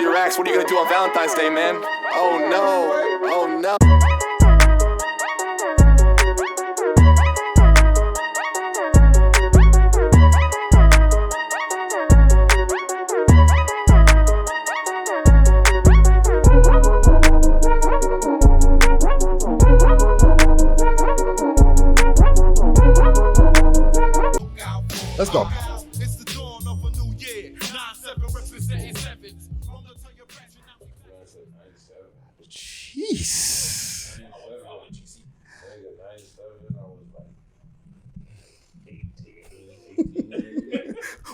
to your ex. What are you gonna do on Valentine's Day, man? Oh no. Oh no. Let's go. Jeez.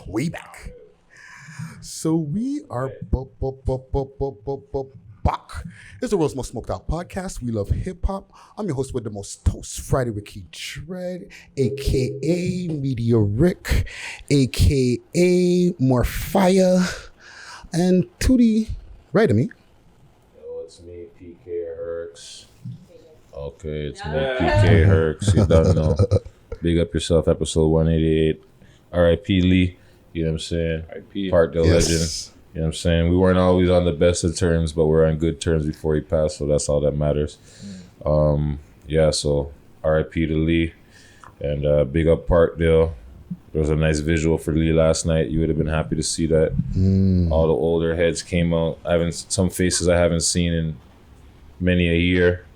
Way back. So we are back. It's the world's most smoked out podcast. We love hip hop. I'm your host with the most toast, Friday with Dred, aka Media Rick, aka More Fire, and to the right of me. Yo, it's me, PK Herx. Okay, it's me, PK Herx. You don't know. Big up yourself, episode 188. R.I.P. Lee. You know what I'm saying? R.I.P. Part the legend. You know what I'm saying? We weren't always on the best of terms, but we're on good terms before he passed, so that's all that matters. So R.I.P. to Lee. And big up Parkdale. There was a nice visual for Lee last night. You would have been happy to see that. All the older heads came out. Some faces I haven't seen in many a year.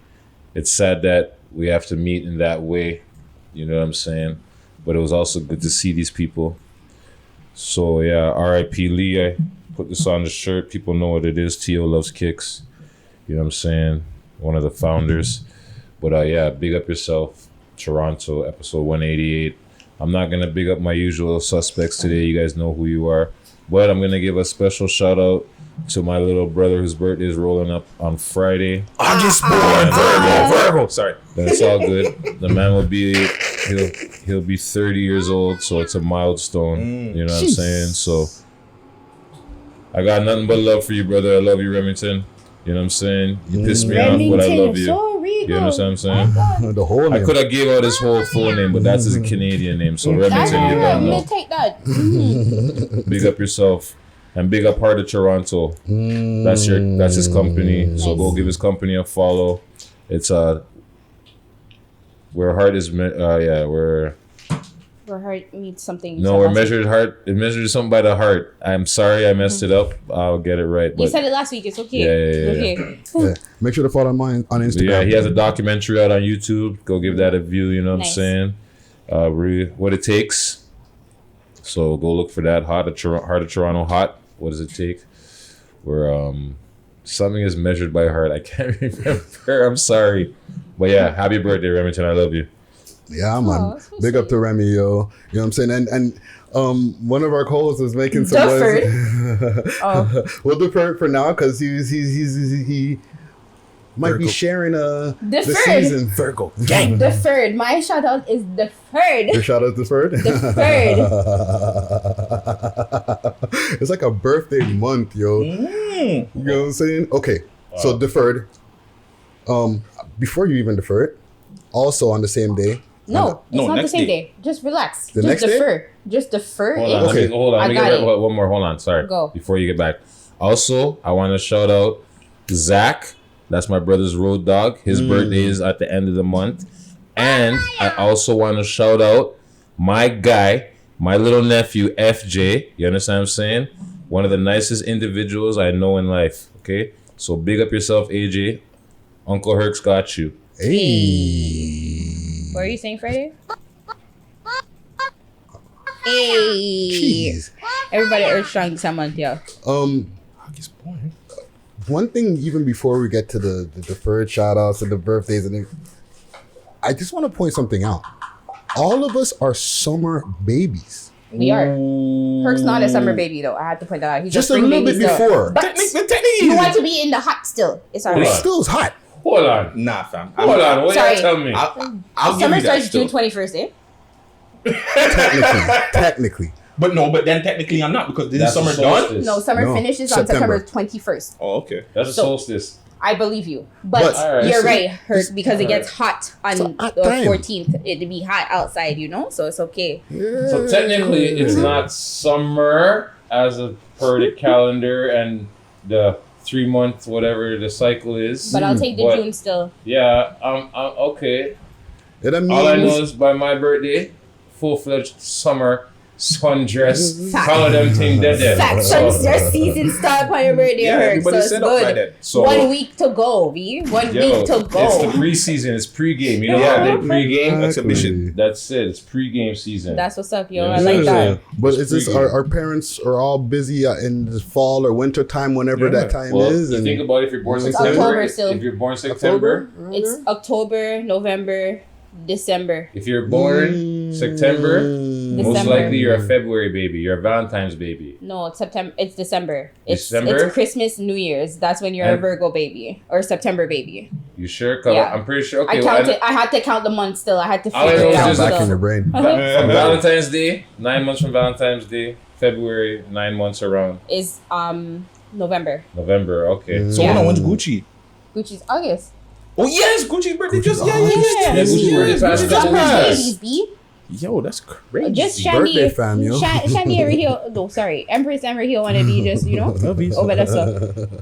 It's sad that we have to meet in that way. You know what I'm saying? But it was also good to see these people. So yeah, R.I.P. Lee. I put this on the shirt. People know what it is. T.O. loves kicks. You know what I'm saying? One of the founders. But big up yourself. Toronto, episode 188. I'm not going to big up my usual suspects today. You guys know who you are. But I'm going to give a special shout out to my little brother whose birthday is rolling up on Friday. August born. Virgo. Sorry. That's all good. The man will be, he'll be 30 years old. So it's a milestone. You know what I'm saying? So I got nothing but love for you, brother. I love you, Remington. You know what I'm saying? You piss me off, but I love you. You understand what I'm saying? The whole name. I could have gave out his whole full name, but that's his Canadian name. So Remington, you don't know. Take that. Big up yourself. And big up Heart of Toronto. That's his company. Nice. So go give his company a follow. It's where heart is where heart meets something. No, we're measured heart. It measures something by the heart. I'm sorry I messed it up. I'll get it right. You said it last week. It's okay. Yeah. Yeah. Make sure to follow him on Instagram. Yeah, he has a documentary out on YouTube. Go give that a view. You know what I'm saying? What it takes. So go look for that. Heart of Toronto. Hot. What does it take? Where something is measured by heart. I can't remember. I'm sorry. But yeah, happy birthday, Remington. I love you. Yeah, man. Big up to Remy, yo. You know what I'm saying? And one of our co-hosts was making some we'll defer for now because he might be sharing the season. Virgo. Gang. Deferred. My shout out is deferred. Your shout out deferred? Deferred. It's like a birthday month, yo. You know what I'm saying? Okay. So deferred. Before you even defer it, also on the same day. No, it's not the same day. Just relax. The Just next defer. day? Just defer. Hold on. Okay. Hold on. I got it. One more. Hold on. Sorry. Go. Before you get back. Also, I want to shout out Zach. That's my brother's road dog. His birthday is at the end of the month. And I also want to shout out my guy, my little nephew, FJ. You understand what I'm saying? One of the nicest individuals I know in life. Okay? So big up yourself, AJ. Uncle Herx got you. Hey. What are you saying, Friday? Hey. Jeez. Everybody earth strong this month, yeah. August born. One thing, even before we get to the deferred shout outs and the birthdays, I just want to point something out. All of us are summer babies. We are. Herc's not a summer baby, though. I have to point that out. He's Just a spring little baby bit still. before. But you want to be in the hot still. It's all It right. still is hot. Hold on. Nah, fam. Hold on. What Sorry. you tell me? I'll give Summer you that starts still. June 21st, Technically. But then technically I'm not because this That's is summer the done. solstice. No, summer No, finishes on September. September 21st. Oh, okay. That's a So- solstice. I believe you. But Alright. you're This- right, Herc, because it gets hot on It's a hot the time. 14th. It'd be hot outside, you know? So it's okay. Yeah. So technically, it's not summer as per the calendar, and the 3 month whatever the cycle is. But I'll take the June still. Yeah, I'm okay. Yeah, that All I know means is by my birthday, full-fledged summer sundress, follow them thing dead. Facts. So, Your season start on your birthday, Yeah, Herc, so everybody it's set up by then. good. So 1 week to go, V. 1 week to go. It's the preseason. It's pre-game. You know Yeah. how they pre-game? Exhibition. That's it. It's pre-game season. That's what's up, yo. Yeah. I like that. But It's is this pretty our parents are all busy in the fall or winter time, whenever Yeah. that time Well, is? you And think about it, if you're born It's September. October still. If you're born September, It's October, November, December. if you're born September, most December. likely you're a February baby. You're a Valentine's baby. No, it's September. It's December. December? It's Christmas, New Year's. That's when you're a And- Virgo baby or September baby. You sure? 'Cause Yeah. I'm pretty sure. Okay, I well, counted. I had to count the months still. I had to All I figure know it is out. just back in your Still. brain. from Valentine's Day, 9 months from Valentine's Day, February, 9 months around Is November. November. Okay. So Yeah. hold on, when's Gucci? Gucci's August. Oh yes, Gucci's birthday just Gucci's yeah. Yeah, Gucci's birthday Gucci's past just couple passed. weeks. B. Yo, that's crazy. Just Birthday Shandy. fam, yo. Shandy over here. No, sorry. Empress Ember here want to be just, over the stuff.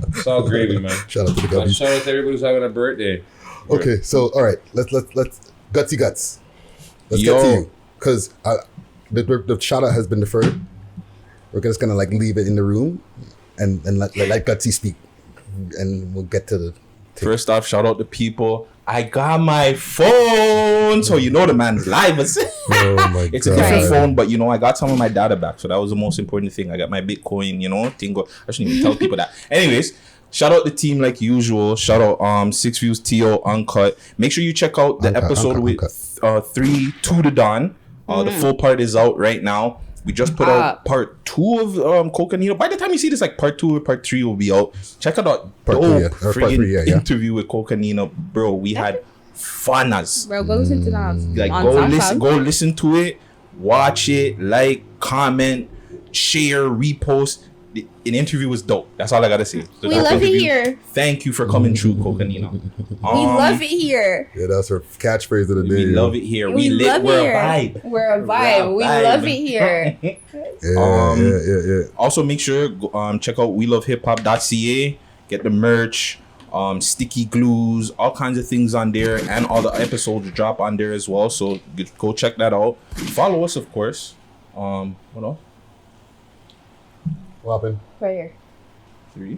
It's all gravy, man. Shout out to the And guppies. shout out to everybody who's having a birthday. Okay, so all right, let's gutsy guts. Let's Yo. get to you because the shout out has been deferred. We're just gonna like leave it in the room and let gutsy speak, and we'll get to the. First off, shout out to people. I got my phone, so you know the man's live. Oh my It's a God. different Right. phone, but you know I got some of my data back, so that was the most important thing. I got my Bitcoin, thing. I shouldn't even tell people that. Anyways, shout out the team like usual. Shout out 6 Views TO Uncut. Make sure you check out the episode with 3 to the Dawn. The full part is out right now. We just put out part 2 of Coconino. By the time you see this, like part 2 or part 3 will be out. Check out that Part two, yeah. Or part friggin' three, yeah. interview with Coconino, bro. We had fun as Bro, go listen to that. like on go SoundCloud. listen to it, watch it, like, comment, share, repost. An interview was dope. That's all I gotta say. So We that love it interview, here. Thank you for coming through, Coconino. We love it here. Yeah, that's her catchprise of the day. We love it here. We lit. love We're here. a vibe. We're a vibe. We vibe. love it here. Yeah. Also, make sure check out welovehiphop.ca. Get the merch, sticky glues, all kinds of things on there, and all the episodes drop on there as well. So go check that out. Follow us, of course. What else? What happened? Right here. 3.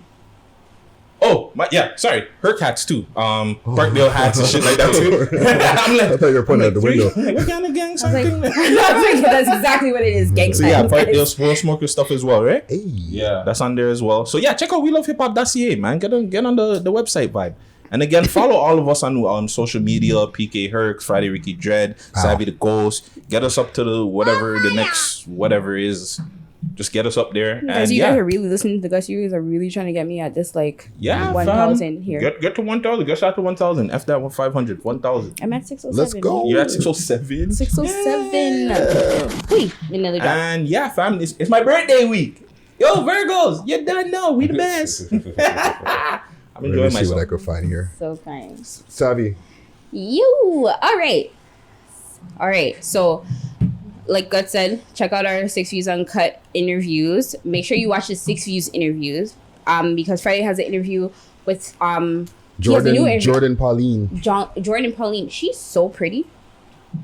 Oh, sorry. Her hats too. Parkdale hats and shit like that too. I'm like, I thought you were pointing out the window. What kind of gang I was something? like, that's exactly what it is. Gang So yeah, sign. Parkdale Small Smoker stuff as well, right? Hey. Yeah. That's on there as well. So yeah, check out welovehiphop.ca, man. Get on the website vibe. And again, follow all of us on social media, PK Herc, Friday Ricky Dred, Savy the Ghost. Get us up to the next whatever is. Just get us up there. Guys, And you yeah. guys are really listening to Gus. You guys are really trying to get me at this like Yeah, 1,000 here. Get to 1,000. Get shot to 1,000. F that 500. 1,000. I'm at 607. Let's go. You're at 607. 607. Wait, another drop. And yeah, fam, it's my birthday week. Yo, Virgos, you done know. We the best. I'm Let me enjoying see what I myself. could find here. So kind. Savvy. You. All right. So, like Gut said, check out our 6 Views Uncut interviews. Make sure you watch the 6 Views interviews. Because Friday has an interview with he has a new interview. Jordan Pauline. Jordan Pauline. She's so pretty.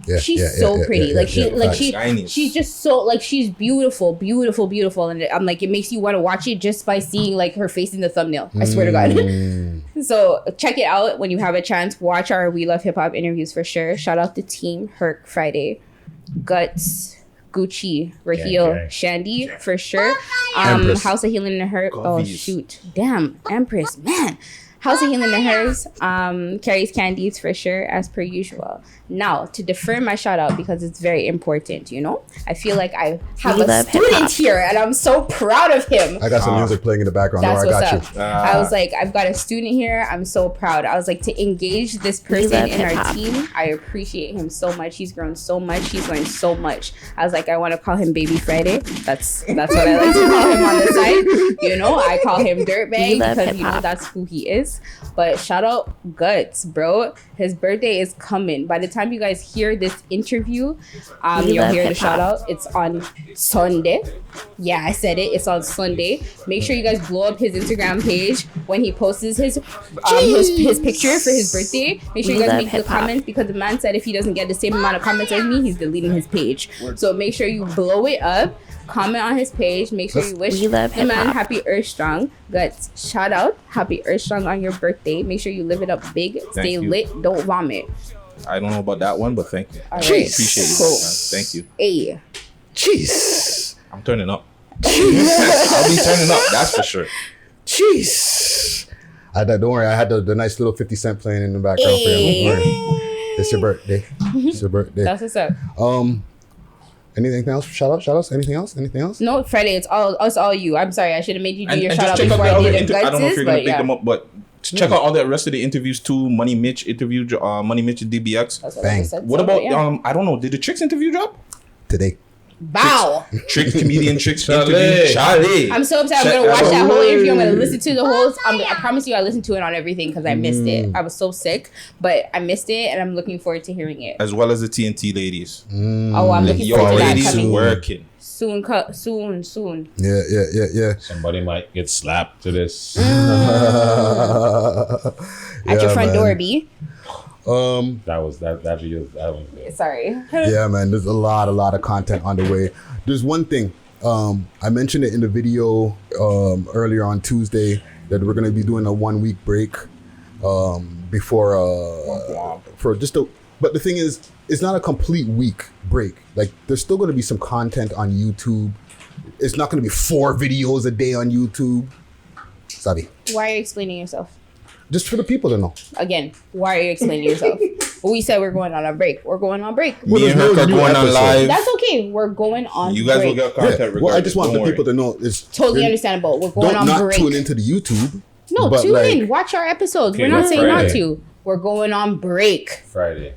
Yeah, She's yeah, so yeah, pretty. yeah, Like yeah, yeah. Shiny. she's just so like she's beautiful, and I'm like it makes you want to watch it just by seeing like her face in the thumbnail. I swear to God. So check it out when you have a chance. Watch our We Love Hip Hop interviews for sure. Shout out to Team Herc Friday, Guts, Gucci, Raheel, gang. Shandy for sure. Empress. House of Healing and Herc. Oh Coffees. shoot, damn, Empress, man. House of Healing and Hers carries candies for sure, as per usual. Now, to defer my shout out because it's very important, I feel like I have a student here and I'm so proud of him. I got some music playing in the background. That's Or I what's got up. you. I was like, I've got a student here. I'm so proud. I was like, to engage this person in our team, I appreciate him so much. He's grown so much. He's learned so much. I was like, I want to call him Baby Friday. That's what I like to call him on the side. I call him Dirtbag because that's who he is. else. But shout out Guts, bro. His birthday is coming. By the time you guys hear this interview, you'll hear the shout out. It's on Sunday. Yeah, I said it. It's on Sunday. Make sure you guys blow up his Instagram page when he posts his picture for his birthday. Make sure you guys make the comments, because the man said if he doesn't get the same amount of comments as me, he's deleting his page. So make sure you blow it up. Comment on his page. Make sure you wish the man happy Earth Strong. Guts, shout out. Happy Earth Strong on your birthday. Make sure you live it up big. Stay lit. Don't vomit. I don't know about that one, but thank you. All right. Appreciate it. Cool. Thank you. Hey. Jeez. I'm turning up. I'll be turning up. That's for sure. Jeez. Don't worry. I had the nice little 50 Cent playing in the background for you. Don't worry. It's your birthday. It's your birthday. That's what's up. Anything else? Shout outs? Anything else? No, Friday. It's all you. I'm sorry. I should have made you do your shout out check out before I did the I don't know if you're gonna Gutses, pick them up, but check out all the rest of the interviews too. Money Mitch interview, Money Mitch and DBX. That's Bang. I said. What So, about yeah. I don't know. Did the Trixx interview drop? Today. Bow. Trixx comedian Trixx Chalet. interview. Chalet. I'm so upset. I'm gonna watch that whole interview. I'm gonna listen to the whole. I promise you, I listened to it on everything because I missed it. I was so sick, but I missed it, and I'm looking forward to hearing it. As well as the TNT ladies. Oh, I'm looking Your forward to that ladies coming working. soon. Soon. Yeah. Somebody might get slapped to this. At your front door, B. That was that video. That was good. Sorry. Yeah, man. There's a lot of content on the way. There's one thing. I mentioned it in the video earlier on Tuesday that we're gonna be doing a 1 week break before for just a. But the thing is, it's not a complete week break. Like, there's still gonna be some content on YouTube. It's not gonna be 4 videos a day on YouTube. Savy. Why are you explaining yourself? Just for the people to know. Again, why are you explaining yourself? Well, we said we're going on a break. We're going on break. Me and her are going on live. That's okay. We're going on You guys break. will get content regardless. Well, I just want Don't the people to know. It's Totally understandable. We're going on not break. tune into the YouTube. No, but tune like, in. Watch our episodes. Okay, We're not well, saying not Friday. to. We're going on break. Friday.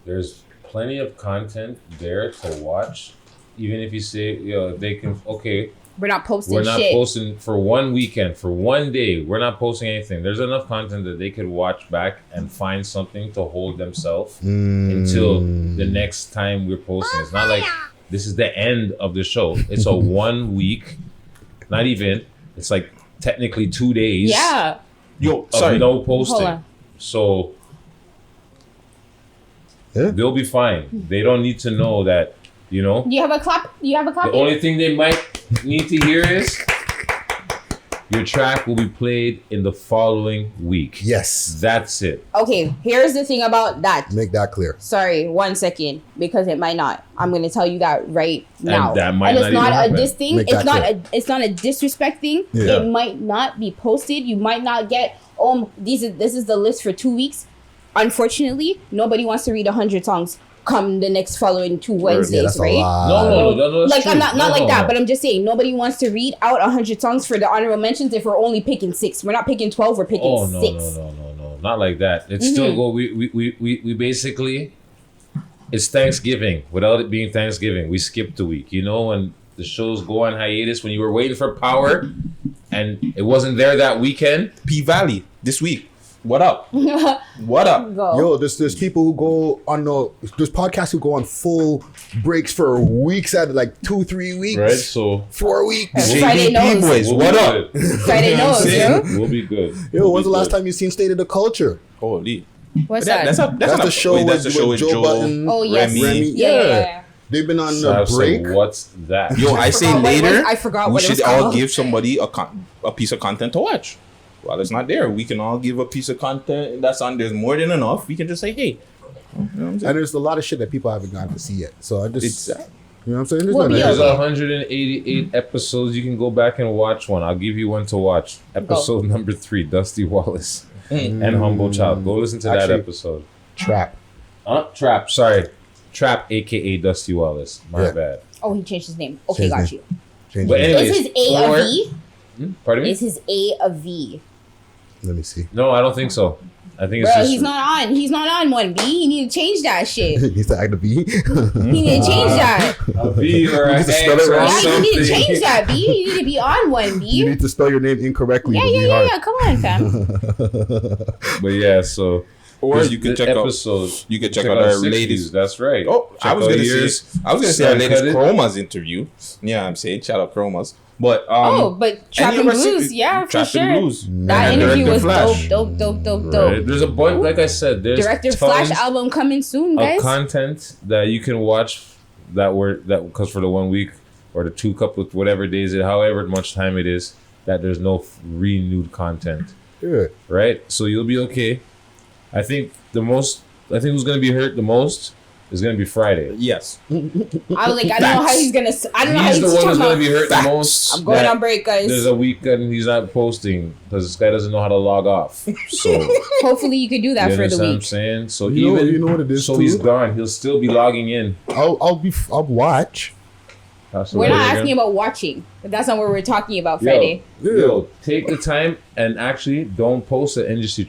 There's plenty of content there to watch. Even if you say, they can, okay, We're not posting we're not shit. posting for one weekend, for one day. We're not posting anything. There's enough content that they could watch back and find something to hold themselves until the next time we're posting. It's not like this is the end of the show. It's a 1 week, not even. It's like technically 2 days. Yeah. Yo, Of sorry. no posting. Hold on. So Yeah. they'll be fine. They don't need to know that, Do you have a clap? You have a clap? The only thing they might need to hear is your track will be played in the following week. Yes. That's it. Okay, here's the thing about that. Make that clear. Sorry, 1 second, because it might not. I'm gonna tell you that right now. that might and it's not even not a happen. diss thing. Make It's that not clear. it's not a disrespect thing. Yeah. It might not be posted. You might not get. This is the list for 2 weeks. Unfortunately, nobody wants to read 100 songs come the next following 2 Wednesdays, that's a right? lot. No, that's Like true. I'm not No, like no, that, no. but I'm just saying nobody wants to read out 100 songs for the honorable mentions if we're only picking 6. We're not picking 12. We're picking Oh no, 6. no, not like that. It's still go. We basically, it's Thanksgiving. Without it being Thanksgiving, we skipped a week. When the shows go on hiatus, when you were waiting for Power, and it wasn't there that weekend. P Valley this week. What up? What up? Go. Yo, there's people who go on there's podcasts who go on full breaks for weeks at like 2-3 weeks. Right, so 4 weeks. Friday JVP knows. boys, we'll what be up? good. Friday You know what I'm knows, saying? yo. We'll be good. Yo, when's the last time you seen State of the Culture? Holy. What's That's that? That's the show that's the show with with Joe Button, Oh, yes. Remy. Yeah. They've been on So, a break. what's that? Yo, I say forgot what it was. later, I forgot we what it should was all called. give somebody a piece of content to watch. While it's not there, we can all give a piece of content that's on. There's more than enough. We can just say, hey. You know what I'm And saying? there's a lot of shit that people haven't gotten to see yet. So I just, Exactly. you know what I'm saying? There's We'll nothing- be There's okay. 188 episodes. You can go back and watch one. I'll give you one to watch. Episode number 3, Dusty Wallace and Humble Child. Go listen to that Actually- episode. Trap. Trap, sorry. Trap, aka Dusty Wallace. My Yeah. bad. Oh, he changed his name. Okay, Changed got his you. Change But it. anyway- Is his A a V? Pardon me? Is his A a V? Let me see. No, I don't think so. I think it's Bro, just he's not on 1B. He need to change that shit. He He's the act of B. need to change that. a B or an You need to X spell it or wrong. Yeah, you something. need to change that, B. You need to be on 1B. You need to spell your name incorrectly. to be hard. Yeah. Come on, fam. But yeah, so Or this- you can this check episode, out. You can check out our 60s. latest. That's right. Oh, I Check was out gonna yours. say our latest Cut it. Chromazz interview. Yeah, I'm saying shout out Chromazz. But But Trap any and of our Blues, secret- yeah, for Trap sure. and Blues. That And interview Director was Flash. dope. Right. There's a bunch, like I said, there's Director tons Flash album coming soon, of guys. content that you can watch that because for the 1 week or the 2 couple whatever days it, however much time it is, that there's no renewed content. Yeah. Right? So you'll be okay. I think who's gonna be hurt the most is gonna be Friday. Yes. I was like, I don't know how he's gonna. I don't know how He's he's the one who's talking gonna about. be hurt the most. I'm going that on break, guys. There's a weekend he's not posting because this guy doesn't know how to log off. So Hopefully, you could do that you for the understand what I'm week. saying? So You know what it is, So too? he's gone. He'll still be logging in. I'll watch. We're not asking about watching. But that's not what we're talking about Friday. Yo, take the time and actually don't post an industry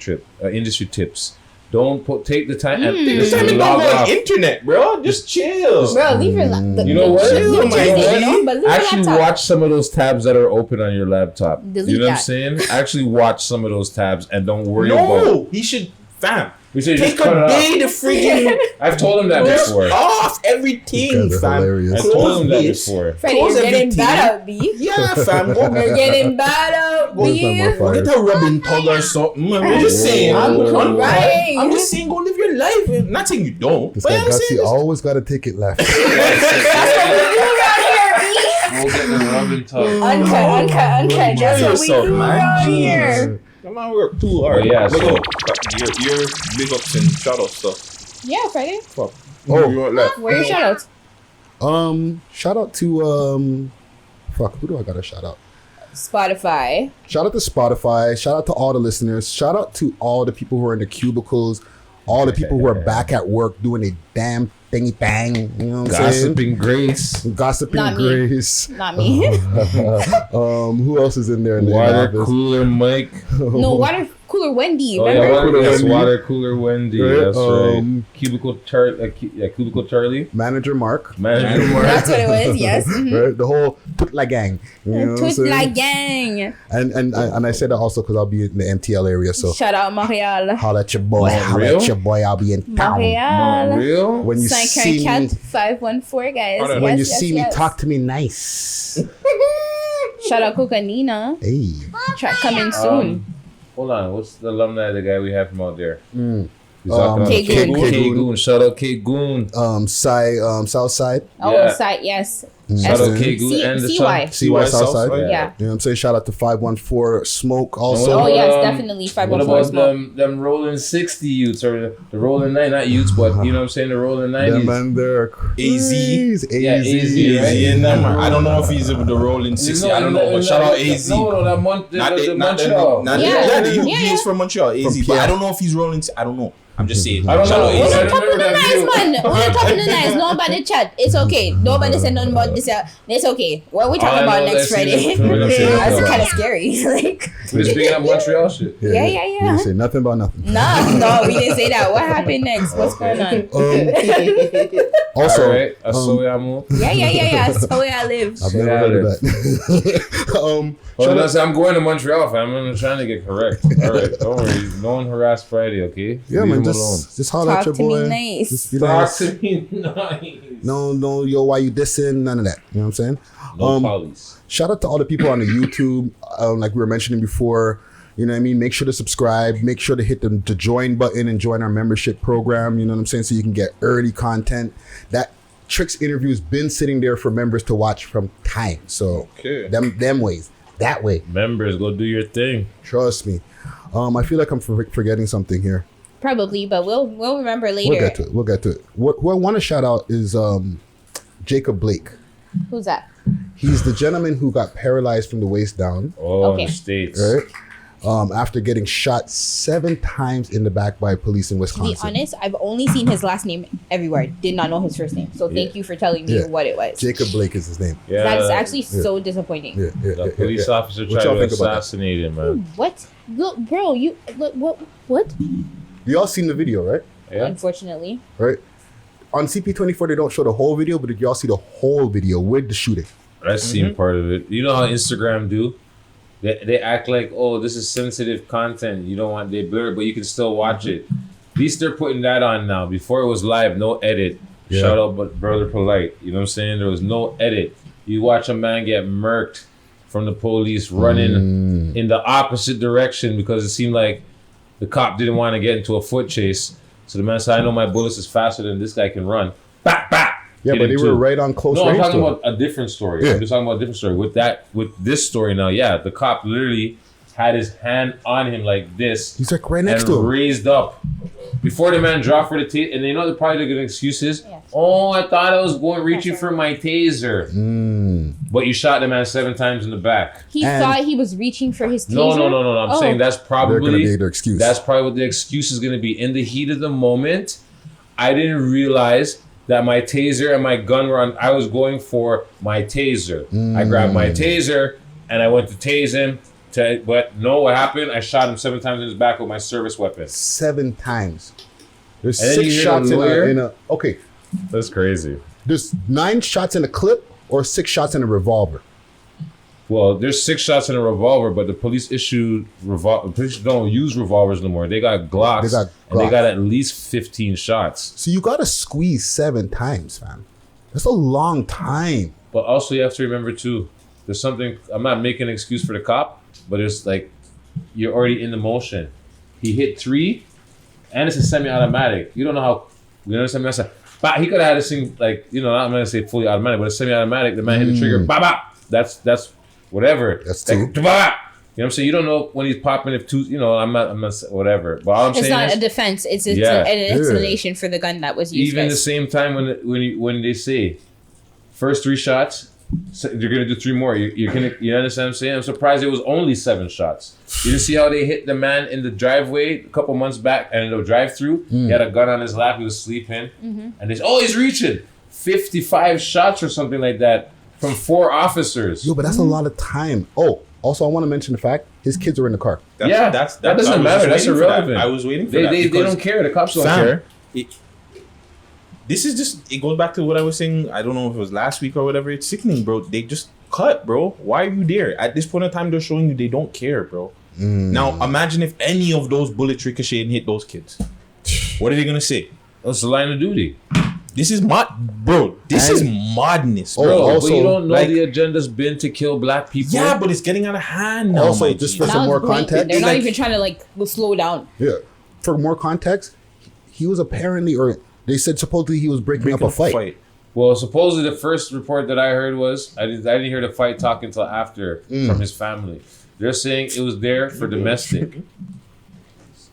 tips. Don't take the time and This just time you log don't go on off. internet, bro. Just chill. Bro, leave your You know what? Leave my your G. phone, but leave your Actually, laptop. watch some of those tabs that are open on your laptop. Delete you know what I'm that. saying? Actually, watch some of those tabs and don't worry about. No, he should, fam. We say Take just cut it a off. day to freaking I've told him that just before. off everything, You guys are fam. hilarious. I Close told him that this. before. Freddie, Close you're getting everything. bad out, B. Yeah, fam. Go You're getting bad out, What's B. that, my get fire? a rubbing tug or something. Man. We're just saying. I'm Uncut. crying. I'm just saying, go live your life. Man. Not saying you don't. This But guy I'm saying Gutsy always got a ticket left. We'll get the rubbing tug. Uncut. That's what we yourself, do man. around Jeez. here. Come on, work too hard. But yeah, Big so- up. Your big ups and shout out stuff. Yeah, Friday. Fuck. Oh. You want left? Where are your shoutouts? Shout out to who do I gotta shout out? Spotify. Shout out to Spotify. Shout out to all the listeners. Shout out to all the people who are in the cubicles. All the people who are back at work doing a damn thingy bang. You know what I'm saying? Gossiping Grace. Gossiping Not me. Grace. Not me. Who else is in there? In the Water office? cooler Mike. No, water cooler Wendy. Oh Remember? yeah, Cooler that's Wendy. water cooler Wendy. Right, That's right. Cubicle Charlie. Manager Mark. Manager Mark. That's what it was. Yes. Mhm. Right? The whole Tutla gang. You know what I'm Tooth saying? like gang. And I said that also because I'll be in the MTL area. So Shout out Marielle. holla at your boy. Holla real? at your boy. I'll be in town. Marielle. Real? When you Sign see cat me, 514, guys. When when Yes, you see yes. me, talk to me nice. Shout out Coca Nina. Hey. Track coming soon. Hold on. What's the alumni, the guy we have from out there? He's K-Goon. K-Goon. Shout out K-Goon. Southside. Oh, Yeah. side, yes. Shout out K-Goon C- and the CY. son. CY Southside. Southside. You know Yeah. what I'm saying? Shout out to 514 Smoke also. Oh, yes, Um, definitely. What 514 about smoke. them rolling 60 youths or the rolling 9, not youths, but you know what I'm saying, the rolling Them 90s. man, they're AZ. crazy. Yeah, AZ, right? Easy in them. I don't know if he's with the rolling 60. I don't know, but shout out AZ. No, that month, the Montreal. Yeah. He's from Montreal, AZ. But Pierre. I don't know if he's rolling. I don't know. I'm just saying. I don't Shout know. out We're AZ. on I top of remember the that nice, video. man. We're on top of the nice. Nobody chat. It's okay. Nobody said nothing about this. It's okay. What are we talking All I about know next is that Friday? season- we're gonna say That's nothing kind of about scary. Like, We're just picking up Montreal shit. Yeah. We didn't say nothing about nothing. no, we didn't say that. What happened next? What's going on? Also, All right, Asoyamo. Yeah. That's how I live. I've never heard of that. Well, I say I'm going to Montreal, fam. I'm trying to get correct. All right, don't worry. No one harass Friday, okay? yeah, Leave man, him just holler at Talk your to me boy. nice. Just be alone. nice. Talk to me nice. No, yo, why you dissing? None of that. You know what I'm saying? No polys. Shout out to all the people on the YouTube, like we were mentioning before. You know what I mean? Make sure to subscribe. Make sure to hit the join button and join our membership program. You know what I'm saying? So you can get early content. That Trixx interview has been sitting there for members to watch from time. So Okay. them ways, that way. Members, go do your thing. Trust me. I feel like I'm forgetting something here. Probably, but we'll remember later. We'll get to it. Who I want to shout out is Jacob Blake. Who's that? He's the gentleman who got paralyzed from the waist down. Oh, Okay. the States. Right? after getting shot 7 times in the back by police in To Wisconsin. be honest, I've only seen his last name everywhere. Did not know his first name. So thank you for telling me what it was. Jacob Blake is his name. Yeah, That's actually so disappointing. the police officer What tried y'all to think about that? assassinate him, man. What? Look, bro, you look what? Y'all seen the video, right? Yeah. Unfortunately. Right. On CP24, they don't show the whole video, but did y'all see the whole video with the shooting? I seen part of it. You know how Instagram do? They act like, oh, this is sensitive content. You don't want they blur it, but you can still watch it. At least they're putting that on now. Before it was live, no edit. Yeah. Shout out, but brother polite. You know what I'm saying? There was no edit. You watch a man get murked from the police running in the opposite direction because it seemed like the cop didn't want to get into a foot chase. So the man said, I know my bullets is faster than this guy can run. Bap, bap. Yeah, Hit but him they too. were right on close No, I'm range. talking to him. about a different story. Yeah. I'm just talking about a different story. With this story now, yeah, the cop literally had his hand on him like this. He's like right next and to him. raised up. Before the man dropped for the taser, and they know they're probably gonna excuses. Yeah. Oh, I thought I was reaching for my taser. But you shot the man 7 times in the back. He And- thought he was reaching for his taser. No. I'm saying that's They're going to probably be their excuse. that's probably what the excuse is gonna be. In the heat of the moment, I didn't realize that my taser and my gun were on. I was going for my taser. I grabbed my taser and I went to tase him. But no, what happened? I shot him 7 times in his back with my service weapon. 7 times. There's And then 6 you hear shots the lawyer? in a. Okay, That's crazy. there's 9 shots in a clip or 6 shots in a revolver. Well, there's 6 shots in a revolver, but the police police don't use revolvers no more. They got Glocks, They got and they Glocks. got at least 15 shots. So you gotta squeeze 7 times, fam. That's a long time. But also, you have to remember too. There's something. I'm not making an excuse for the cop, but it's like you're already in the motion. He hit 3, and it's a semi-automatic. You don't know how. You understand what I'm saying? But he could have had this thing like I'm gonna say fully automatic, but it's semi-automatic. The man hit the trigger. Bop bop. That's whatever. That's like, 2. bop, bop. You know what I'm saying? You don't know when he's popping if 2. I'm not whatever. But all I'm It's saying not is a defense. It's Yeah. an explanation for the gun that was used. even the guys. same time when they say first 3 shots, so you're gonna do 3 more. You understand what I'm saying? I'm surprised it was only 7 shots. You didn't see how they hit the man in the driveway a couple months back and the drive-through. He had a gun on his lap. He was sleeping, and they said, "Oh, he's reaching 55 shots or something like that from 4 officers." Yo, but that's a lot of time. Oh, also I want to mention the fact his kids are in the car. That I doesn't was matter. just That's waiting for that. irrelevant. I was waiting for They that. they because- don't care. The cops don't Fam, care. This is just, it goes back to what I was saying. I don't know if it was last week or whatever. It's sickening, bro. They just cut, bro. Why are you there? At this point in time, they're showing you they don't care, bro. Now, imagine if any of those bullets ricochet and hit those kids. What are they going to say? That's the line of duty. This is bro. This is madness, bro. Bro, also, but you don't know like- the agenda's been to kill black people. Yeah, but it's getting out of hand now. Also, my just G. for some Now more it's blatant. context. They're not like- even trying to slow down. Yeah. For more context, he was apparently, or they said supposedly he was breaking up a fight. Well, supposedly the first report that I heard was I didn't hear the fight talk until after from his family. They're saying it was there for domestic.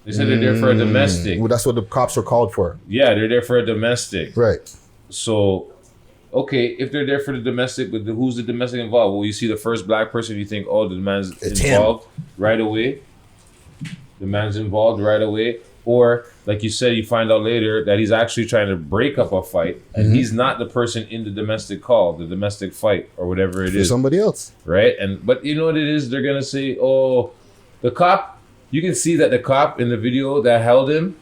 They said they're there for a domestic. Well, that's what the cops were called for. Yeah, they're there for a domestic. Right. So, okay, if they're there for the domestic, but who's the domestic involved? Well, you see the first black person, you think, oh, the man's It's involved right away. The man's involved right away. Or, like you said, you find out later that he's actually trying to break up a fight, and he's not the person in the domestic call, the domestic fight, or whatever it For is, somebody else. right? But you know what it is? They're gonna say, "Oh, the cop." You can see that the cop in the video that held him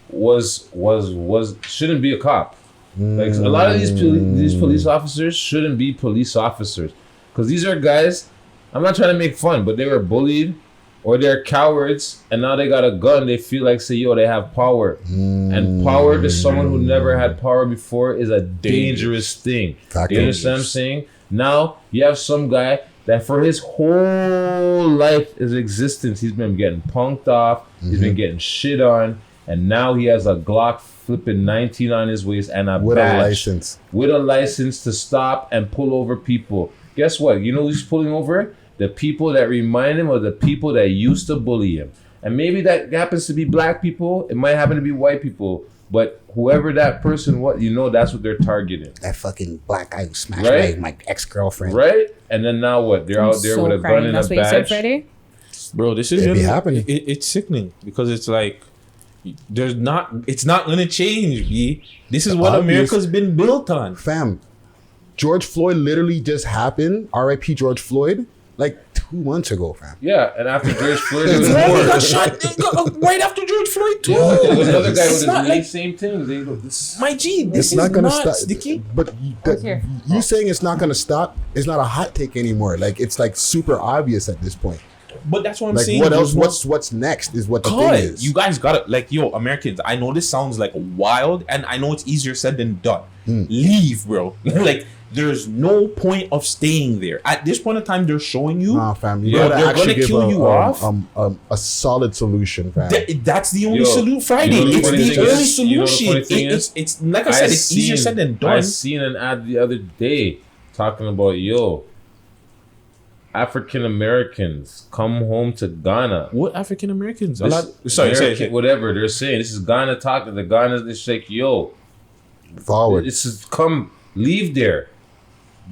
was shouldn't be a cop. Like a lot of these police officers shouldn't be police officers, because these are guys. I'm not trying to make fun, but they were bullied. Or they're cowards, and now they got a gun. They feel like, say, yo, they have power. And power to someone who never had power before is a dangerous thing. Fact. You understand what I'm saying? Now, you have some guy that for his whole life, his existence, he's been getting punked off. He's been getting shit on. And now he has a Glock flipping 19 on his waist and a With badge. a license. With a license to stop and pull over people. Guess what? You know who's pulling over? The people that remind him of the people that used to bully him. And maybe that happens to be black people. It might happen to be white people. But whoever that person was, that's what they're targeting. That fucking black guy who smashed Right? my ex-girlfriend. Right? And then now what? They're out there with a gun and That's a what you said, badge. Friday? Bro, this is It be really happening. It's sickening because it's like it's not gonna change, B. This is what Obvious. America's been built on. Fam, George Floyd literally just happened. R.I.P. George Floyd, like 2 months ago, fam. Yeah, and after George Floyd, there was He more. got shot right after George Floyd too. Yeah, there was another guy with It's his not like- same thing. They go, this. My G, this It's is not gonna not stop. Sticky. But here. you saying it's not gonna stop is not a hot take anymore. Like it's like super obvious at this point. But that's what I'm Like saying. what else? There's What's next is what the thing God, is. you guys gotta like, yo, Americans. I know this sounds like wild, and I know it's easier said than done. Leave, bro. Like, there's no point of staying there. At this point in time, they're showing you. Nah, fam. You Yeah, gotta they're actually gonna give kill you off. a solid solution, fam. That's the only Yo, solution. Friday. you know the It's funny the thing only is- you know the solution. funny thing is, It's like I said. It's easier said than done. I seen an ad the other day talking about African Americans come home to Ghana. What African Americans? Sorry, whatever they're saying. This is Ghana talking. The Ghana is like, Forward. this is come leave there.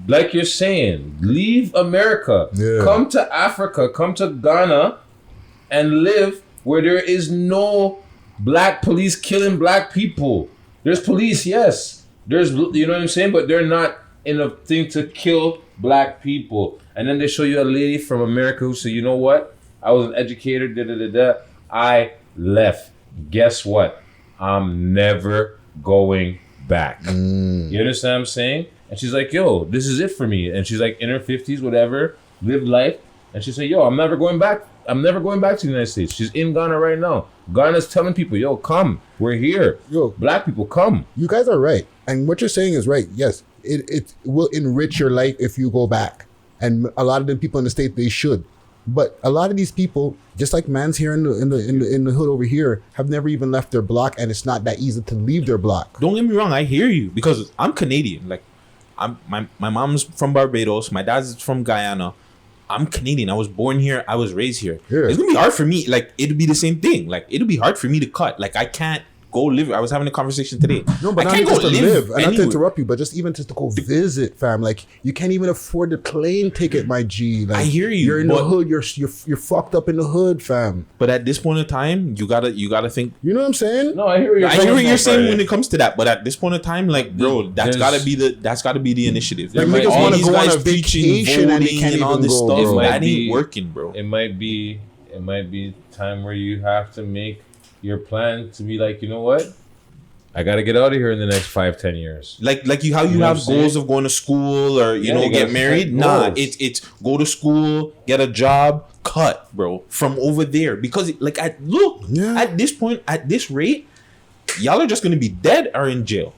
Like you're saying, leave America. Yeah. Come to Africa. Come to Ghana, and live where there is no black police killing black people. There's police, yes. There's, you know what I'm saying, but they're not in a thing to kill black people. And then they show you a lady from America who said, you know what? I was an educator, I left. Guess what? I'm never going back. You understand what I'm saying? And she's like, yo, this is it for me. And she's like in her 50s, whatever, lived life. And she said, yo, I'm never going back. I'm never going back to the United States. She's in Ghana right now. Ghana's telling people, yo, come. We're here. Yo. Black people, come. You guys are right, and what you're saying is right. Yes, it will enrich your life if you go back, and a lot of the people in the state, they should. But a lot of these people, just like man's here in the hood over here, have never even left their block, and it's not that easy to leave their block. Don't get me wrong, I hear you because I'm Canadian. Like, my mom's from Barbados, my dad's from Guyana. I'm Canadian. I was born here. I was raised here. Yeah. It's gonna be hard for me. Like, it'll be the same thing. Like, it'll be hard for me to cut. Like, I can't go live. I was having a conversation today. No, but I not can't just to live. And not to anywhere. interrupt you, but just even just to go visit, fam. Like you can't even afford the plane ticket, my G. Like, I hear you, You're in the but- hood. You're fucked up in the hood, fam. But at this point in time, you gotta think. You know what I'm saying? No, I hear what you're I saying. hear what you're saying Friday. when it comes to that. But at this point in time, like, bro, that's There's- gotta be the initiative. Like, Like, niggas all wanna these go on guys a preaching vacation and they voting can't and all even this go, stuff. bro. That It might ain't be- working, bro. It might be time where you have to make your plan to be like, you know what? I gotta get out of here in the next 5-10 years. Like you how You you know have what I'm saying? goals of going to school or you Yeah, know you get gotta married. set Nah, goals. it's go to school, get a job, cut, bro, from over there because like Yeah. at this point, at this rate, y'all are just gonna be dead or in jail.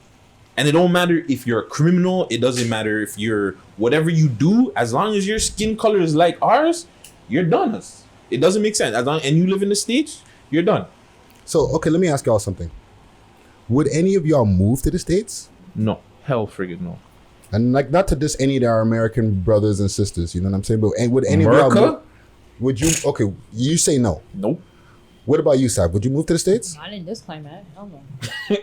And it don't matter if you're a criminal. It doesn't matter if you're whatever you do. As long as your skin color is like ours, you're done. It doesn't make sense. As long and you live in the States, you're done. So okay, let me ask y'all something. Would any of y'all move to the States? No, hell, friggin' no. And like not to diss any of our American brothers and sisters, you know what I'm saying? But and would any of y'all America? move, would you okay, you say no. Nope. What about you, Sav? Would you move to the States? Not in this climate. Hell no.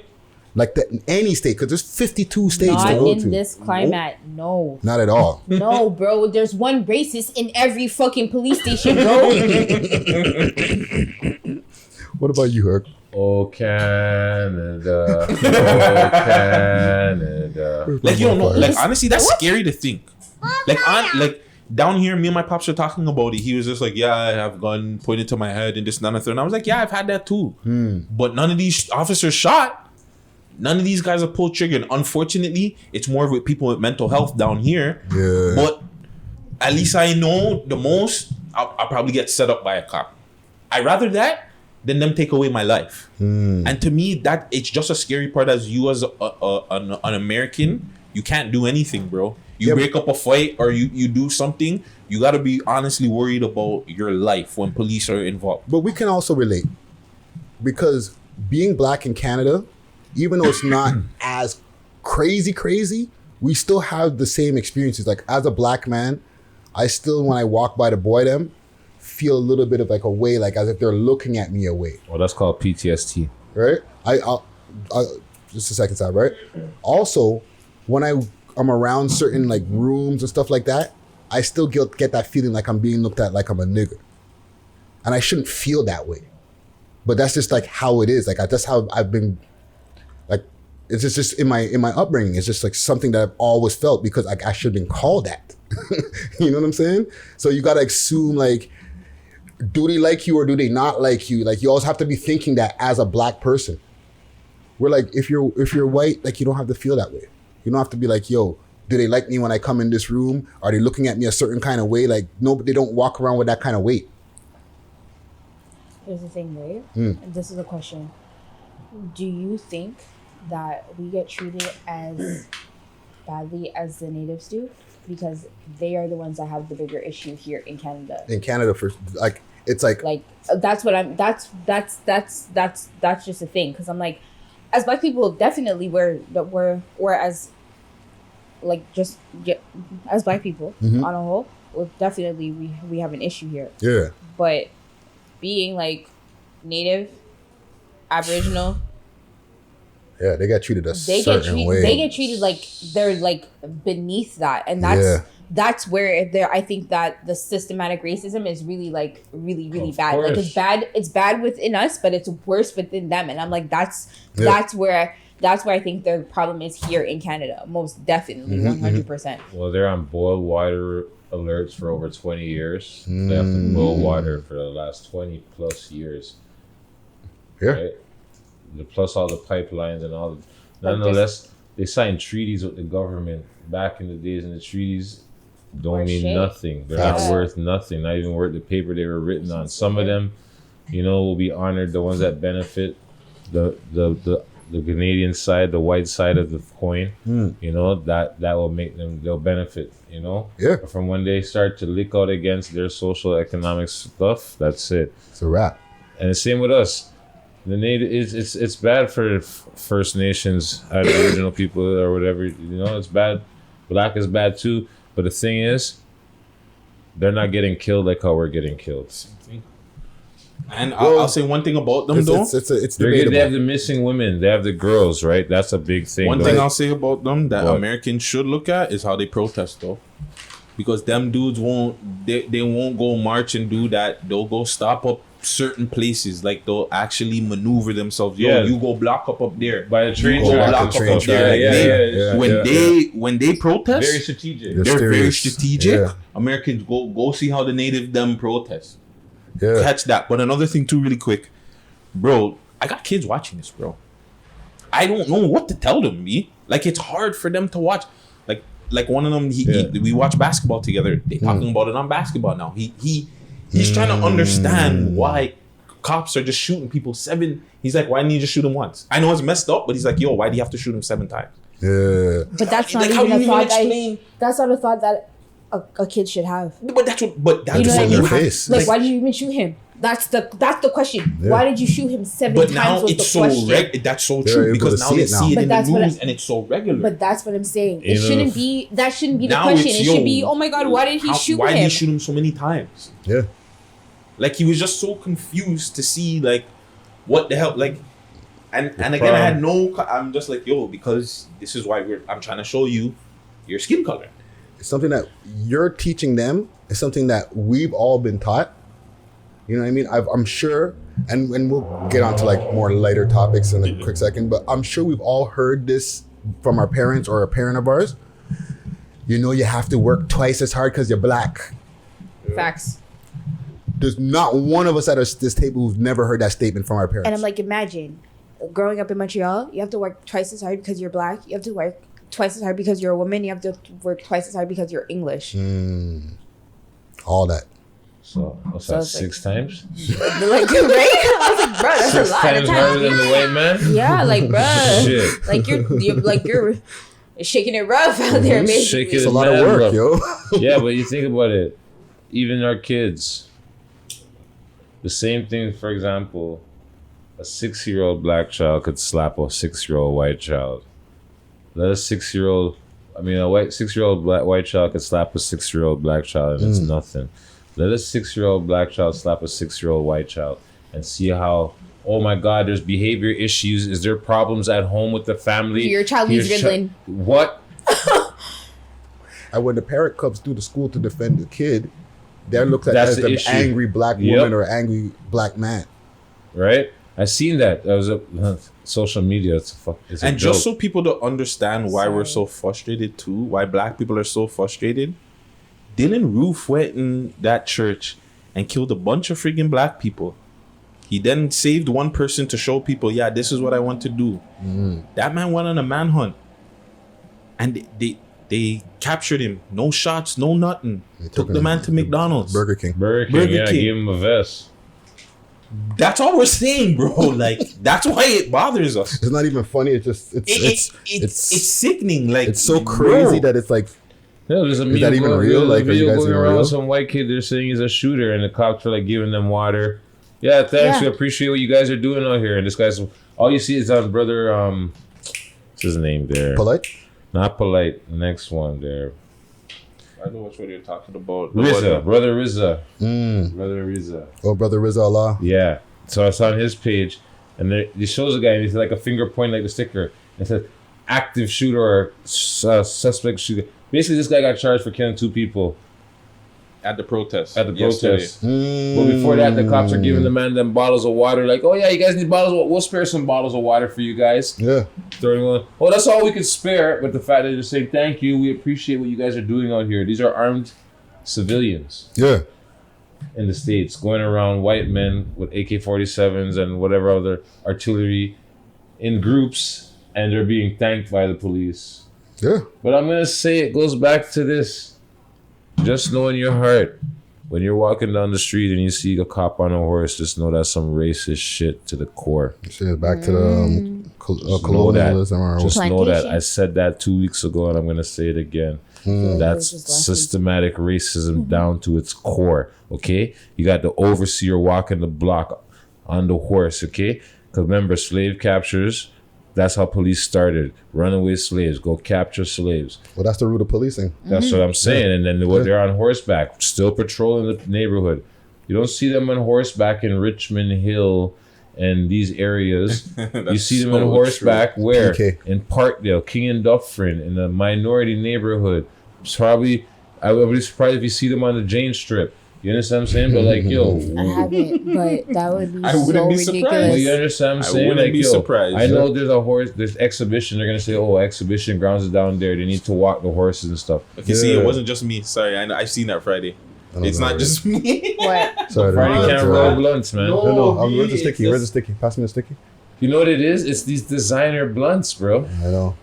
Like that in any state, because there's 52 states Not to go in to. this climate. No. Not at all. No, bro. There's one racist in every fucking police station, bro. What about you, Herc? Oh, Canada. Oh, Canada. Like, you don't know. Like, honestly, that's scary to think. Like down here, me and my pops were talking about it. He was just like, yeah, I have gun pointed to my head and this and that and the third. And I was like, yeah, I've had that too. But none of these officers shot. None of these guys have pulled trigger. And unfortunately, it's more with people with mental health down here. Yeah. But at least I know the most, I'll probably get set up by a cop. I'd rather that than them take away my life. And to me, that it's just a scary part as you as an American, you can't do anything, bro. You Yeah, break up a fight or you do something, you got to be honestly worried about your life when police are involved. But we can also relate because being black in Canada, even though it's not as crazy, we still have the same experiences. Like as a black man, I still, when I walk by the boy them, feel a little bit of like a way, like as if they're looking at me away, Well, that's called PTSD. right? I'll just a second, Sab, right? Also, when I'm around certain like rooms and stuff like that, I still get that feeling like I'm being looked at like I'm a nigger. and I shouldn't feel that way. But that's just like how it is. Like that's how I've been. Like it's just in my upbringing. It's just like something that I've always felt because like I should have been called that. You know what I'm saying? So you gotta assume like, do they like you or do they not like you? Like you always have to be thinking that as a black person. We're like, if you're white, like you don't have to feel that way. You don't have to be like, yo, do they like me when I come in this room? Are they looking at me a certain kind of way? Like no, they don't walk around with that kind of weight. Here's the thing, right? And this is a question. Do you think that we get treated as badly as the natives do? Because they are the ones that have the bigger issue here in Canada. In Canada, for like, it's like that's what I'm. That's just a thing. Because I'm like, as black people, definitely we're as like just as black people on a whole, we're definitely we have an issue here. Yeah. But being like Native, Aboriginal. Yeah, they get treated a certain way. They get treated like they're like beneath that, and that's where I think that the systematic racism is really like really bad. Like it's bad within us, but it's worse within them. And I'm like that's where I think the problem is here in Canada, most definitely, 100%. Well, they're on boil water alerts for over 20 years. They have to boil water for the last 20 plus years. Yeah. Right? Plus all the pipelines and all. Nonetheless, they signed treaties with the government back in the days, and the treaties don't mean nothing. They're not worth nothing. Not even worth the paper they were written on. Some of them, will be honored. The ones that benefit the Canadian side, the white side of the coin. That will make them. They'll benefit. Yeah. But from when they start to lick out against their social economic stuff, that's it. It's a wrap. And the same with us. The native it's bad for First Nations, Aboriginal people or whatever. It's bad. Black is bad too. But the thing is, they're not getting killed like how we're getting killed. And I'll say one thing about them though. It's debatable. They have the missing women. They have the girls, right? That's a big thing. One thing I'll say about them that Americans should look at is how they protest though. Because them dudes won't go march and do that. They'll go stop up certain places, like they'll actually maneuver themselves. You go block up there by the train. When they protest, very strategic. They're very strategic. Yeah. Americans go see how the native them protest. Yeah. Catch that. But another thing too, really quick, bro. I got kids watching this, bro. I don't know what to tell them. Like it's hard for them to watch. Like one of them, we watch basketball together. They talking about it on basketball now. He's trying to understand why cops are just shooting people 7. He's like, why didn't you just shoot him once? I know it's messed up, but he's like, yo, why do you have to shoot him 7 times? Yeah. But that's not even a thought. That's not a thought that a kid should have. But that's what you face. Like, why did you even shoot him? That's the question. Yeah. Why did you shoot him 7 times? But now it's so that's so true because now they see it in the news and it's so regular. But that's what I'm saying. It shouldn't be. That shouldn't be the question. It should be, oh my God, why did he shoot him? Why did he shoot him so many times? Yeah. Like he was just so confused to see like what the hell like, and again I had I'm just like, yo, because this is why I'm trying to show you your skin color. It's something that you're teaching them. It's something that we've all been taught. You know what I mean? I'm sure, and we'll get on to like more lighter topics in a quick second, but I'm sure we've all heard this from our parents or a parent of ours. You have to work twice as hard because you're black. Facts. There's not one of us at this table who's never heard that statement from our parents. And I'm like, imagine growing up in Montreal, you have to work twice as hard because you're black. You have to work twice as hard because you're a woman. You have to work twice as hard because you're English. All that. So what's that? 6 times? Like, right? I was like, bro, that's 6 a lot times of time. harder than the white man. Yeah, like, bro, Shit. like you're shaking it rough out there, basically. It's a lot of work, yo. Yeah, but you think about it. Even our kids. The same thing, for example, a 6-year-old black child could slap a 6-year-old white child. Let a 6-year-old, a 6-year-old white child could slap a 6-year-old black child and it's nothing. Let a 6-year-old black child slap a 6-year-old white child and see how, oh my God, there's behavior issues. Is there problems at home with the family? Your child needs Ritalin. What? And when the parent comes through the school to defend the kid, they're looked at That's as the the issue. angry black Yep. woman or angry black man. Right? I seen that. That was a social media. It's a And joke. just so people don't understand why we're so frustrated too, why black people are so frustrated, Dylan Roof went in that church and killed a bunch of friggin' black people. He then saved one person to show people, yeah, this is what I want to do. That man went on a manhunt. And they captured him. No shots, no nothing. Took the man to McDonald's. Burger King. Burger Burger King, King. gave him a vest. That's all we're saying, bro. Like, that's why it bothers us. It's not even funny. It's just It's sickening. Like, it's so crazy bro. that it's like Yeah, there's a Is that even real? Like, are you guys going even around real? with some white kid. They're saying he's a shooter, and the cops are like giving them water. Yeah, thanks. Yeah. We appreciate what you guys are doing out here. And this guy's all you see is on brother. What's his name there? polite. Not polite. The next one there. I know which one you're talking about. Rizza, brother Rizza, brother Rizza. Oh, brother Rizal Allah. Yeah. So I saw on his page, and there, he shows a guy, and he's like a finger point, like the sticker. It says active shooter or suspect shooter. Basically, this guy got charged for killing 2 people At the protest. at the yesterday. protest. But before that, the cops are giving the man them bottles of water. Like, oh yeah, you guys need bottles. We'll spare some bottles of water for you guys. Yeah. Throwing on. Oh, that's all we could spare. But the fact that they're saying thank you, we appreciate what you guys are doing out here. These are armed civilians Yeah. in the States going around, white men with AK-47s and whatever other artillery in groups, and they're being thanked by the police. Yeah. But I'm gonna say it goes back to this. Just know in your heart, when you're walking down the street and you see a cop on a horse, just know that's some racist shit to the core. Shit, back to the Know colonialism or Just know that. Plantation. I said that 2 weeks ago, and I'm gonna say it again. That's systematic racism down to its core. Okay, you got the overseer walking the block on the horse. Okay, because remember, slave captures. That's how police started. Runaway slaves, go capture slaves. Well, that's the root of policing. That's what I'm saying. And then they're on horseback, still patrolling the neighborhood. You don't see them on horseback in Richmond Hill and these areas. You see them on so horseback where? Okay. In Parkdale, King and Dufferin, in a minority neighborhood. It's probably, I would be surprised if you see them on the Jane Strip. You understand what I'm saying? But like, yo, I haven't, but that would be I wouldn't so be surprised. well, ridiculous. you understand what I'm I saying? wouldn't Like, be yo, surprised. I know there's exhibition. They're gonna say, oh, exhibition grounds is down there. They need to walk the horses and stuff. Okay, see, Yeah. it wasn't just me. Sorry, I've seen that Friday. don't It's know not what just me. What? Sorry, Friday that's, can't roll blunts, man. No, Oh, where's the sticky? Where's the sticky? Pass me the sticky. You know what it is? It's these designer blunts, bro. I know.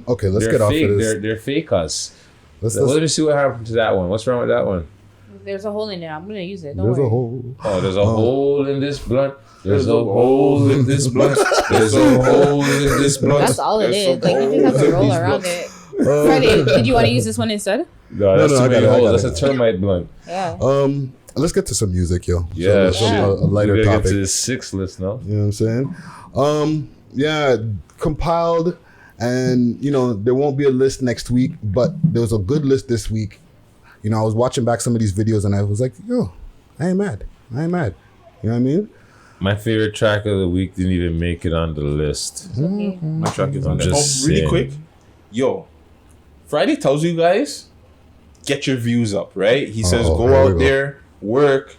Okay, let's They're get off fake. of this. They're fake us. Let's, Let me see what happened to that one. What's wrong with that one? There's a hole in it. I'm gonna use it. Don't there's worry. a whole. Oh, there's a hole in this blunt. There's a hole in this blunt. There's a hole in this blunt. That's all it There's is. some Like you just have to holes in roll these around blunts. it. Freddie, did you want to use this one instead? No, that's No, too I got many it, I holes. got That's it. a termite blunt. Yeah. Let's get to some music, yo. Yeah, some, shit. a lighter We're gonna topic. get to the 6th list now. You know what I'm saying? Yeah, compiled, and there won't be a list next week, but there was a good list this week. I was watching back some of these videos, and I was like, yo, I ain't mad. You know what I mean? My favorite track of the week didn't even make it on the list. My truck is on I'm there. just Really saying. quick. Yo, Friday tells you guys, get your views up, right? He says, Oh, go here we out go. there, work,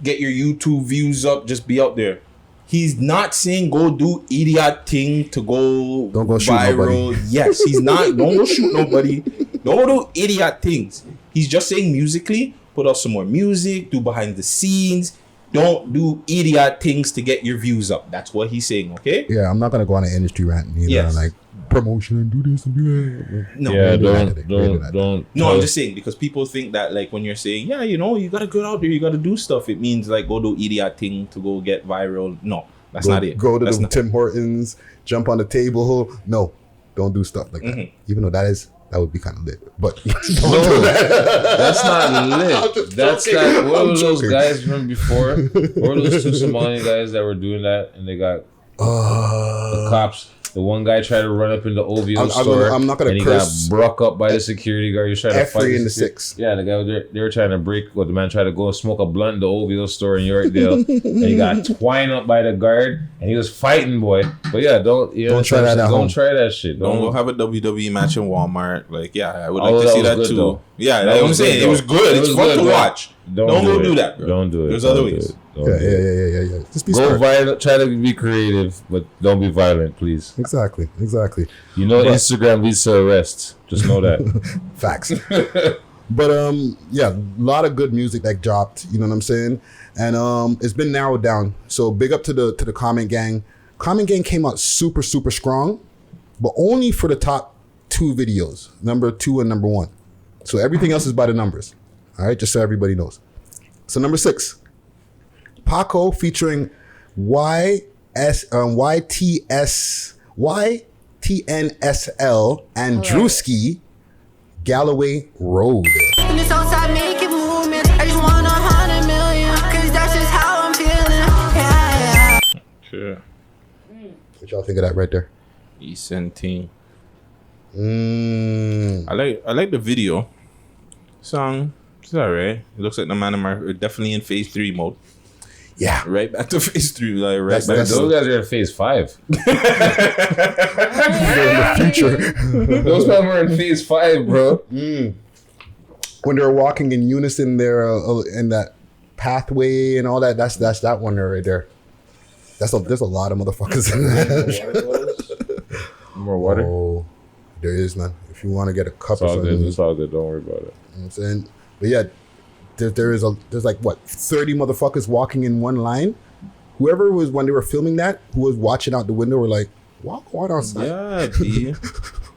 get your YouTube views up, just be out there. He's not saying go do idiot thing to go Don't go shoot viral. nobody. Yes, he's not. Don't go shoot nobody. Don't do idiot things. He's just saying musically, put out some more music, do behind the scenes. Don't do idiot things to get your views up. That's what he's saying, okay? Yeah, I'm not gonna go on an industry rant either. Yes. Like promotion and do this and do that. No. Yeah, do that today. We do that. don't. No, I'm just saying because people think that like when you're saying, yeah, you gotta go out there, you gotta do stuff. It means like go do idiot thing to go get viral. No, that's not it. Go to That's the not- Tim Hortons, jump on the table. No, don't do stuff like that. Mm-hmm. Even though that would be kind of lit, but don't No, do that. that's not lit. That's joking. not. What I'm were those joking. guys from before? What were those 2 Somali guys that were doing that and they got the cops? The one guy tried to run up in the OVO store. I'm not gonna and curse. He got broke up by the security guard. He was trying to fight in the security. 6. Yeah, the guy they were trying to break. Well, the man tried to go smoke a blunt in the OVO store in Yorkdale, and he got twined up by the guard, and he was fighting, boy. But yeah, don't try that at home. Don't try that shit. Don't go have a WWE match in Walmart. Like, yeah, I would All like to that see was that good, too. though. Yeah, That like I'm was saying, good, it was though. good. It It's was fun good, to bro. watch. Don't go do that, bro. Don't do it. There's Don't other do ways. it. Don't Yeah, do it. yeah. Just be Go smart. violent. Try to be creative, but don't be violent, please. Exactly. You know, Instagram leads to arrest. Just know that. Facts. But yeah, a lot of good music that dropped. You know what I'm saying? And it's been narrowed down. So big up to the Comment Gang. Comment Gang came out super strong, but only for the top 2 videos, number 2 and number 1. So everything else is by the numbers. All right, just so everybody knows. So number 6, Paco featuring YTNSL and Drewski, Galloway Road. In this outside making movement, I just want 100 million, cause that's just how I'm feeling. Yeah. Sure. What y'all think of that right there? Decent thing. Mm. I like the video. Song, it's alright. It looks like the man are definitely in phase 3 mode. Yeah. Right back to phase 3, like right That's- back. that's- Those guys are in phase 5. They're in the future. Those men were in phase 5, bro. When they're walking in unison there in that pathway and all that, that's that one right there. There's a lot of motherfuckers in that. More water. Oh, there is, man. If you want to get a cup It's or all something, good. It's all good. Don't worry about it. you know what I'm saying? But yeah, there's like what 30 motherfuckers walking in one line. Whoever was when they were filming that, who was watching out the window, were like, "Walk outside." Yeah, B.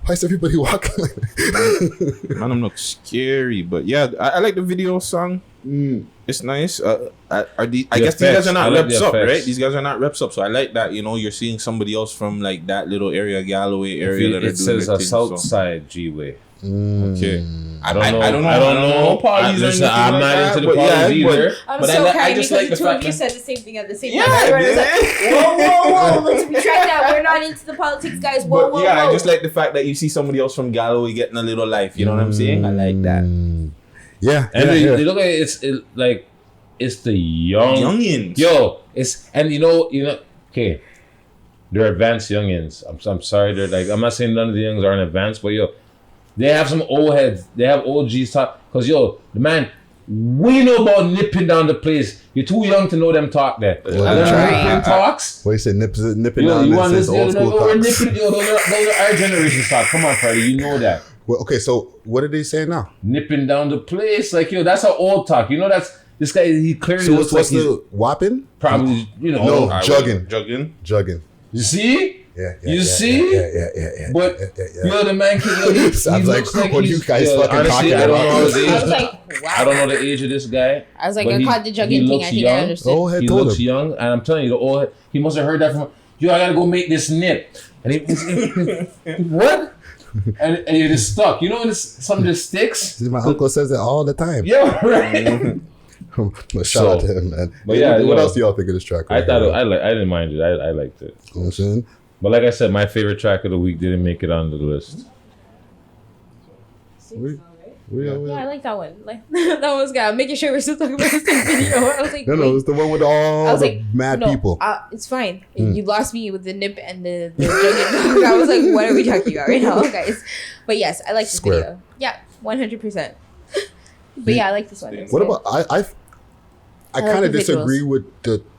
Why is everybody walking like that? Man, them look scary, but yeah, I like the video song. It's nice. I guess these guys are not reps up, right? These guys are not reps up, so I like that. You know, you're seeing somebody else from like that little area, Galloway area. That are It says doing a their south thing, so. side G-way. Okay. I don't know. I don't know. Listen, I'm not into the polys either. I'm But so I happy just because like the the two of fact you that- said the same thing at the same Yeah, time. Everyone was man. like, whoa, let's retract that. We're not into the politics, guys. Whoa, But yeah, whoa. I just like the fact that you see somebody else from Galloway getting a little life. You know what I'm saying? I like that. Yeah, And yeah. they look like it's the Youngins. Yo, you know. Okay, they're advanced youngins. I'm sorry, they're like, I'm not saying none of the youngins aren't advanced, but yo, they have some old heads. They have OGs talk. Cause yo, the man, we know about nipping down the place. You're too young to know them talk there. Well, And that's them right. nipping talks. What you say? Nipping Yo, down you want this this? is old school We're talks. nipping. Yo, those are our generation's talk. Come on, Freddie, you know that. Well, okay, so what are they saying now? Nipping down the place, like yo, that's our old talk. You know, that's this guy. He clearly So looks what's like he's the whopping? probably, you know. No, Jugging. Jugging. You see? Yeah. You see? Yeah. But yeah. yo, the man can. He Sounds like looks like what he's, you guys yo, fucking honestly, talking I don't about. know his I was age. like, wow. I don't know the age of this guy. I was like, but I he- caught the he jugging thing. looks I think young. I understood. Oh, head He told looks him. young, and I'm telling you, the old. He must have heard that from. Yo, I gotta go make this nip, and he what? And you're just stuck. You know when something just sticks. My uncle says it all the time. Yeah, right. But shout out to him, man. But yeah, what yo, else do y'all think of this track? I thought I didn't mind it. I liked it. You know what I'm saying? But like I said, my favorite track of the week didn't make it on the list. Yeah, I like that one. Like that was good. I'm making sure we're still talking about the same video. I was like, No, wait. it's the one with all I was the like, mad no, people. It's fine. You lost me with the nip and the jugging. I was like, what are we talking about right now, guys? But yes, I like this Square. video. Yeah, 100%. But yeah, I like this one. It's What good. about I like kind the of disagree visuals.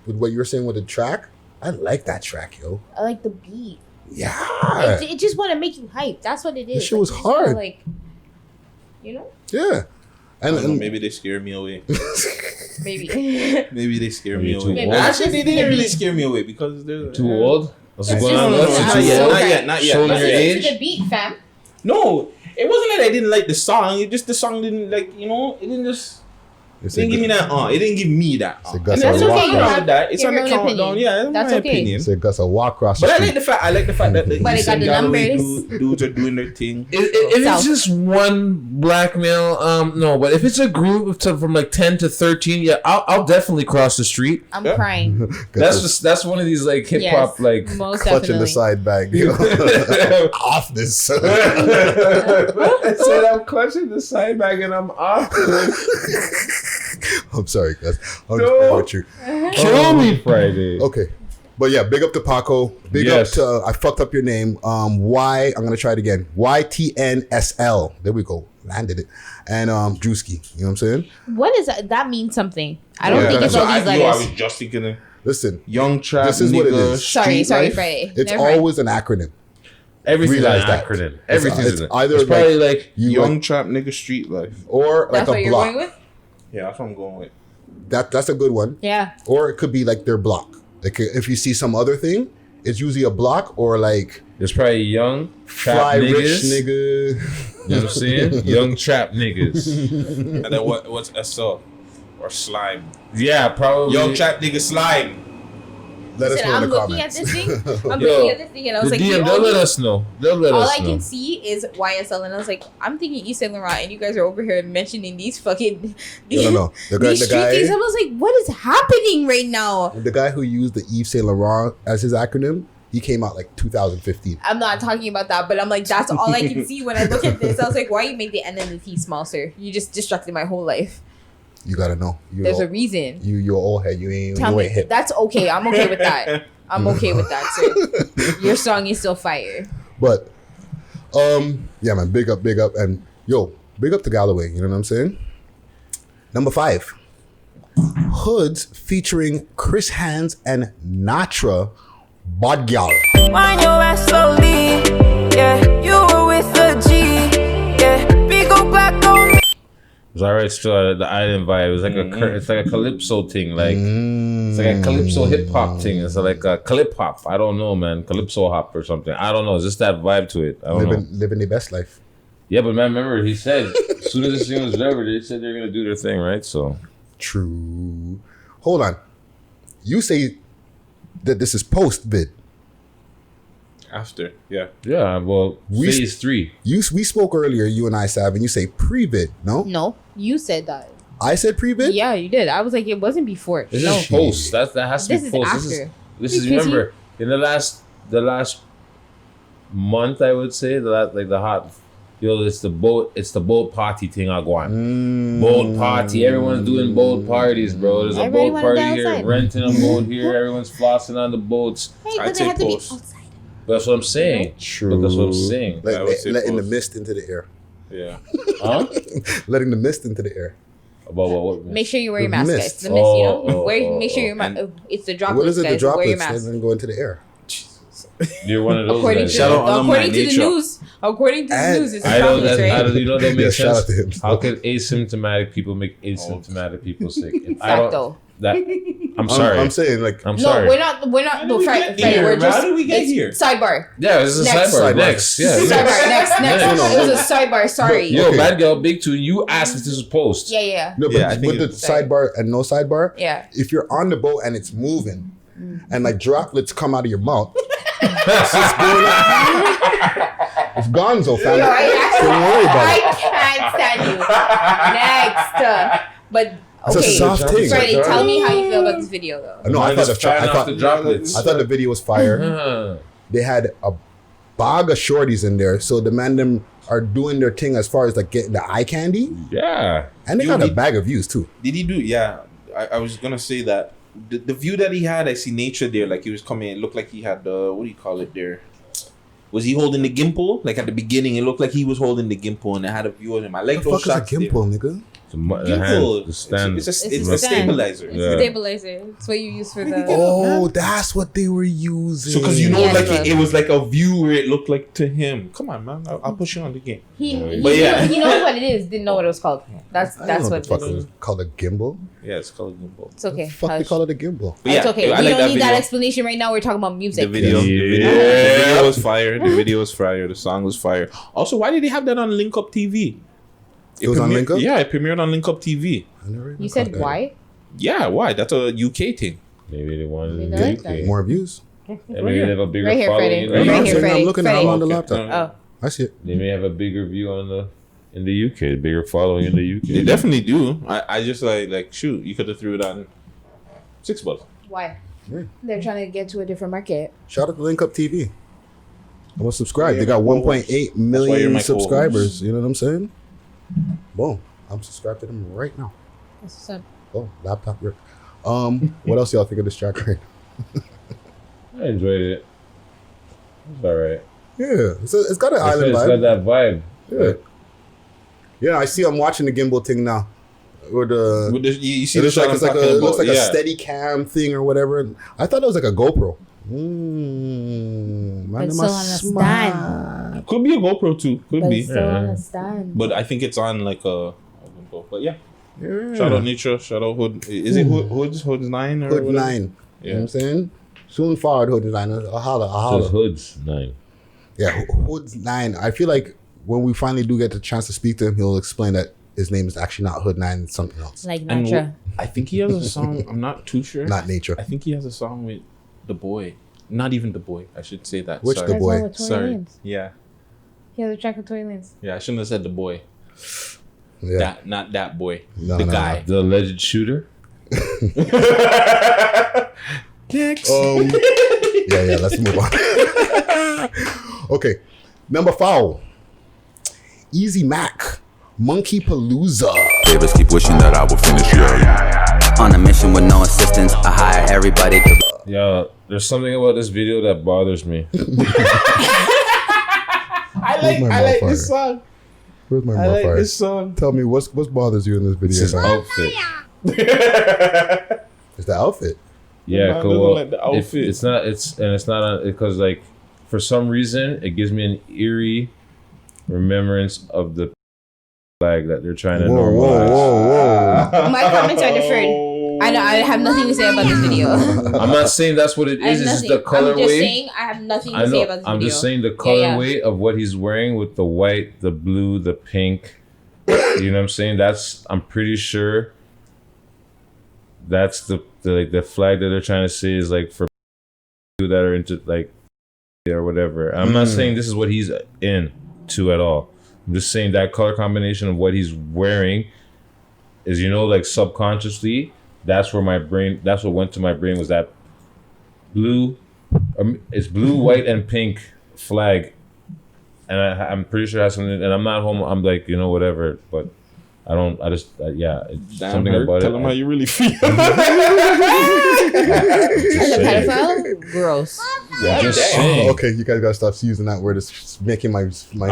with what you were saying with the track. I like that track, yo. I like the beat. Yeah. It just want to make you hype. That's what it is. This shit was you just wanna, hard. Like, you know, Yeah. And Maybe they scare me away. maybe. Maybe they scare me Maybe too away. old. Actually, they didn't really scare me away because they're Too old? What's That's going just- on? no, That's no, too no, old? no. Not yet. Showing Not your yet. age? Listen to the beat, fam. No, it wasn't that I didn't like the song. It just the song didn't like, you know, it didn't just. It didn't give me that. It didn't give me that. Say Gus That's a okay, walk you across. have- That. It's give on your the own countdown. opinion. Yeah, That's my okay. opinion. Say Gus a walk across the But street. I like the fact that the But it East got and the Galloway numbers. dudes are doing their thing. If South. it's just one black male, no. But if it's a group from like 10 to 13, yeah, I'll definitely cross the street. I'm crying. That's one of these like hip hop Yes, like. most clutching definitely. the side bag. You know? Off this. I said I'm clutching the side bag and I'm off. I'm sorry, guys. I'm No. just playing with you. Kill me Friday. Okay. But yeah, big up to Paco. Big Yes. up to I fucked up your name. I'm gonna try it again. YTNSL. There we go. Landed it. And Drewski. You know what I'm saying? What is that? That means something. I don't Yeah, think it's that's all what these I letters. was just thinking of Listen, young trap. This is what it nigga, is. street Sorry, life. Friday. it's Never mind. always an acronym. Everything's an Realize that. acronym. It's Everything's either it's probably like You Young like, trap nigga street life. or like That's what a you're block. going with? Yeah, that's what I'm going with. That's a good one. Yeah. Or it could be like their block. Like if you see some other thing, it's usually a block or like there's probably young trap fly niggas. rich nigga. You know what I'm saying? Young trap niggas. And then what's SL? Or slime. Yeah, probably. Young trap nigga slime. Let us Listen, know in I'm the looking at comments. this thing. I'm Yo, looking at this thing, and I was The like, DM, the they'll let only- us know. They'll let all us I know. can see is YSL, and I was like, I'm thinking Yves Saint Laurent, and you guys are over here mentioning these fucking No. The guy, these the street things. I guy, was like, what is happening right now? the guy who used the Yves Saint Laurent as his acronym, he came out like 2015. I'm not talking about that, but I'm like, that's all I can see when I look at this. I was like, why you make the N and the T small, sir? You just distracted my whole life. You gotta know. There's a reason. You're old head. You ain't hip. That's okay. I'm okay with that. I'm okay with that, sir. Your song is still fire. But yeah, man, big up, and yo, big up to Galloway. You know what I'm saying? Number 5, Hoods featuring Chris Hands and Natra, Bad Gal. Mind your ass slowly. Yeah, you were with a G. Yeah, we go back on me. It was alright still the island vibe. It was like it's like a calypso thing, like it's like a calypso hip hop thing. It's like a calyp hop. I don't know, man. Calypso hop or something. I don't know. It's just that vibe to it. I don't know. Living their best life. Yeah, but man, remember he said as soon as this thing was over, they said they're gonna do their thing, right? So True. Hold on. You say that this is post vid. After, yeah. yeah, well, phase 3. We spoke earlier, you and I, Sav, and you say pre-vid, no? No, you said that. I said pre-vid? Yeah, you did. I was like, it wasn't before. This No. is post. That has to This be is post. after. This is Because remember in the last month, I would say the hot. It's the boat party thing I go on. Boat party. Everyone's doing boat parties, bro. There's a Everybody boat wanna party go here, outside. renting a boat here. Everyone's flossing on the boats. Hey, I'd but they say have to be post. outside. That's what I'm saying. True. But that's what I'm saying. I would say letting the post. mist into the air. Yeah. Huh? Letting the mist into the air. About what? Make sure you wear your The mask, mist. guys. The mist, you know? Oh, Make sure oh, your mask. It's the What droplets, is it? The guys. Wear your droplets mask. and then go into the air. You're one of those According guys. to, Shout out alumni according to the nature. news, according to the And- news, it's the I don't. droplets, I right? don't. You know that Yeah, makes shout sense. out to him. How can asymptomatic people make asymptomatic people sick? If I don't. Facto. That. I'm sorry. I'm saying like I'm No, sorry. we're not. No, we Friday. get here? We're just. How did we get it's here? Sidebar. Yeah, this is a Next. sidebar. Sidebar. Next. Yeah. Sidebar. Next. No. It was a sidebar. Sorry. Yo, bad girl, big two. You asked if this was post. Yeah. no, but Yeah, I think with the it's- sidebar and no sidebar, Yeah. if you're on the boat and it's moving and like droplets come out of your mouth, it's just going up. It's gonzo, fam. No, I Don't worry about it. can't stand you. Next. But It's a okay. soft thing. Friday, tell me how you feel about this video, though. No, I Mine is thought fan off the droplets. I thought the video was fire. Uh, They had a bag of shorties in there, so the man them are doing their thing as far as like getting the eye candy, yeah. and they You got a did- bag of views too. Did he do? Yeah, I was gonna say that the view that he had, I see nature there. Like he was coming, it looked like he had the what do you call it there? Was he holding the gimbal? Like at the beginning, it looked like he was holding the gimbal, and I had a view of him. I like What the those fuck is a shots there. gimbal, nigga? The, the Gimbal. hand, the stand. It's a It's a a stand. stabilizer. It's Yeah. a stabilizer. It's what you use for the. Oh, that's what they were using. So because you know, Yeah, like it it was like a view where it looked like to him. Come on, man, I'll push you on the game. But yeah. He knows what it is. Didn't know what it was called. That's I don't know what what the it fuck is. it was called a gimbal. Yeah, it's called gimbal. It's okay. Fuck, they Hush. call it a gimbal. But It's yeah, okay. I We like don't need that video. explanation right now. We're talking about music. The video, Yeah. the video was fire. The video was fire. The song was fire. Also, why did they have that on Link Up TV? It was on Link Up? Yeah, it premiered on Link Up TV. You said why? Yeah, why? That's a UK thing. Maybe they wanted Maybe in they the like UK. that. More views. And maybe they have a bigger Right here, following. Freddie. in Right the here, UK. Freddie. I'm looking at it on the Okay. laptop. Oh. I see it. They may have a bigger view in the UK, bigger following in the UK. They definitely do. I just like shoot, you could have threw it on $6. Why? Yeah. They're trying to get to a different market. Shout out to Link Up TV. I'm gonna subscribe. They got That's why 1.8 you're million my subscribers. You know what I'm saying? Boom. I'm subscribed to them right now. That's what's up. Oh, laptop rip. What else y'all think of this track right? I enjoyed it. It's all right. Yeah, it's got an Like I said, island it's vibe. got that vibe. Yeah. Yeah, I see. I'm watching the gimbal thing now. Or the With the, you see it the looks shot like I'm it's like talking a about? looks like a Yeah. steady cam thing or whatever. I thought it was like a GoPro. But still on a stand. Could be a GoPro too. Could But be. it's still on Yeah. a stand. But I think it's on like a. But yeah. Yeah. Shout out Nature. Shout out Hood. Is it Hood's 9 or Hood whatever? 9. You know Yeah. what I'm saying? Soon forward Hood 9. A holla, a So holla. Hood's 9. Yeah, Hood's 9. I feel like when we finally do get the chance to speak to him, he'll explain that his name is actually not Hood 9, it's something else. Like And Natra. I think he has a song. I'm not too sure. Not Nature. I think he has a song with The Boy. Not even The Boy. I should say that. Which Sorry. The There's Boy? one with Tory Sorry. Lanez. Yeah. He has a track with Tory Lanez. Yeah. I shouldn't have said The Boy. Yeah. That not that boy. No, the no, guy. The alleged shooter. Next. Yeah, let's move on. Okay, number 5. Easy Mac. Monkey Palooza. Favors keep wishing that I would finish, yeah. On a mission with no assistance, I hire everybody to. Yeah, there's something about this video that bothers me. I Where's my like motherfucker? this song. Where's my I like motherfucker? this song. Tell me what bothers you in this It's video? his outfit. It's the outfit. Yeah, man cool. doesn't Well, like the outfit. it's not on because like for some reason it gives me an eerie remembrance of the flag that they're trying to Whoa, normalize. whoa. My comments are different. I have nothing to say about this video. I'm not saying that's what it I have is. It's just nothing. the I'm just colorway. saying I have nothing I to say know. about this I'm video. just saying the Yeah, colorway of what he's wearing with the white, the blue, the pink. You know what I'm saying? I'm pretty sure that's the flag that they're trying to say is like for people that are into like or whatever. I'm not saying this is what he's into at all. I'm just saying that color combination of what he's wearing is, like subconsciously, that's what went to my brain was that blue, it's blue, white, and pink flag. And I'm pretty sure it has something, and I'm not homo, I'm like, whatever, but it's Damn, something Herc, about tell it. him how you really feel. As a pedophile, gross. I'm just Oh, saying. okay, you guys gotta stop using that word. It's making my I'm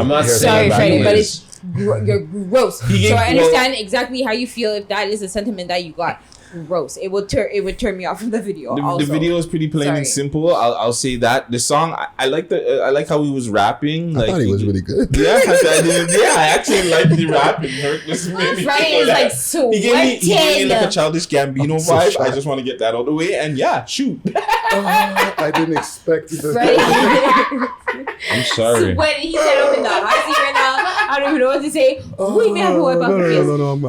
not hair saying Sorry, stand Freddie, back. but it's you're gross. He So gave- I understand exactly how you feel if that is a sentiment that you got. Gross. It would turn me off from the video. The also. video is pretty plain Sorry. and simple. I'll say that the song I like I like how he was rapping. I thought he was really good. Yeah, I actually like the rapping. Herc just made me Freddie feel is that. like sweating. He gave me like a childish Gambino so vibe. shocked. I just want to get that out of the way. And yeah, shoot. I didn't expect it. Freddie. I'm sorry. Sweating. He said I'm in the hot seat right now. I don't even know what to say. We may have to wipe no, off no, the face. no, no, I'm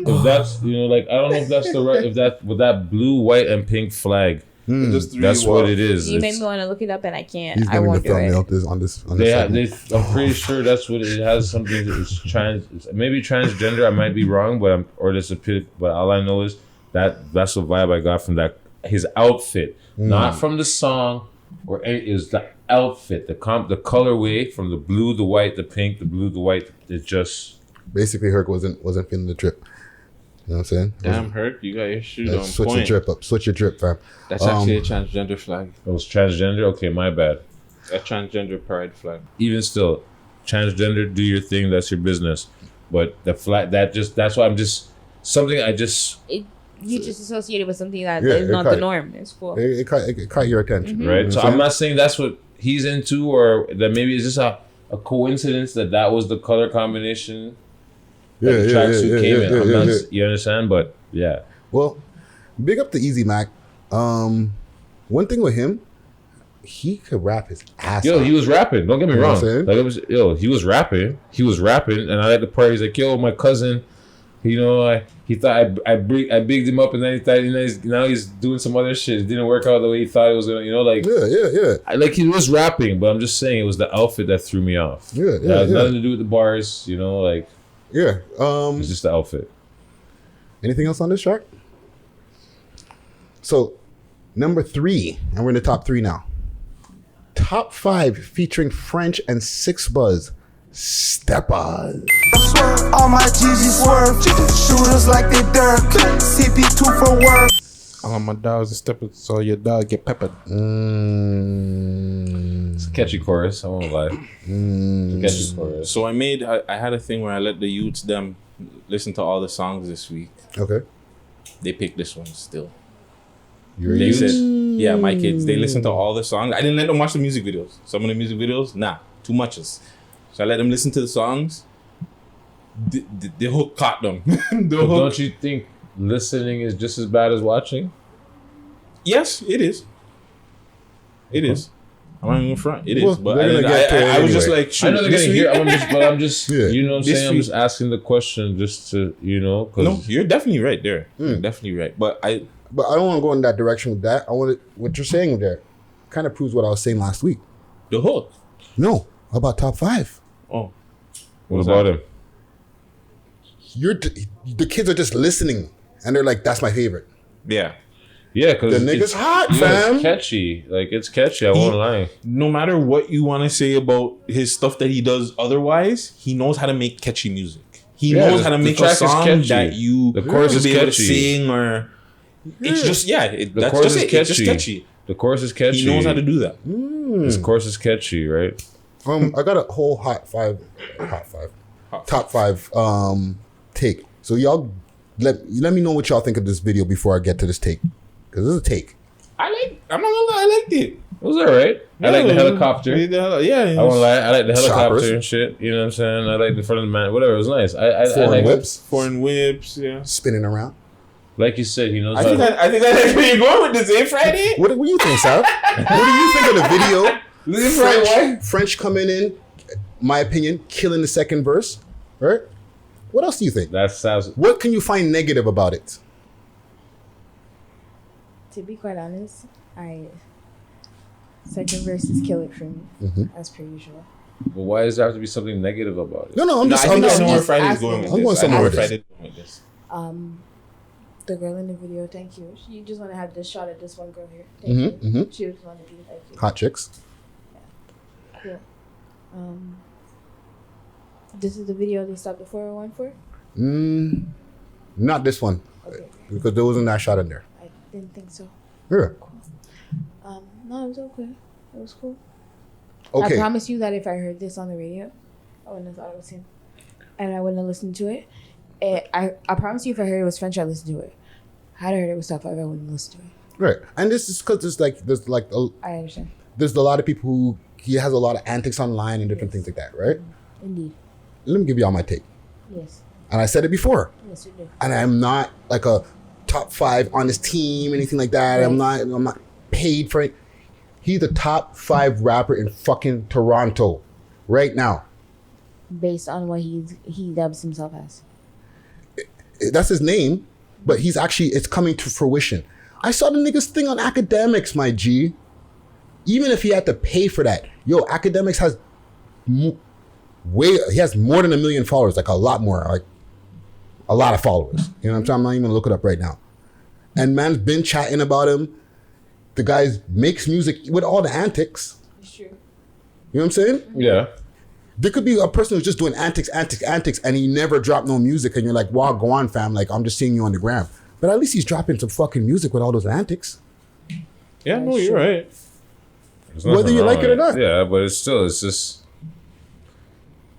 No, if that's like I don't know if that's the right if that with that blue, white, and pink flag. Just three That's what it walls. is. You made It's- me want to look it up and I can't. He's I getting the won't do thumbnail it. on this segment. I'm pretty sure that's what it has. Something it's maybe transgender. I might be wrong, but but all I know is that's the vibe I got from that his outfit, not from the song or it is the outfit, the colorway from the blue, the white, the pink, the blue, the white. It just Basically, Herc wasn't feeling the drip. You know what I'm saying? Damn, Herc, you got your shoes on Switch point. your drip up. Switch your drip, fam. That's actually a transgender flag. it was transgender. Okay, my bad. A transgender pride flag. Even still, transgender, do your thing. That's your business. But the flag that's why I'm just something I just You just associated with something that Yeah, is it not caught- the norm. It's cool. It caught your attention. Mm-hmm. right. You know So what I'm saying? not saying that's what he's into, or that maybe it's just a coincidence that was the color combination that the tracksuit came in. I'm not, you understand? But yeah, Well, big up to Easy Mac. One thing with him, he could rap his ass Yo, off. he was rapping. Don't get me You know wrong. what I'm saying? Like it was, he was rapping. He was rapping, and I at the party. He's like, "Yo, my cousin." You know, he thought I bigged him up, and then he thought now he's doing some other shit. It didn't work out the way he thought it was gonna. You know, like Yeah. he was rapping, but I'm just saying it was the outfit that threw me off. It had nothing to do with the bars. You know, like it's just the outfit. Anything else on this track? So, number 3, and we're in the top 3 now. Top 5 featuring French and 6 Buzz. Steppers. All my GG swerve. Shooters like they dirt. CP2 for work. All my dogs are steppers, so your dog get peppered. It's a catchy chorus. I won't lie. It's a catchy chorus. So I had a thing where I let the youths them listen to all the songs this week. Okay. They picked this one still. They said, yeah, my kids. They listen to all the songs. I didn't let them watch the music videos. Some of the music videos, too muches. So I let them listen to the songs. The hook caught them. Don't you think listening is just as bad as watching? Yes, it is. It is. I'm not even front. It is. Well, But they're gonna get to it I was just anyway. like, shoot, I know they're this gonna week- hear. I'm just, you know what I'm This saying. I'm week- just asking the question just to, cause No, you're definitely right there. You're definitely right. But But I don't want to go in that direction with that. I want what you're saying there kind of proves what I was saying last week. the hook. No, about top 5. Oh, what about him? The kids are just listening, and they're like, "That's my favorite." yeah. Yeah, because The nigga's hot, fam. It's catchy. Like it's catchy. I won't lie. No matter what you want to say about his stuff that he does otherwise, he knows how to make catchy music. He knows how to the make a track is song catchy. that you The chorus will is be able to catchy. sing or. It's just The that's chorus just is it. It's just catchy. catchy. The chorus is catchy. He knows how to do that. His chorus is catchy, right? I got a whole top 5 take. So y'all let me know what y'all think of this video before I get to this take, because this is a take. I'm not gonna lie, I liked it. It was alright. I like the helicopter. Yeah, I won't lie. I like the helicopter Choppers. and shit. You know what I'm saying? I like the front of the man. Whatever. It was nice. I Foreign like whips Foreign whips, yeah. spinning around. Like you said, he knows I how think to. I think that's where you're going with this, Friday? What do you think, Sav? What do you think of the video? French coming in, my opinion, killing the second verse. Right? What else do you think? That sounds. What can you find negative about it? To be quite honest, second verse is killer for me, as per usual. But why does there have to be something negative about it? No, I'm No, just. I think I I'm know where just Friday's going with I'm going this. I know somewhere where with this. Friday's going with this. The girl in the video, thank you. You just want to have this shot at this one girl here. Thank you. She just wanted to be thank you. hot chicks. Cool. This is the video they stopped the 401 for? Not this one, Okay. because there wasn't that shot in there. I didn't think so. Yeah. No, it was okay. It was cool. Okay. I promise you that if I heard this on the radio, I wouldn't have thought it was him. And I wouldn't have listened to it. I promise you if I heard it was French, I'd listen to it. Had I heard it was top 5, I wouldn't listen to it. Right. And this is because I understand. there's a lot of people who he has a lot of antics online and different things like that, right? Indeed. Let me give you all my take. Yes. And I said it before. Yes, you do. And I'm not like a top 5 on his team, anything like that. I'm not paid for it. He's the top 5 rapper in fucking Toronto right now. Based on what he dubs himself as. That's his name, but it's coming to fruition. I saw the nigga's thing on Academics, my G. Even if he had to pay for that, Academics has he has more than 1 million followers, like a lot more, like a lot of followers. You know what I'm saying? I'm not even gonna look it up right now. And man's been chatting about him. The guy makes music with all the antics. It's true. You know what I'm saying? Yeah. There could be a person who's just doing antics, and he never dropped no music, and you're like, wow, go on, fam. Like, I'm just seeing you on the gram. But at least he's dropping some fucking music with all those antics. Yeah, no, you're right. There's Whether nothing you like wrong it or with not. Yeah, but it's just.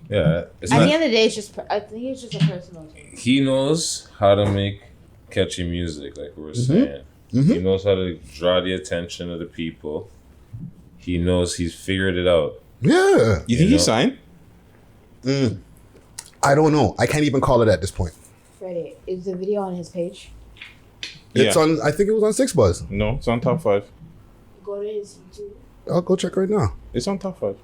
Yeah. It's At not, the end of the day, I think it's just a personal thing. he knows how to make catchy music, like we were saying. He knows how to draw the attention of the people. He knows he's figured it out. Yeah. You think he signed? I don't know. I can't even call it at this point. Freddie, is the video on his page? It's Yeah. on, I think it was on 6 Buzz. No, it's on top 5. Go to his YouTube. I'll go check right now. It's on top 5.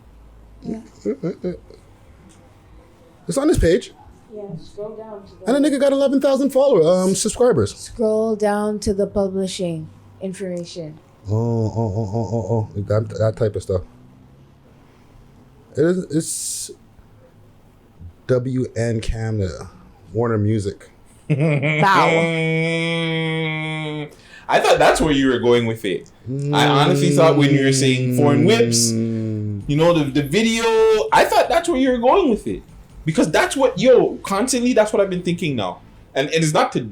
It's on this page. Yeah, scroll down to And the nigga got 11,000 followers, subscribers. Scroll down to the publishing information. Oh. That type of stuff. It's WN Canada, Warner Music. Bow. I thought that's where you were going with it. I honestly thought when you were saying foreign whips, you know, the video, I thought that's where you were going with it. Because that's what, constantly, that's what I've been thinking now. And it's not to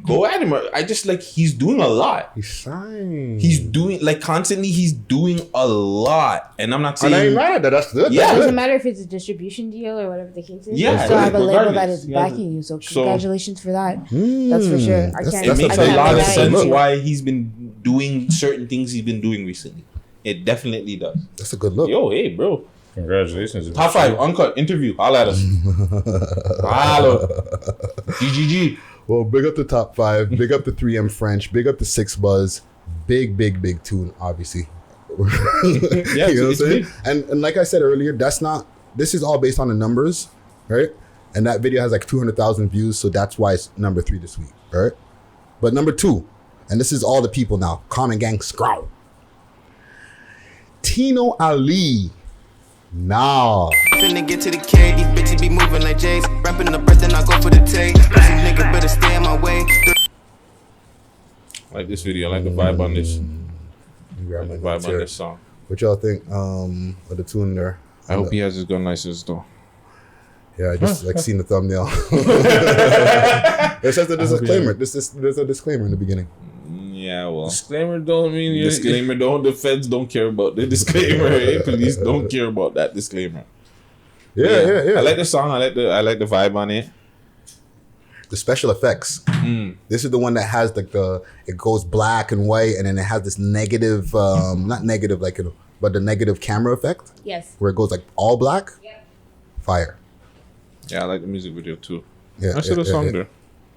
go at him. I just, like, he's doing a lot. He's signed. He's doing, like, constantly, he's doing a lot. And I'm not saying... And I ain't mad at that. That's good. Yeah. It That's doesn't good. matter if it's a distribution deal or whatever the case is. Yeah, You still have a label that regardless. is He has backing you. So congratulations for that. That's for sure. I That's- can't. It makes I a can't lot of deny sense it. why he's been doing certain things he's been doing recently. It definitely does. That's a good look. Yo, hey, bro. Congratulations. Top 5, uncut, interview. Holla at us. Holla. GGG. Well, big up the top 5. Big up the 3M French. Big up the 6 Buzz. Big tune, obviously. Yeah, You know what I'm it's saying? big. And like I said earlier, this is all based on the numbers, right? And that video has like 200,000 views, so that's why it's number 3 this week, right? But number 2, and this is all the people now, Common Gang Scrow. Tino Ali. Nah. Finna get to the K, these bitches be moving like J's. Rapping the breath, then I go for the take. Pussy nigga better stay in my way. I like this video. I like the vibe on this. Grab The my vibe notes on here. this song. What y'all think of the tune there? I hope he has his gun license though. Yeah, I just like seen the thumbnail. It says that there's a disclaimer. There's a disclaimer in the beginning. Yeah, well. Disclaimer don't mean you. Disclaimer, the feds don't care about the disclaimer. Hey, police don't care about that disclaimer. Yeah. I like the song. I like the vibe on it. The special effects. This is the one that has like it goes black and white, and then it has this negative, not negative like, but the negative camera effect Yes. where it goes like all black. Yep. Fire. Yeah, I like the music video too. Yeah. I see the song there.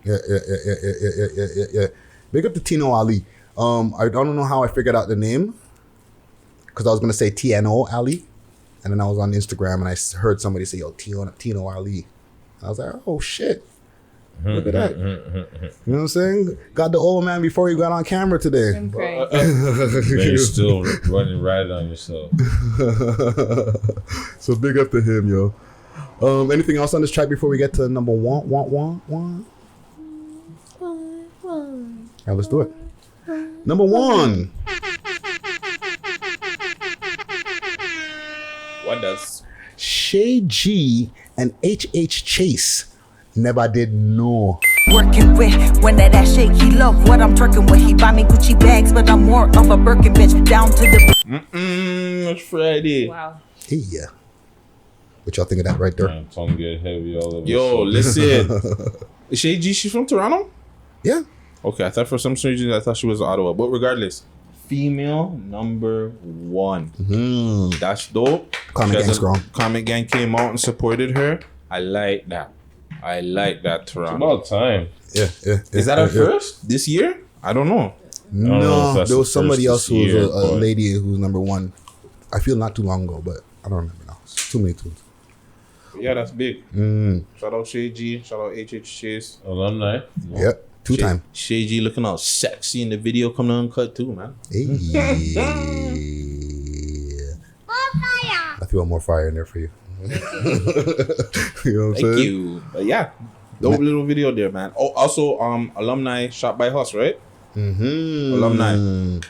Yeah. Big up to Tino Ali. I don't know how I figured out the name because I was gonna say TNO Ali, and then I was on Instagram and I heard somebody say, "Yo, Tino Ali." I was like, "Oh shit, look at that." You know what I'm saying? Got the old man before he got on camera today. I'm crying. Man, you're still running right on yourself. So big up to him, yo. Anything else on this track before we get to number one? Yeah, let's do it. Number 1. What does? Shay G and HH Chase. Never did know. Working with when that ass shake, he love what I'm twerking with. He buy me Gucci bags, but I'm more of a Birkin bitch. Down to the It's Friday. Wow. Hey, yeah. What y'all think of that right there? Man, tongue get heavy all over. Yo, listen. Is Shay G, she's from Toronto? Yeah. Okay, I thought for some reason I thought she was Ottawa, but regardless, female number 1. That's dope. Comment She has Gang a- strong. Comment Gang came out and supported her. I like that. It's Toronto. about time. Yeah. Is that her first this year? I don't know. don't know if No, that's there the was somebody else first who was this year, a but- lady who was number 1. I feel not too long ago, but I don't remember now. It's too many tunes. Yeah, that's big. Shout out Shay G. Shout out HH Chase. Alumni. Yeah, 2 time. Shay G looking all sexy in the video coming uncut too, man. Hey. I threw more fire in there for you. You know what I'm Thank saying? you. But yeah, dope little video there, man. Oh, also, alumni shot by Huss, right? Alumni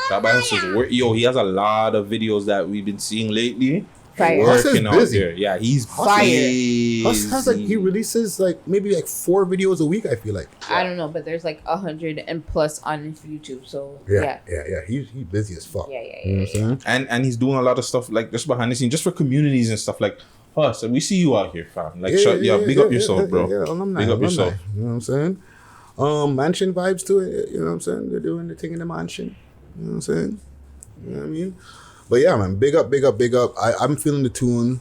shot by Huss. Yo, he has a lot of videos that we've been seeing lately. Fire. Huss is Working out busy. there. Yeah, he's Fire. Huss like he releases like maybe like 4 videos a week. I feel like. I don't know, but there's like 100 and plus on YouTube. So Yeah. yeah. He's busy as fuck. Yeah. You know what I'm saying? and he's doing a lot of stuff like just behind the scenes, just for communities and stuff like Huss. And we see you out here, fam. Like, big up yourself, bro. Yeah, alumni, Big up alumni. yourself. You know what I'm saying? Mansion vibes to it. You know what I'm saying? They're doing the thing in the mansion. You know what I'm saying? You know what I mean? But yeah, man, big up. I'm feeling the tune.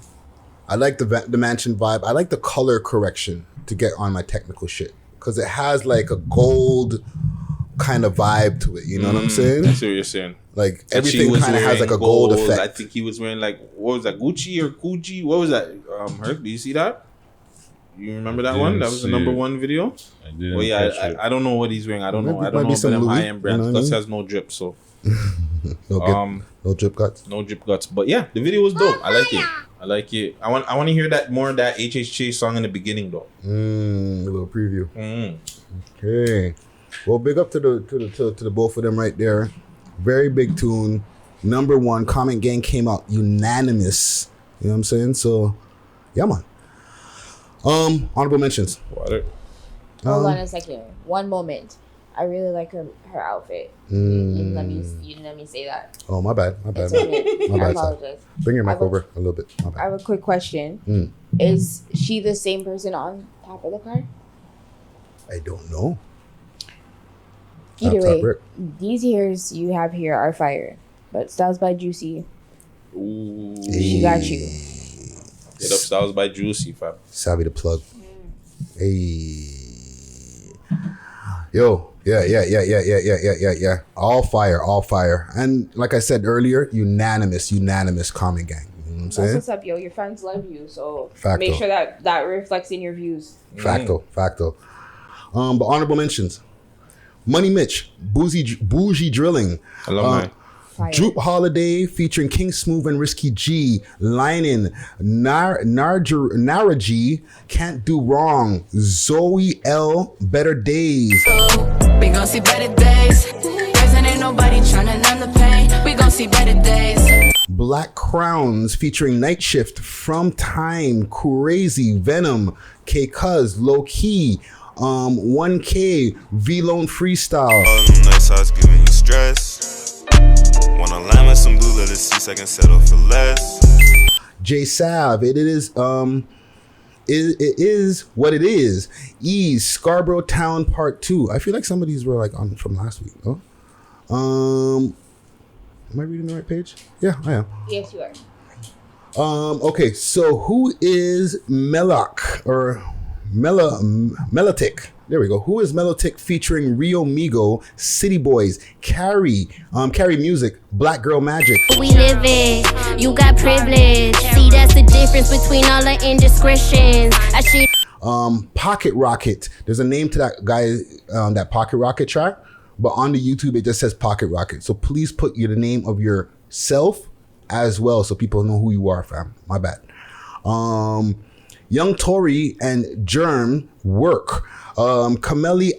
I like the mansion vibe. I like the color correction to get on my technical shit because it has like a gold kind of vibe to it. You know what I'm saying? That's what you're saying. Like And she everything was kind of has wearing like a gold I effect. think he was wearing like, what was that, Gucci or Gucci? What was that? Herc, do you see that? You remember that one? That was the number one video. I didn't. Well, yeah, I don't know what he's wearing. I don't know. I Might don't be know some about them Louis, high end brands. you know what I Gus mean? has no drip, so No drip guts. no drip guts. But yeah, the video was dope. I like it. I like it. I want to hear that more of that HHJ song in the beginning though. A little preview. Mm. Okay. Well, big up to the both of them right there. Very big tune. Number one. Comment Gang came out unanimous. You know what I'm saying? So, yeah, man. Honorable mentions. Water. Hold on a second. One moment. I really like her outfit. You didn't let me say that. Oh, my bad. My bad. It's okay. My I bad. apologize. Bring your mic over a little bit. My I bad. have a quick question. Is she the same person on top of the car? I don't know. Either Laptop way, Rick. these hairs you have here are fire. But Styles by Juicy, Ooh. she got you. Get up, Styles by Juicy, fam. Savvy the plug. Hey. Yo. Yeah. All fire. And like I said earlier, unanimous Comment Gang. You know what I'm That's saying? what's up, yo. Your fans love you, so Facto. make sure that reflects in your views. Facto. But honorable mentions. Money Mitch, Bougie Drilling. Alumni. Fire. Droop Holiday featuring King Smooth and Risky G, Linen, Naraji, Can't Do Wrong, Zoe L, Better Days. We gon' see better days. Guys, ain't nobody tryna numb the pain. We gon' see better days. Black Crowns featuring Night Shift, From Time, Crazy, Venom, K Cuz, Low Key, 1K, V-Lone Freestyle. All them nights I was giving you stress. Wanna line with some blue letter seats, I can settle for less. J Sav, it is what it is. Ease, Scarborough Town Part 2. I feel like some of these were like on from last week, no? Am I reading the right page? Yeah, I am. Yes, you are. Okay, so who is Melok or Melotic? There we go. Who is Melotic featuring Rio Migo, City Boys, Carrie Music, Black Girl Magic? We live it, you got privilege. See, that's the difference between all the indiscretions. I should Pocket Rocket. There's a name to that guy, that Pocket Rocket track, but on the YouTube it just says Pocket Rocket. So please put the name of yourself as well so people know who you are, fam. My bad. Young Tory and Germ Work. Kameli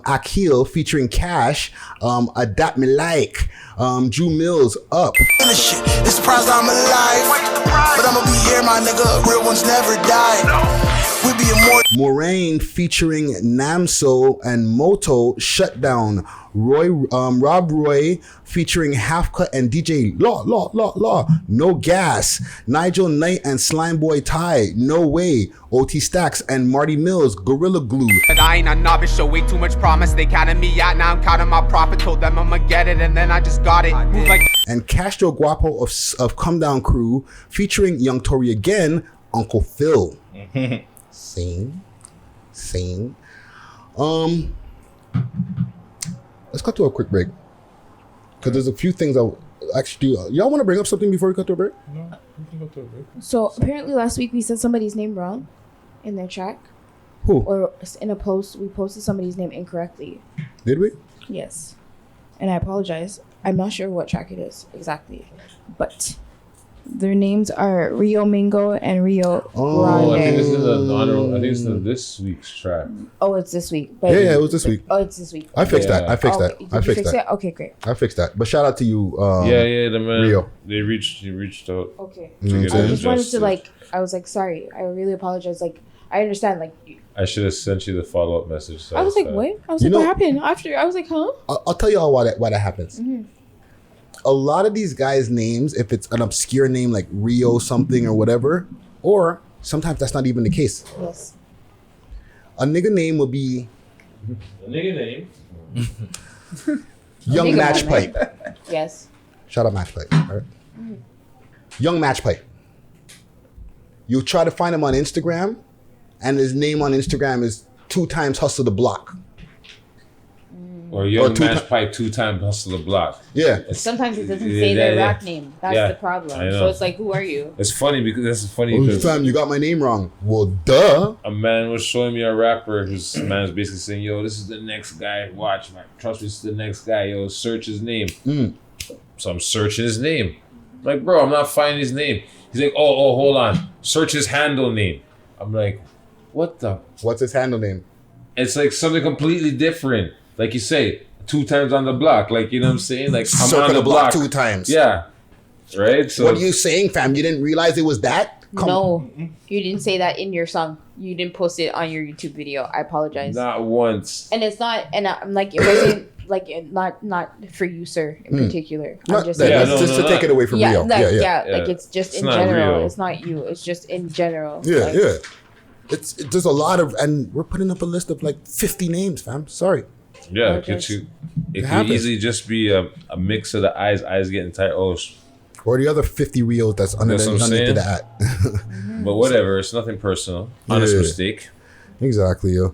Akil featuring Cash. Adapt Me Like. Drew Mills Up. It's surprised I'm alive, but I'ma be here, my nigga. Real ones never die. We be immortal. Moraine featuring Namso and Moto Shutdown. Rob Roy featuring Half Cut and DJ Law. No Gas. Nigel Knight and Slime Boy Ty. No Way. OT Stacks and Marty Mills. Gorilla Glue. But I ain't a novice, show way too much promise. They counted me out, now I'm counting my profit. Told them I'ma get it, and then I just got it. Move like And Castro Guapo of Come Down Crew featuring Young Tory again, Uncle Phil. Same. Let's cut to a quick break. Because there's a few things I actually do. Y'all want to bring up something before we cut to a break? No, we can go to a break. So apparently last week we said somebody's name wrong in their track. Who? Or in a post, we posted somebody's name incorrectly. Did we? Yes. And I apologize. I'm not sure what track it is exactly. But their names are Rio Mingo and Rio Oh, I think this is Grande. I think it's this week's track. Oh, it's this week. Yeah, it was this week. Oh, it's this week. I fixed that. I fixed that. Did I you fixed fix that. it? Okay, great. I fixed that. But shout out to you, The man. Rio. He reached out. Okay. You know what I'm I saying? just wanted to I was like, sorry. I really apologize. Like, I understand. Like, I should have sent you the follow-up message. So I was like, what? I was like, what happened after? I was like, huh? I'll tell you all why that happens. Mm-hmm. A lot of these guys' names, if it's an obscure name like Rio something or whatever, or sometimes that's not even the case. Yes. A nigga name will be A nigga name. Young Nigga Match moment. Pipe. Yes. Shout out Match Pipe. All right. Young Match Pipe. You try to find him on Instagram, and his name on Instagram is 2 times Hustle the Block. Or Young Man's Pipe 2 Times Hustle the Block. Yeah. Sometimes it doesn't say their rap name. That's the problem. So it's like, who are you? It's funny because fam, you got my name wrong. Well, duh. A man was showing me a rapper whose man's basically saying, yo, this is the next guy. Watch, man. Trust me, this is the next guy. Yo, search his name. So I'm searching his name. I'm like, bro, I'm not finding his name. He's like, oh, hold on. Search his handle name. I'm like, what's his handle name? It's like something completely different. Like you say, 2 times on the block. Like, you know what I'm saying? Like, I'm Circle on the block 2 times. Yeah. Right? So what are you saying, fam? You didn't realize it was that? No, you didn't say that in your song. You didn't post it on your YouTube video. I apologize. Not once. And it's not, and I'm like, it wasn't like not for you, sir, in particular. I'm just saying, just to take it away from Rio. Like it's just in general. real. It's not you. It's just in general. Yeah, like, yeah. It's there's a lot of, and we're putting up a list of like 50 names, fam. Sorry. Yeah, it could easily just be a mix of the eyes getting tired. Or the other 50 Rios that's underneath that. But whatever, it's nothing personal. Honest mistake. Exactly, yo.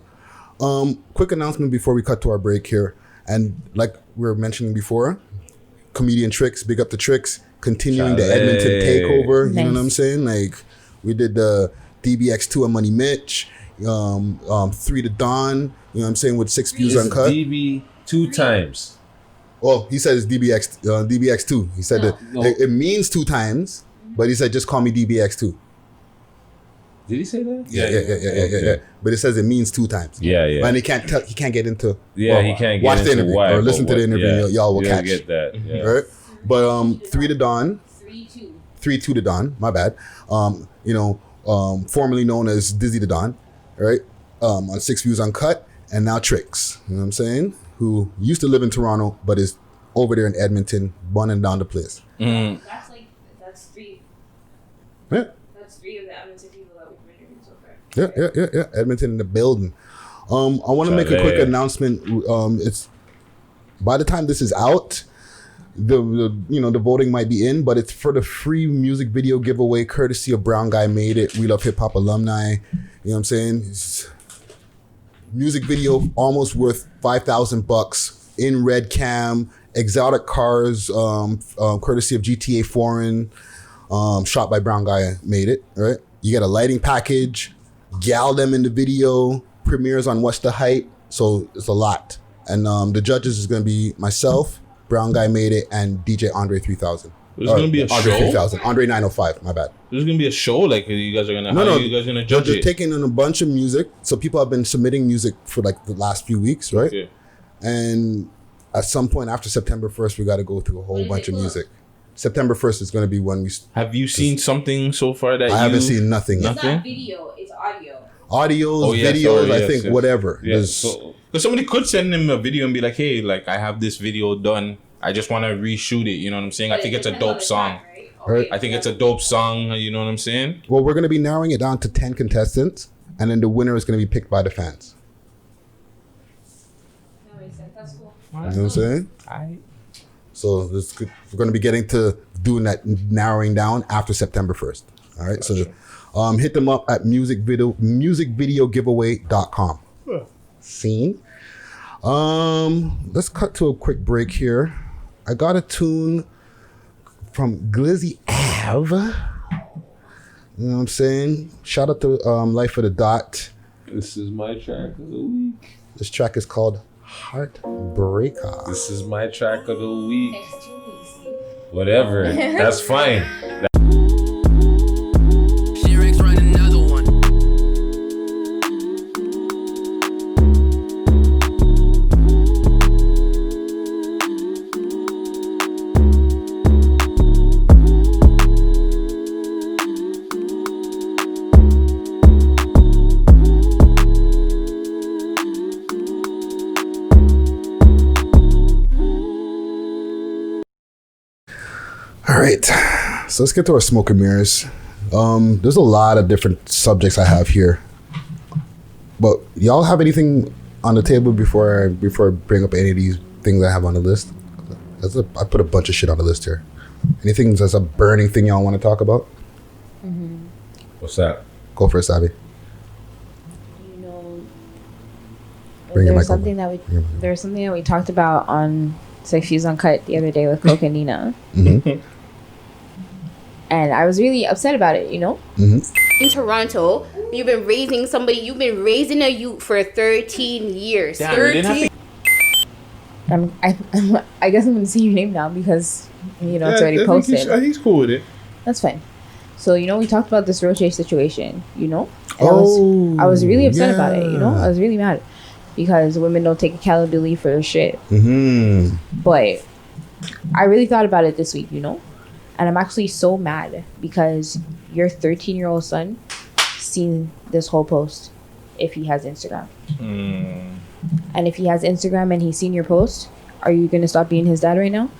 Quick announcement before we cut to our break here. And like we were mentioning before, comedian Trixx, big up the Trixx, continuing the Edmonton takeover. You know what I'm saying? Like we did the DBX2 and Money Mitch, 3 to Dawn, you know what I'm saying, with 6 views uncut. DB 2 times. Well, he said it's DBX2. He said it means 2 times, but he said just call me DBX2. Did he say that? Yeah. But it says it means 2 times. Yeah. And he can't get into. Yeah, he can't get watch into the interview why, or listen to the interview. Y'all will catch. Get that. Yeah. Right. But 3 to Dawn. 3-2 to Dawn. My bad. Formerly known as Dizzy to Dawn, right? On 6 views uncut, and now Trixx. You know what I'm saying? Who used to live in Toronto, but is over there in Edmonton, bunning down the place. That's 3. Yeah. That's 3 of the Edmonton people that we've interviewed so far. Yeah. Edmonton in the building. I want to make a quick announcement. It's by the time this is out, the voting might be in, but it's for the free music video giveaway courtesy of Brown Guy Made It. We Love Hip Hop alumni. You know what I'm saying? Music video almost worth $5,000 in red cam, exotic cars, courtesy of GTA Foreign, shot by Brown Guy Made It, right? You get a lighting package, gal them in the video, premieres on What's the Hype, so it's a lot. And the judges is going to be myself, Brown Guy Made It, and DJ Andre 3000. There's going to be a Andre show? 3000. Andre 905, my bad. There's going to be a show? Like, you guys are going to... No. You guys going to judge They're it? taking in a bunch of music. So people have been submitting music for like the last few weeks, right? Okay. And at some point after September 1st, we got to go through a whole bunch of music. September 1st is going to be when we... Have you seen something so far that I haven't seen nothing. It's not video, it's audio. Audios, videos, whatever. Yeah. Because somebody could send him a video and be like, hey, like, I have this video done. I just want to reshoot it. You know what I'm saying? I think it's a dope song. Right. I think it's a dope song. You know what I'm saying? Well, we're going to be narrowing it down to 10 contestants, and then the winner is going to be picked by the fans. That makes sense. That's cool. You know what I'm saying? Alright. So we're going to be getting to doing that narrowing down after September 1st. All right. Gotcha. So hit them up at musicvideogiveaway.com. Scene. Let's cut to a quick break here. I got a tune from Glizzy Av. You know what I'm saying? Shout out to Life of the Dot. This is my track of the week. This track is called Heartbreaker. This is my track of the week. Whatever. That's fine. All right, so let's get to our smoke and mirrors. There's a lot of different subjects I have here, but y'all have anything on the table before I bring up any of these things I have on the list? I put a bunch of shit on the list here. Anything that's a burning thing y'all want to talk about? Mm-hmm. What's that? Go for it, Savy. There's something that we talked about on Six Views Uncut the other day with Coke and Nina. Mm-hmm. And I was really upset about it, you know? Mm-hmm. In Toronto, you've been raising a youth for 13 years. Damn, 13. I guess I'm going to say your name now because, you know, it's already posted. I think he's cool with it. That's fine. So, you know, we talked about this Roche situation, you know? And I was really upset about it, you know? I was really mad because women don't take accountability for their shit. Mm-hmm. But I really thought about it this week, you know? And I'm actually so mad because your 13-year-old son seen this whole post if he has Instagram. And if he has Instagram and he's seen your post, are you going to stop being his dad right now?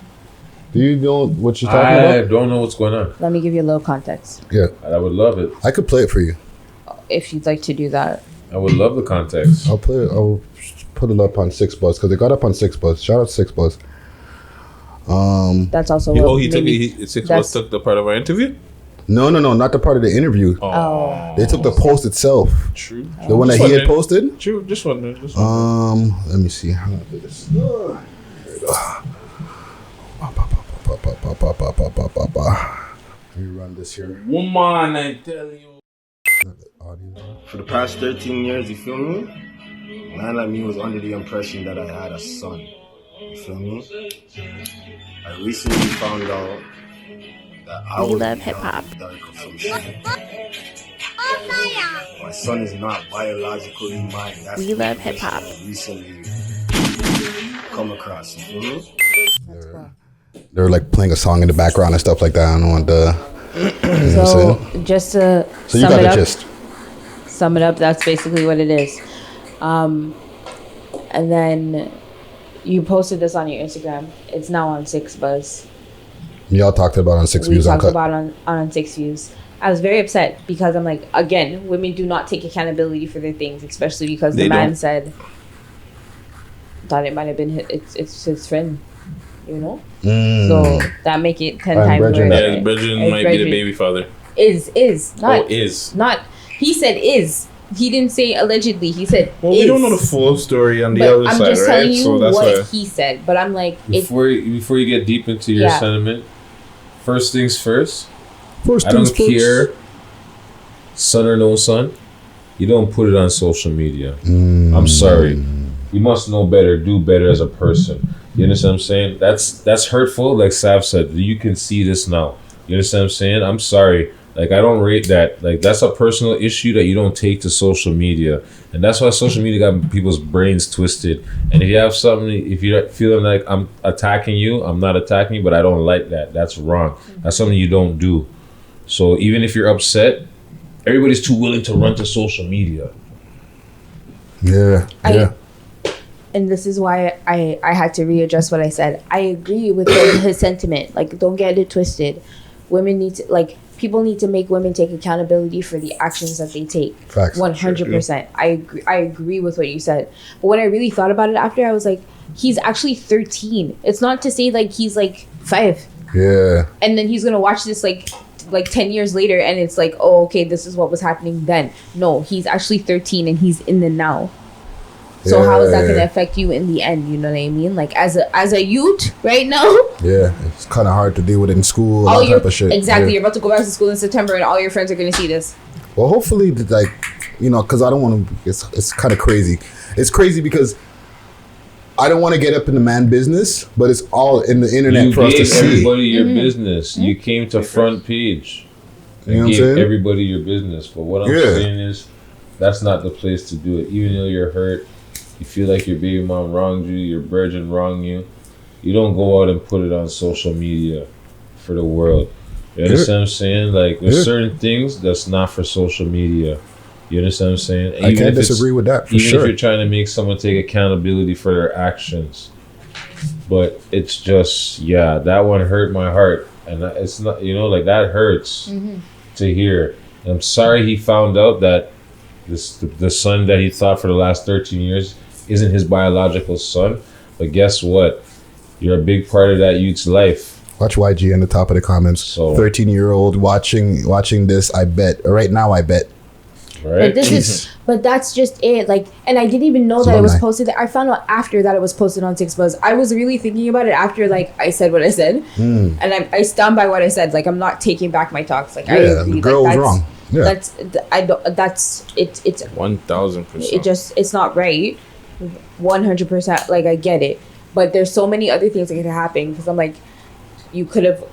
Do you know what you're talking about? I don't know what's going on. Let me give you a little context. Yeah. I would love it. I could play it for you. If you'd like to do that. I would love the context. I'll play it. I'll put it up on 6Buzz because it got up on 6Buzz. Shout out to 6Buzz. That's also Six Buzz took the part of our interview? No, not the part of the interview. Oh. They took the post itself. True. The one that he had posted? True, just one. Let me see. How do I do this? There we go. Let me run this here. Woman, I tell you. For the past 13 years, you feel me? A man like me was under the impression that I had a son. You feel me? I recently found out that I was love hip-hop. dark of some shit. My son is not biologically mine. That's We love hip-hop. Recently come across, you feel me? They're like playing a song in the background and stuff like that. I don't want the. You know So, what I'm saying? just to So you sum got it the up, gist. Sum it up, that's basically what it is. And then you posted this on your Instagram. It's now on 6Buzz. Y'all talked about it on 6 Views We talked Uncut. about it on 6 Views. I was very upset because I'm like, again, women do not take accountability for their things, especially because the man said thought it might have been it's his friend, you know. So that make it 10 times worse. Yeah, Bridget might be the baby father. Is not is not. He said is. He didn't say allegedly. He said Well, is. we don't know the full story on the But other I'm side, just right? telling you So that's what why. he said. But I'm like, Before you get deep into your sentiment, first things first. I don't care, son or no son. You don't put it on social media. I'm sorry. You must know better, do better as a person. You understand what I'm saying? That's hurtful. Like Sav said, you can see this now. You understand what I'm saying? I'm sorry. Like, I don't rate that. Like, that's a personal issue that you don't take to social media. And that's why social media got people's brains twisted. And if you have something, if you're feeling like I'm attacking you, I'm not attacking you, but I don't like that. That's wrong. That's something you don't do. So even if you're upset, everybody's too willing to run to social media. Yeah. and this is why I had to readjust what I said. I agree with his sentiment. Like, don't get it twisted. Women need to, people need to make women take accountability for the actions that they take. Facts. 100%. I agree with what you said. But when I really thought about it after, I was like, he's actually 13. It's not to say like he's like 5. Yeah. And then he's gonna watch this like 10 years later and it's like, oh, okay, this is what was happening then. No, he's actually 13 and he's in the now. So how is that going to affect you in the end? You know what I mean? Like, as a youth right now. Yeah, it's kind of hard to deal with it in school, all that type of shit. Exactly. Yeah. You're about to go back to school in September and all your friends are going to see this. Well, hopefully, because I don't want to, it's kind of crazy. It's crazy because I don't want to get up in the man business, but it's all in the internet for us to see. Everybody your business. You came to front page. You know what I'm gave saying? everybody your business. But what I'm saying is, that's not the place to do it. Even though you're hurt, you feel like your baby mom wronged you, your virgin wronged you, you don't go out and put it on social media for the world. You understand what I'm saying? Like, there's certain things that's not for social media. You understand what I'm saying? I can't disagree with that, for even sure. if you're trying to make someone take accountability for their actions. But it's just, that one hurt my heart. And it's not, that hurts to hear. I'm sorry he found out that the son that he thought for the last 13 years isn't his biological son. But guess what? You're a big part of that youth's life. Watch YG in the top of the comments. 13-year-old watching this, I bet. Right now, I bet. Right? But that's just it. Like, and I didn't even know that it was posted. I found out after that it was posted on Trixx. I was really thinking about it after, like, I said what I said, and I stand by what I said. Like, I'm not taking back my talks. Like, I agree. The girl was wrong. Yeah. It's 1000%. It's not right. 100%. Like, I get it, but there's so many other things that could have happened. Because I'm like, you could have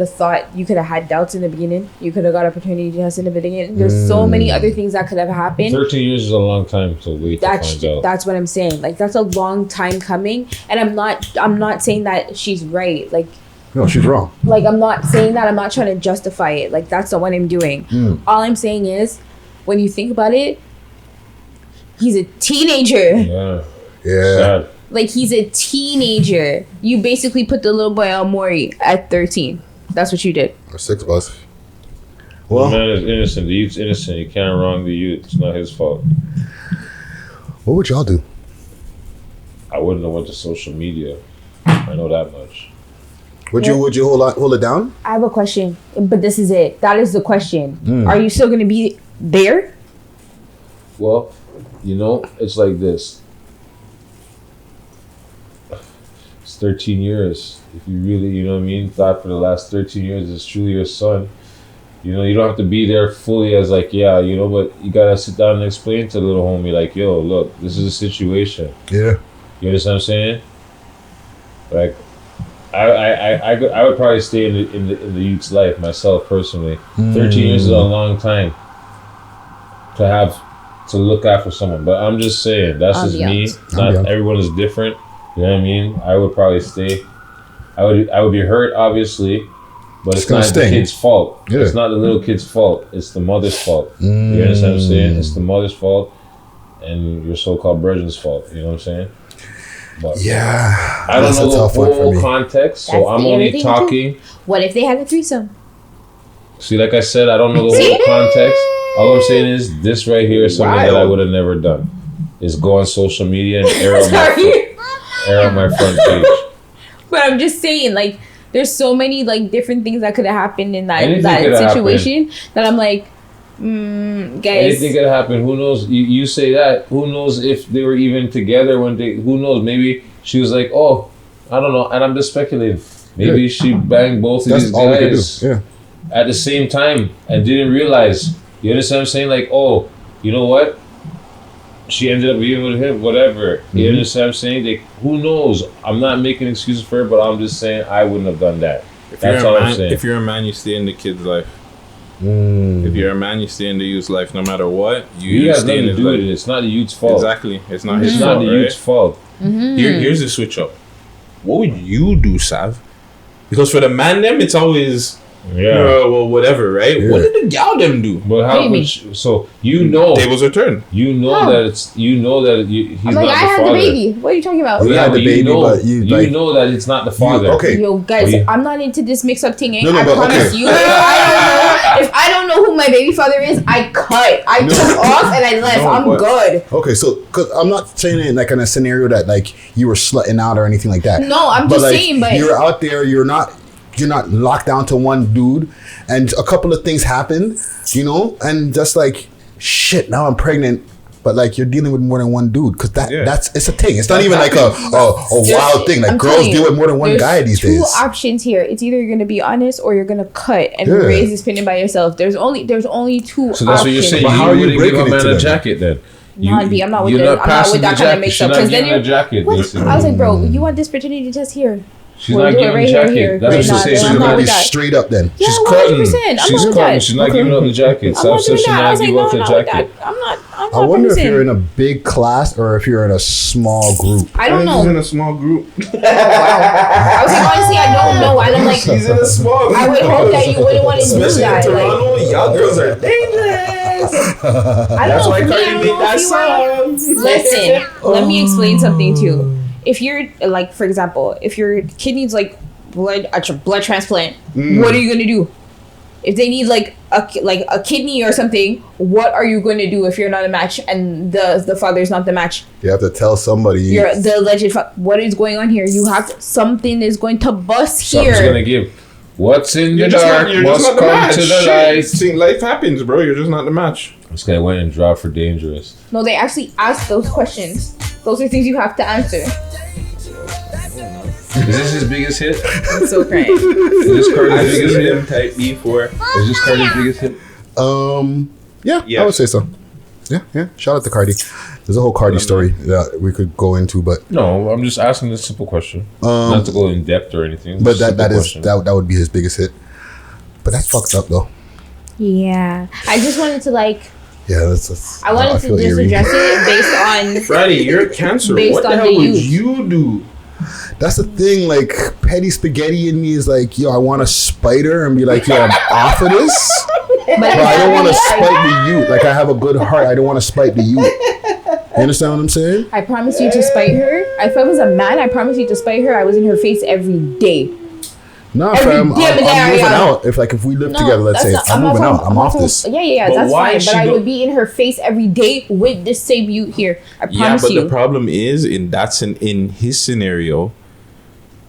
thought, you could have had doubts in the beginning. You could have got a paternity test in the beginning. There's so many other things that could have happened. 13 years is a long time to wait to find out. That's what I'm saying. Like, that's a long time coming, and I'm not saying that she's right. Like, no, she's wrong. Like, I'm not saying that. I'm not trying to justify it. Like, that's not what I'm doing. All I'm saying is, when you think about it, he's a teenager. Yeah. Sad. Like, he's a teenager. You basically put the little boy on Maury at 13. That's what you did. Or 6 bucks. Well, the man is innocent. The youth's innocent. You can't wrong the youth. It's not his fault. What would y'all do? I wouldn't have went to social media. I know that much. Would you hold it down? I have a question, but this is it. That is the question. Are you still going to be there? Well, it's like this. It's 13 years. If you really, thought for the last 13 years it's truly your son, you don't have to be there fully as like, but you got to sit down and explain to the little homie, like, yo, look, this is a situation. Yeah. You understand what I'm saying? Like, I would probably stay in the youth's life myself personally. 13 years is a long time to look after someone. But I'm just saying, that's just me. Not everyone is different. You know what I mean? I would probably stay. I would be hurt, obviously, but it's not the kid's fault. Yeah. It's not the little kid's fault. It's the mother's fault. You understand what I'm saying? It's the mother's fault and your so-called brethren's fault. You know what I'm saying? But yeah, I don't know the whole context, so That's I'm only talking. Too. What if they had a threesome? See, like I said, I don't know the whole context. All I'm saying is this right here is something that I would have never done. Is go on social media and air on my front page. But I'm just saying, like, there's so many like different things that could have happened in that situation that I'm like, guys. Anything could happen. Who knows? You say that. Who knows if they were even together when they? Who knows? Maybe she was like, oh, I don't know, and I'm just speculating. Maybe she banged both of these guys at the same time and didn't realize. You understand what I'm saying? Like, oh, you know what? She ended up being with him, whatever. You understand what I'm saying? Like, who knows? I'm not making excuses for her, but I'm just saying I wouldn't have done that. That's all I'm saying. If you're a man, you stay in the kid's life. If you're a man, you stay in the youth's life no matter what. You have stay nothing in to do with it. It's not the youth's fault. Exactly. It's not his It's fault. not the youth's fault. Here's the switch up. What would you do, Sav? Because for the man them, it's always well, whatever, right? What did the gal them do? But how much? So tables are turned. You know that it's he's I'm like, not the father. I had the baby. What are you talking about? You had the baby, but you know that it's not the father. Yo, guys, I'm not into this mix-up thing. I promise you. If I don't know who my baby father is, I cut. I took off and I left. I'm good. Okay, so because I'm not saying it like in a scenario that like you were slutting out or anything like that. No, I'm just saying, but you're out there. You're not locked down to one dude, and a couple of things happen, and just like shit. Now I'm pregnant, but like you're dealing with more than one dude because that's it's a thing. It's not even like a wild thing. Like girls deal with more than one guy these days. Two options here. It's either you're gonna be honest or you're gonna cut and raise this opinion by yourself. There's only two options. So that's what you're saying. But how are you breaking breaking a man a jacket then? I'm not with that kind of mix up. Because then a jacket. I was like, bro, you want this paternity test here? She's not giving a jacket. That's what she's saying. She's gonna be straight up then. Yeah, she's cutting. 100%. She's cutting. She's not giving up the jacket. South says she's not giving up the jacket. I'm not I wonder if you're in a big class or if you're in a small group. I don't know. He's in a small group. Wow. I was like, honestly, I don't know. I'm like, he's in a small group. I would hope that you wouldn't want to do Especially that. in Toronto, y'all girls are dangerous. That's why Cardi made that song. Listen, let me explain something too. If you're like, for example, if your kid needs like blood transplant, what are you gonna do? If they need like a kidney or something, what are you going to do if you're not a match and the father's not the match? You have to tell somebody. You're the alleged what is going on here? You have something is going to bust here. Something's gonna give. What's in You're the just dark not, you're must just not the come match. to the Shit. light. See, life happens, bro. You're just not the match. This guy went and dropped for dangerous. No, they actually ask those questions. Those are things you have to answer. Is this his biggest hit? I'm so crying. Is this Cardi's biggest hit? Him type before. Is this Cardi's biggest hit? Yeah, I would say so. Yeah. Shout out to Cardi. There's a whole Cardi story that we could go into, but No, I'm just asking this simple question. Not to go in depth or anything. but just a that simple is question. that would be his biggest hit. But that's fucked up though. Yeah. I just wanted to Yeah, that's I wanted to feel just eerie. address it based on Friday, you're a cancer. Based What the on hell the would youth. you do? That's the thing. Like petty spaghetti in me is like, yo, I want to spider and be like, yo, I'm off of this. But I don't want to spite the youth. Like I have a good heart. I don't want to spite the youth. You understand what I'm saying? I promise you to spite her. If I was a man, I promise you to spite her. I was in her face every day. Nah, Every fam. damn I'm day, moving Ariana. out. If we live together, let's say that's I'm not moving from- out. I'm not off from- this. Yeah. But That's why fine. she But I don't- would be in her face every day with this same you here. I promise Yeah, but you. the problem is, in his scenario,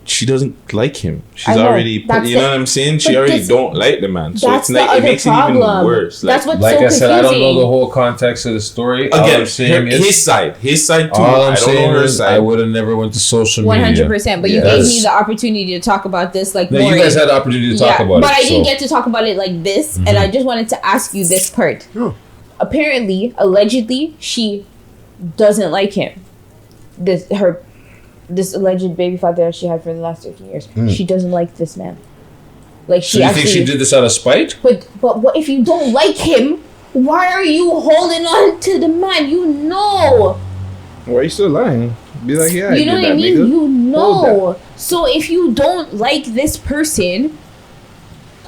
she doesn't like him. She's I know. already, That's you know the- what I'm saying? She but already this- don't like the man. So that's it's like the it other makes it even problem. worse. That's what's Like so I said, I don't know confusing. the whole context of the story. All Again, I'm saying is his side too. all I I'm don't saying know her is side. I would have never went to social media. 100%. But you gave me the opportunity to talk about this like No, more. you guys had the opportunity to talk about but it. I didn't so. get to talk about it like this, and I just wanted to ask you this part. Apparently, allegedly, she doesn't like him. This alleged baby father that she had for the last 13 years. She doesn't like this man. Like So you think she did this out of spite? But what if you don't like him? Why are you holding on to the man? You know. Why are you still lying? Be like, yeah, You know what I mean? nigga. You Hold know. So if you don't like this person,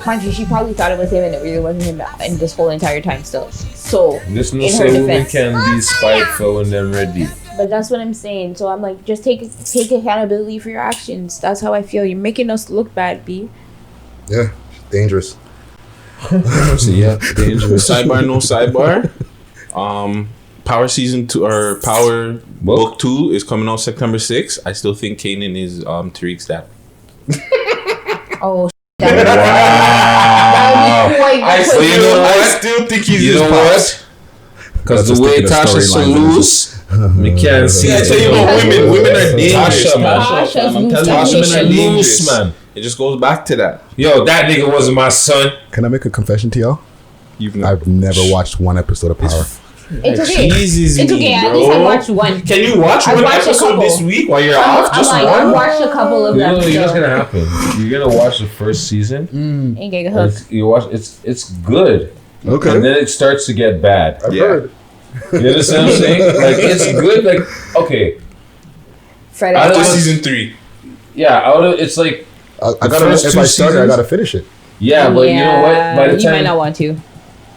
mind you, she probably thought it was him and it really wasn't him in this whole entire time still. So This no in her say women defense. can be spiteful when they're ready. But that's what I'm saying. So I'm like, just take accountability for your actions. That's how I feel. You're making us look bad, B. Yeah, dangerous. Yeah, dangerous. Sidebar, no sidebar. Power season 2 or Power book 2 is coming out September 6th. I still think Kanan is Tariq's dad. Oh, that would be quite I still think he's You his know pops. what? Because the way Tasha salutes, we can't see I it. tell you what, women are dangerous. Tasha, man. Tasha's I'm telling you, Tasha women are loose, dangerous. man. It just goes back to that. Yo, that nigga wasn't my son. Can I make a confession to y'all? I've never watched one episode of Power. It's okay. Jesus, It's okay. At least I watched one. Can you watch I one watched a episode couple. this week while you're off? Just I one? watched a couple of You them. know what's so. gonna happen? You're gonna watch the first season. Ain't getting hooked. You watch. It's good. Okay. And then it starts to get bad. I've heard. You understand what I'm saying? Like it's good. Like okay. Friday. Out of After the- season 3. Yeah. Out of it's like. I the gotta. first If two I start it, I seasons- gotta finish it. Yeah, but you know what? By the you time might not want to.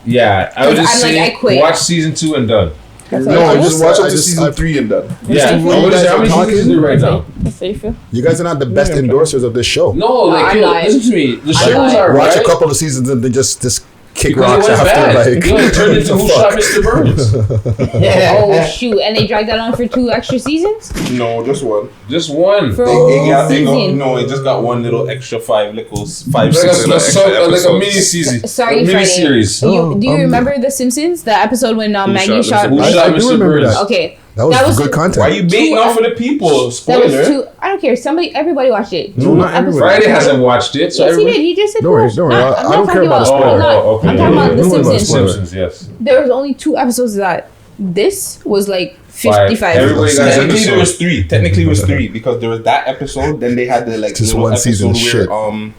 Yeah, I would just I'm like, say I quit. watch season 2 and done. No, just watch up I to just- season I- 3 and done. Yeah, I would just say how many seasons is it right now? That's how you feel. You guys are not the best endorsers of this show. No, like I'm yo, not. listen to me. The I'm show was not. alright. Watch a couple of seasons and then just kick Because rocks it was after. bad. Like, Yo, it turned into what Who the Shot fuck? Mr. Burns? Oh shoot! And they dragged that on for 2 extra seasons. No, just one. Just one. For a It whole got, season. no, it just got one little extra 5 Like 6 a episodes. mini season. Sorry, mini Friday. series. Do you remember The Simpsons? The episode when Maggie shot. Who I Shot do Mr. remember Burns? that. Okay. That was good content. Why are you baiting off of the people? That was Spoiler. 2. I don't care. Everybody watched it. No, not everybody. Friday hasn't watched it, so Yes, he everybody. did. He just said. Don't worry, watch. don't worry. Not- I I'm don't not care talking about Oh, spoiler. okay. I'm talking about The Don't worry about Simpsons. spoiler. Simpsons, yes. There was only 2 episodes of that. This was like 55. Everybody got an Technically, there was episode. 3. Technically, it was 3 because there was that episode. Then they had the like Just little one season episode of where shit.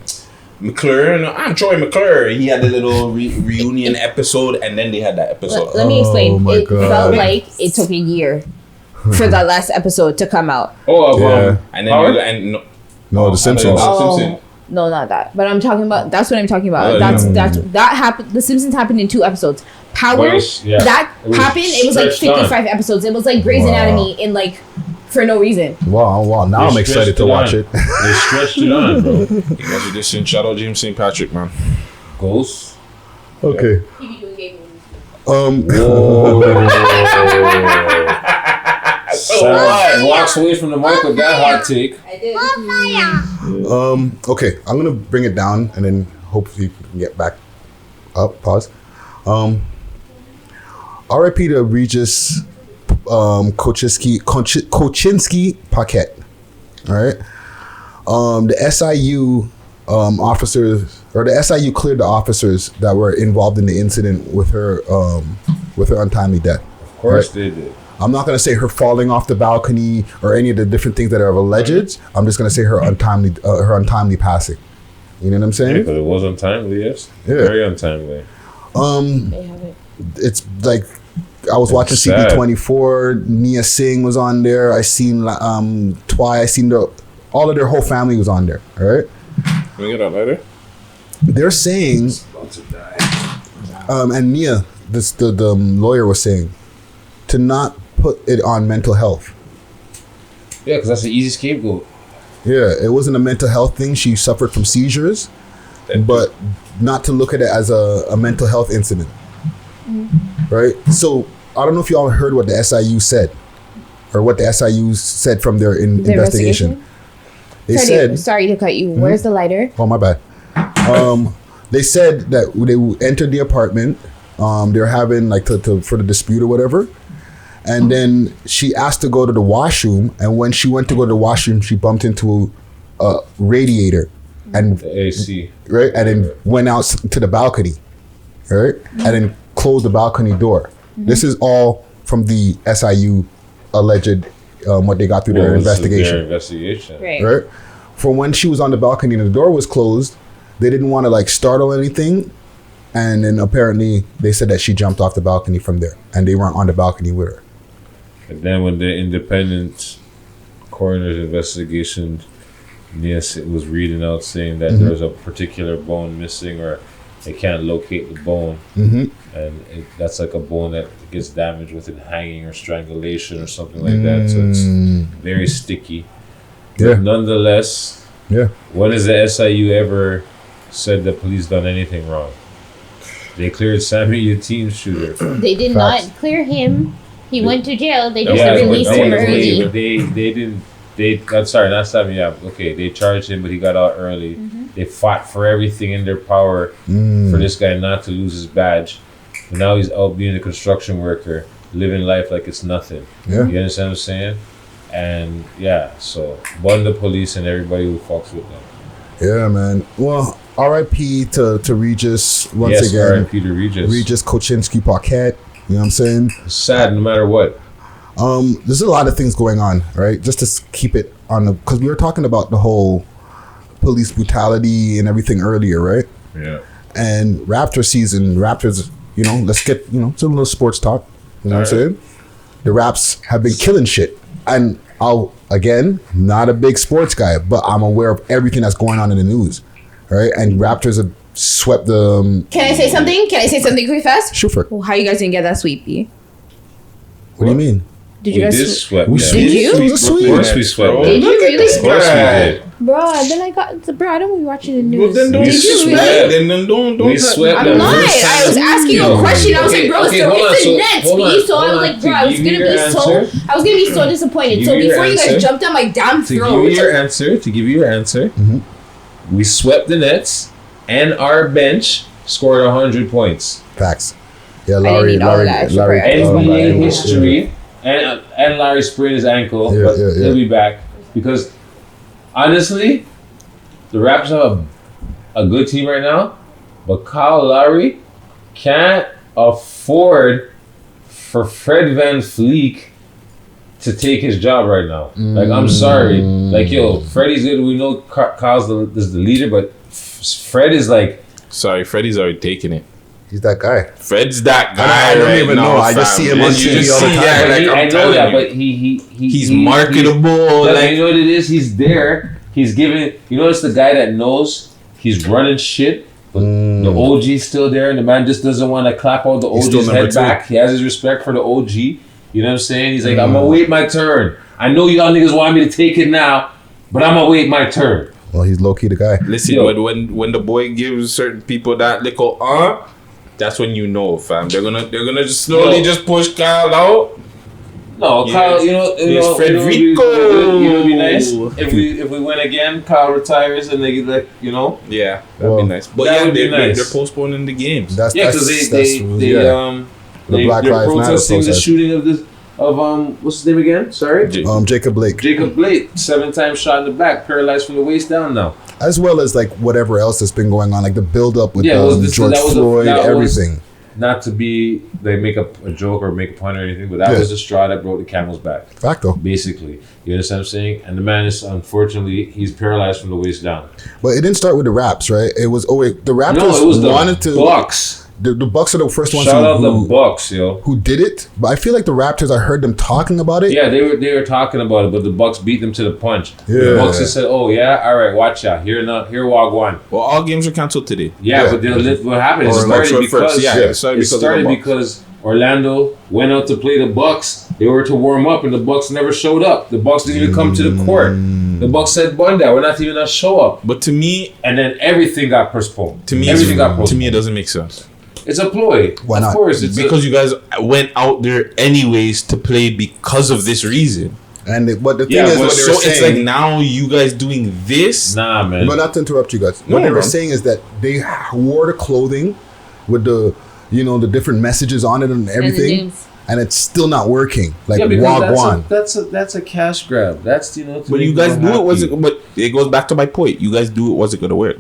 McClure, I'm Troy McClure. He had the little reunion episode, and then they had that episode. Let me explain. my It God. felt like it took a year for that last episode to come out. Oh, Yeah. And then Howard? No, The Simpsons. Simpsons. No, not that. But I'm talking about. That's what I'm talking about. Oh, That happened. The Simpsons happened in 2 episodes. Power But it's- yeah. that It was happened. It was like stretched 55 episodes. It was like Grey's Wow. Anatomy in like for no reason. Wow. Now I'm They excited stretched to watch on. it. They stretched it on, bro. You guys are just saying, shout out James St. Patrick, man. Ghosts. Okay. Sam walks away from the mic with that hot take. I did. Okay, I'm gonna bring it down and then hopefully we can get back up. Pause. R.I.P. to Regis Koczynski Paquet. All right. The SIU officers, or the SIU cleared the officers that were involved in the incident with her untimely death. Of course they did. I'm not gonna say her falling off the balcony or any of the different things that are alleged. I'm just gonna say her untimely passing. You know what I'm saying? Yeah, because it was untimely, yes. Yeah. Very untimely. It's like I was watching sad. CP24. Nia Singh was on there. I seen Twy. I seen all of their whole family was on there. All right. Can we get that later? They're saying, and Nia, the lawyer was saying, to not put it on mental health. Yeah, because that's the easy scapegoat. Yeah, it wasn't a mental health thing. She suffered from seizures, but not to look at it as a mental health incident. Right? So I don't know if y'all heard what the SIU said, or what the SIU said from their investigation. They said, sorry to cut you. Where's the lighter? Oh, my bad. They said that they entered the apartment. They're having like for the dispute or whatever. And then she asked to go to the washroom. And when she went to go to the washroom, she bumped into a radiator. And the AC. Right? And then went out to the balcony. Right? And then closed the balcony door. This is all from the SIU alleged what they got through their investigation. Right. From when she was on the balcony and the door was closed, they didn't want to like startle anything, and then apparently they said that she jumped off the balcony from there, and they weren't on the balcony with her. And then when the independent coroner's investigation, yes, it was reading out saying that there's a particular bone missing, or they can't locate the bone, and that's like a bone that gets damaged within hanging or strangulation or something like that. So it's very sticky. But nonetheless, when has the SIU ever said the police done anything wrong? They cleared Savy, the team shooter. They did not clear him. He went to jail. They just released him early. They didn't. I'm sorry, not Savy. Yeah, okay. They charged him, but he got out early. They fought for everything in their power for this guy not to lose his badge. And now he's out being a construction worker, living life like it's nothing. Yeah. You understand what I'm saying? And so one the police and everybody who fucks with them. Yeah, man. Well, R.I.P. to Regis once again. R.I.P. to Regis. Regis Koczynski Paquet. You know what I'm saying? It's sad no matter what. There's a lot of things going on, right? Just to keep it on because we were talking about the whole police brutality and everything earlier, right? Yeah. And Raptor season, Raptors, let's get, it's a little sports talk. You know what I'm saying? The Raps have been killing shit. And again, not a big sports guy, but I'm aware of everything that's going on in the news, right? And Raptors have swept the... Can I say something? Quick fast? Shoot for it. Well, how you guys didn't get that sweep, B? What do you mean? Did you guys sweat? We Did you? It was a sweep. Of course we sweat. Did you really? Of course we did. Bro, then I got bro. I don't want to watch the news. Well, then don't sweat. Then don't. We sweat. I'm not. I was asking a question. I was like, bro, it's the Nets, B. So I was like, bro, I was gonna be so disappointed. So before you guys jumped down my damn throat. To give you your answer, we swept the Nets, and our bench scored 100 points. Facts. Yeah, Larry. NBA history. And Larry sprained his ankle, but he'll be back. Because, honestly, the Raptors have a good team right now, but Kyle Lowry can't afford for Fred VanVleet to take his job right now. Like, I'm sorry. Like, Freddie's good. We know Kyle's is the leader, but Fred is like... Sorry, Freddie's already taking it. He's that guy. Fred's that guy. I don't even know. I just see him on TV all the time. I know that, but he's marketable. You know what it is? He's there. He's giving. You know, it's the guy that knows he's running shit. But the OG's still there, and the man just doesn't want to clap out the OG's head back. He has his respect for the OG. You know what I'm saying? He's like, I'm gonna wait my turn. I know y'all niggas want me to take it now, but I'm gonna wait my turn. Well, he's low key the guy. Listen, when the boy gives certain people that little that's when you know, fam. They're gonna just slowly just push Kyle out. No, Kyle. You know, Federico. It'd be nice if we win again. Kyle retires and they like, you know. Yeah, that'd be nice. But that would be nice. They're postponing the games. Because they Black they're Lives Matter protesting the protest. shooting of what's his name again? Sorry, Jacob Blake. Jacob Blake, 7 times shot in the back, paralyzed from the waist down now. As well as like whatever else that's been going on, like the build up with George Floyd, everything. Not to be they make a joke or make a pun or anything, but that was the straw that broke the camel's back. Facto. Basically, you understand what I'm saying? And the man is unfortunately he's paralyzed from the waist down. But it didn't start with the Raps, right? It was the Raptors No, it was wanted the to Bucks. The Bucks are the first ones Shout out the Bucks, yo. who did it. But I feel like the Raptors, I heard them talking about it. Yeah, they were talking about it, but the Bucks beat them to the punch. Yeah. The Bucks just said, "Oh yeah, all right, watch out. Here Wagwan." Well, all games are canceled today. Yeah, but what happened? It started because Orlando went out to play the Bucks. They were to warm up, and the Bucks never showed up. The Bucks didn't even come to the court. The Bucks said, "Bunda, we're not even gonna show up." But to me, and then everything got postponed. To me, it doesn't make sense. It's a ploy. Why not? Of course, it's because you guys went out there anyways to play because of this reason. And but the thing is, what so it's like now you guys doing this. Nah, man. But not to interrupt you guys. What they were saying is that they wore the clothing with the the different messages on it and everything, and it's still not working. Like Wagwan. That's a cash grab. That's But you guys do it but it goes back to my point. You guys do it wasn't gonna work.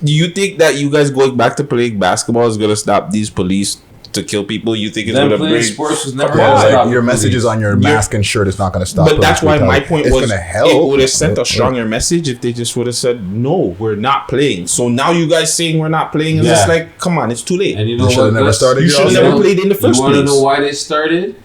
Do you think that you guys going back to playing basketball is gonna stop these police to kill people? You think it's gonna bring sports was never like your messages on your mask and shirt is not gonna stop. But that's why my point was gonna help. It would have sent a stronger message if they just would have said no, we're not playing. So now you guys saying we're not playing is just like, come on, it's too late. And you know what? You should have never played in the first place. You want to know why they started?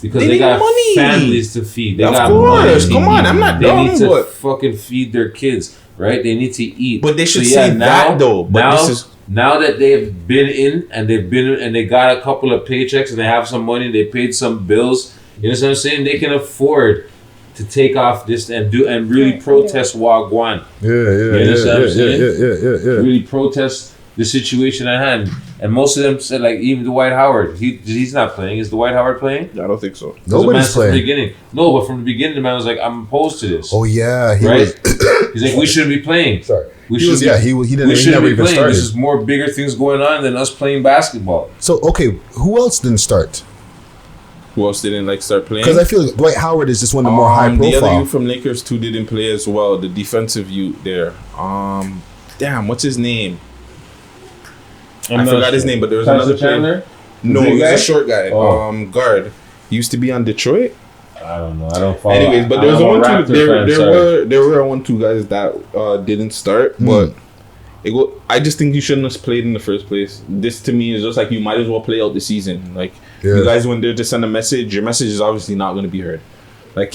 Because they got money. families to feed. They Of got course. money. Come on, I'm not They dumb, need to but- fucking feed their kids, right? They need to eat. But they should say that, though. But now that they've been in and they got a couple of paychecks and they have some money, they paid some bills. You know what I'm saying? They can afford to take off this and really protest Wagwan. Yeah. Really protest the situation at hand. And most of them said, like, even Dwight Howard, he's not playing. Is Dwight Howard playing? I don't think so. Nobody's playing. From the beginning. No, but from the beginning, the man was like, I'm opposed to this. Oh yeah, He's like, we shouldn't be playing. Sorry. We He never even started. This is more bigger things going on than us playing basketball. So okay, who else didn't start? Who else didn't start playing? Because I feel like Dwight Howard is just one of the more high The other profile. youth from Lakers too didn't play as well. The defensive youth there. Damn, what's his name? I forgot his name, but there was another Chandler. No, he's a short guy. Guard. He used to be on Detroit. I don't know. I don't follow. Anyways, but there was there were 1-2 guys that didn't start, but I just think you shouldn't have played in the first place. This to me is just like you might as well play out the season. Like you guys went there to send a message. Your message is obviously not going to be heard. Like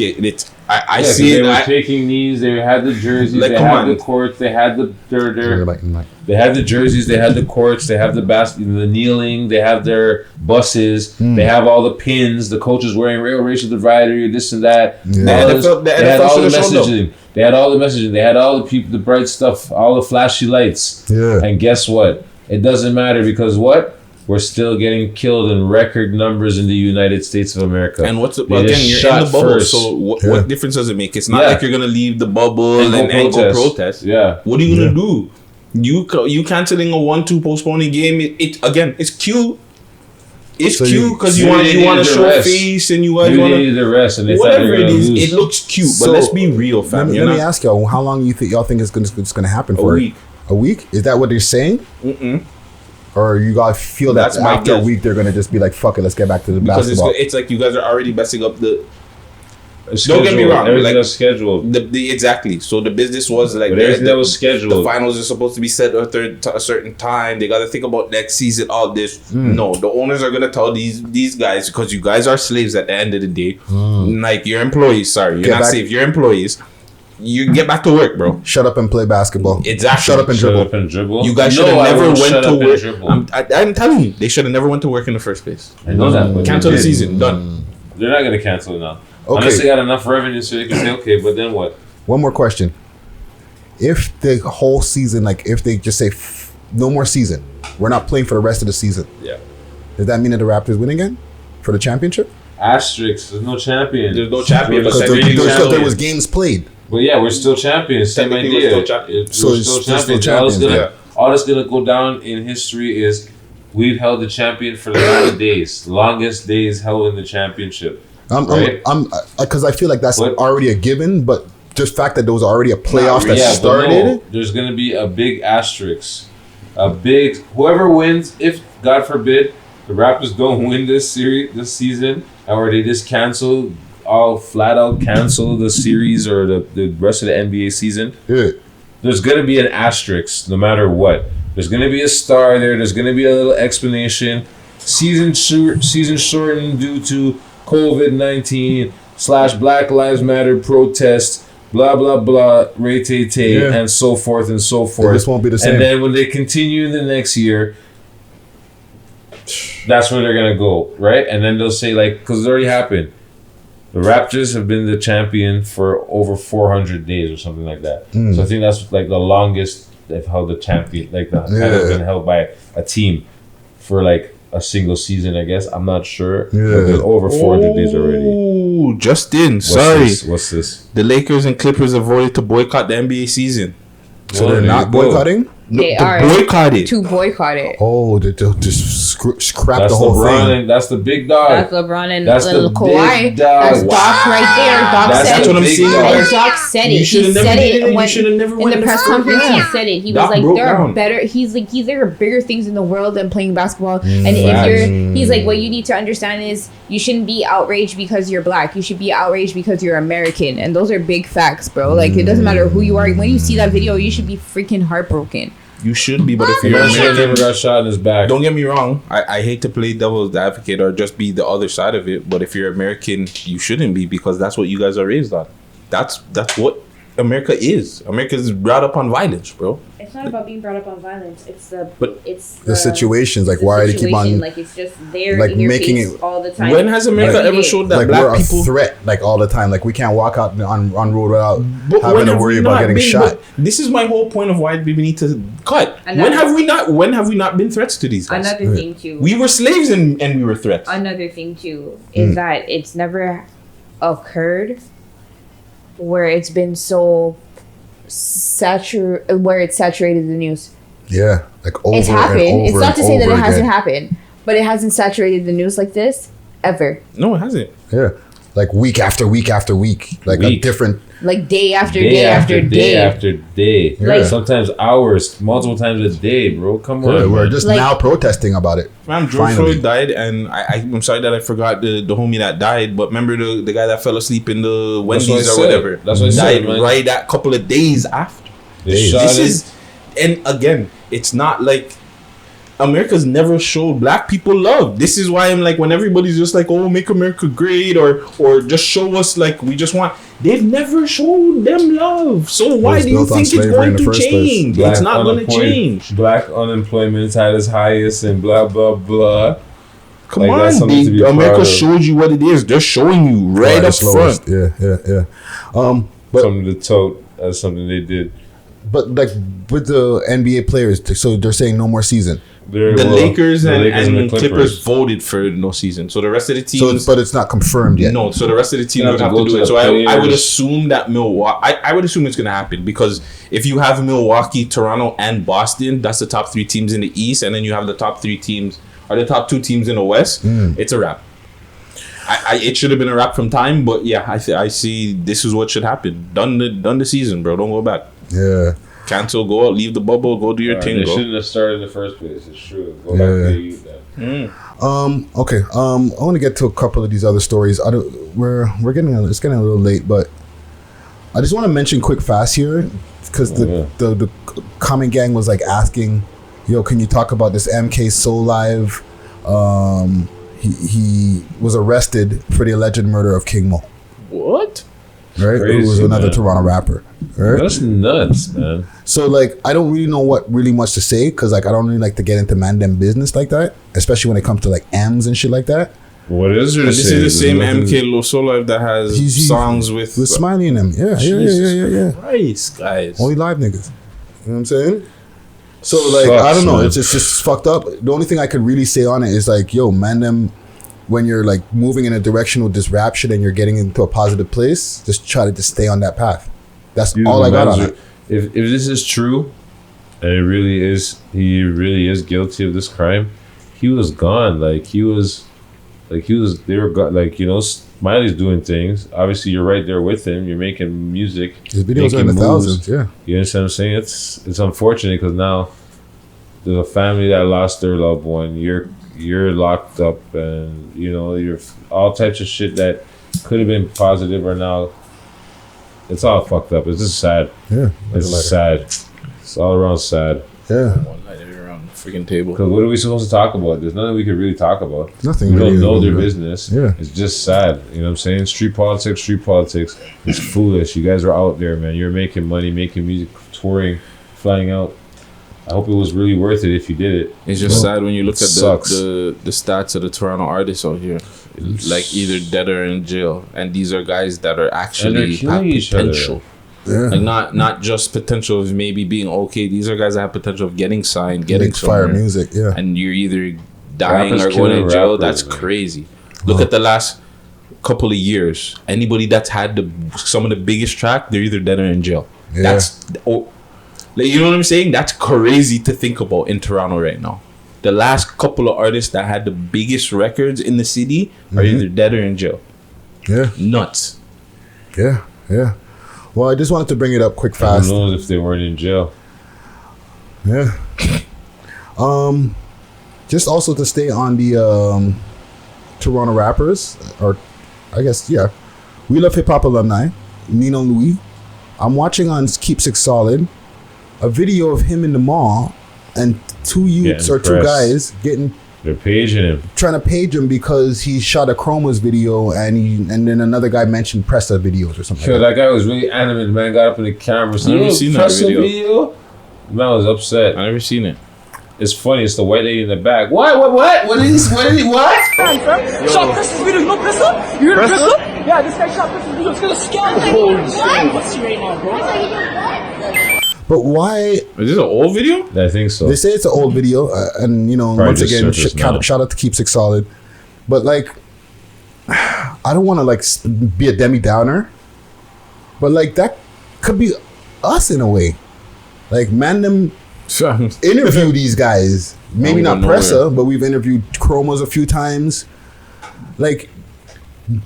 I see they it. were taking knees. They had the jerseys. Like, they had the courts. They had they had the jerseys. They had the courts. They have the the kneeling. They have their buses. They have all the pins. The coaches wearing racial divider, this and that. The They had all the NFL messaging. They had all the messaging. They had all the people, the bright stuff, all the flashy lights. Yeah. And guess what? It doesn't matter because what? We're still getting killed in record numbers in the United States of America. And what's They again? just You're shot in the bubble, first. so what difference does it make? It's not like you're gonna leave the bubble and go protest. Yeah. What are you gonna do? You canceling a 1-2 postponing game? It's cute. It's So cute because you want to show face and you guys want needed the rest, and they whatever it is. lose. It looks cute, So, but let's be real, fam. Let me ask y'all, how long y'all think it's gonna happen for? A week. A week? Is that what they're saying? Or you guys feel that That's my after a guess. week they're gonna just be like, fuck it, let's get back to the Because basketball? it's like you guys are already messing up the. It's Don't get me scheduled. wrong. Everything Like was scheduled. Exactly. So the business was like But everything that was scheduled. The finals are supposed to be set at a certain time. They got to think about next season. All this. No, the owners are gonna tell these guys because you guys are slaves at the end of the day. Like your employees. Sorry, you're not slaves. Your employees. You get back to work, bro. Shut up and play basketball. Exactly. Shut up and dribble. You guys should have never went to work. I'm telling you, they should have never went to work in the first place. I know that. But Cancel the season. Done. They're not gonna cancel it now. Okay. Unless they got enough revenue so they can say, okay, but then what? One more question. If the whole season, like if they just say no more season, we're not playing for the rest of the season. Yeah. Does that mean that the Raptors win again for the championship? Asterisk. There's no champion. There's no champion. Because there was games played. But yeah, we're still champions. Same idea. We're still champions. We're still champions. All that's gonna go down in history is we've held the champion for the longest days held in the championship. Because I feel like that's already a given, but just the fact that there was already a playoff that started. There's gonna be a big asterisk. Whoever wins, if God forbid the Raptors don't win this season, or they just flat out cancel the series or the rest of the NBA season. Yeah. There's gonna be an asterisk no matter what. There's gonna be a star there. There's gonna be a little explanation. Season shortened due to COVID-19 / Black Lives Matter protests. Blah blah blah, and so forth and so forth. This won't be the same. And then when they continue in the next year, that's where they're gonna go, right? And then they'll say because it already happened. The Raptors have been the champion for over 400 days or something like that. So I think that's the longest they've held the champion, has been held by a team for a single season. I guess I'm not sure. But there's over 400 days already. Ooh, Justin, What's this? The Lakers and Clippers have voted to boycott the NBA season. So they're not boycotting? They are boycotted. to boycott it. Oh, they'll just scrap the whole LeBron thing. That's the big dog. That's LeBron and That's little the Kawhi. big dog. That's Doc right there. Doc said That's what I'm saying. And Doc said it. He said it in the press conference. Yeah. He said it. He Doc was like, broke there are down. better. He's like, there are bigger things in the world than playing basketball. And he's like, what you need to understand is you shouldn't be outraged because you're black. You should be outraged because you're American. And those are big facts, bro. It doesn't matter who you are. When you see that video, you should be freaking heartbroken. You should be, but if you're American, never got shot in his back. Don't get me wrong. I hate to play devil's advocate or just be the other side of it, but if you're American, you shouldn't be because that's what you guys are raised on. That's what America is. America is brought up on violence, bro. It's not about being brought up on violence. It's the situations. Why do you keep on? It's just there in your making face it all the time. When has America ever showed that black we're people a threat all the time? We can't walk out on road without having to worry about getting shot. This is my whole point of why we need to cut. When have we not been threats to these guys? Another thing too. We were slaves and we were threats. Another thing too is that it's never occurred where it's been so where it's saturated the news. Yeah, over it's happened. And over it's not to say that it again. hasn't happened, but it hasn't saturated the news like this ever. No, it hasn't. Yeah, week after week after week, a different. Day after day after day after day. Sometimes hours, multiple times a day, bro. Come on. We're just now protesting about it. Man, George Floyd died, and I'm sorry that I forgot the homie that died, but remember the guy that fell asleep in the Wendy's or whatever? That's what I died said, right a couple of days after. And again, it's not like America's never showed black people love. This is why I'm when everybody's just make America great or just show us we just want. They've never showed them love. So why do you think it's going to change? It's not going to change. Black unemployment's at its highest and blah blah blah. Come on, America showed you what it is. They're showing you right up front. Yeah. But something to tote as something they did. But with the NBA players, so they're saying no more season. The Lakers and Clippers voted for no season. So the rest of the teams... but it's not confirmed yet. No, so the rest of the teams would have to do it. So I would assume that Milwaukee... I would assume it's going to happen because if you have Milwaukee, Toronto, and Boston, that's the top 3 teams in the East, and then you have the top 3 teams, or the top 2 teams in the West, it's a wrap. It should have been a wrap from time, but yeah, I see this is what should happen. Done the season, bro. Don't go back. Yeah. Cancel, go out, leave the bubble, go do your thing. They bro. shouldn't have started in the first place. It's true. Go back to you then. Okay. I want to get to a couple of these other stories. We're getting it's getting a little late, but I just want to mention quick fast here because the comment gang was asking, "Yo, can you talk about this MK Soul Live?" He was arrested for the alleged murder of KingMo. What? Right, Crazy, who was another man. Toronto rapper. Right? That's nuts, man. So I don't really know what really much to say because I don't really like to get into man-dem business like that, especially when it comes to M's and shit like that. What is there to This say? is the same MK Soul that has songs with Smiley in them. Yeah. Christ, guys. Only live niggas. You know what I'm saying? So I don't know. Man. It's just fucked up. The only thing I could really say on it is yo, man, them when you're like moving in a direction with this rap shit and you're getting into a positive place, just try to just stay on that path. That's all I got on it. If this is true, and it really is, he really is guilty of this crime, he was gone. They were gone. Like, you know, Smiley's doing things. Obviously, you're right there with him. You're making music. His videos are in the thousands, yeah. You understand what I'm saying? It's unfortunate because now there's a family that lost their loved one. You're locked up, and you know, you're all types of shit that could have been positive are now. It's all fucked up. It's just sad. Yeah, it's sad. It's all around sad. Yeah. One night around the freaking table. Because what are we supposed to talk about? There's nothing we could really talk about. Nothing. We really don't know their business. Yeah. It's just sad. You know what I'm saying? Street politics. It's foolish. You guys are out there, man. You're making money, making music, touring, flying out. I hope it was really worth it if you did it. It's just sad when you look at the stats of the Toronto artists out here. Like either dead or in jail. And these are guys that are actually have potential. Yeah. Like not just potential of maybe being okay. These are guys that have potential of getting signed, getting fire music, yeah. And you're either dying Rappers or going to jail. rappers, That's man. crazy. Look at the last couple of years. Anybody that's had some of the biggest track, they're either dead or in jail. Yeah. That's like, you know what I'm saying? That's crazy to think about in Toronto right now. The last couple of artists that had the biggest records in the city are either dead or in jail. Yeah. Nuts. Yeah. Well, I just wanted to bring it up quick, fast. Who knows if they weren't in jail? Yeah. Just also to stay on the Toronto rappers, or I guess, yeah. We Love Hip Hop alumni, Nino Luey. I'm watching on Keep Six Solid a video of him in the mall and two youths or two guys they're paging him, trying to page him because he shot a Chromazz video and then another guy mentioned Pressa videos or something. Yo, that guy was really animated, man. Got up in the camera. I never seen that video. The man was upset. I never seen it. It's funny. It's the white lady in the back. What? What is he? What? Shot Pressa's video. You know Pressa? You heard of Pressa? Yeah, this guy shot Pressa's video. It's gonna scam him. What's he right now, bro? But why? Is this an old video? I think so. They say it's an old video, and you know, Probably once just again, surfaced shout out to Keep Six Solid. But like, I don't want to like be a Demi Downer, but like that could be us in a way. Like, man, them interview these guys. Maybe not Pressa, but we've interviewed Chromazz a few times. Like,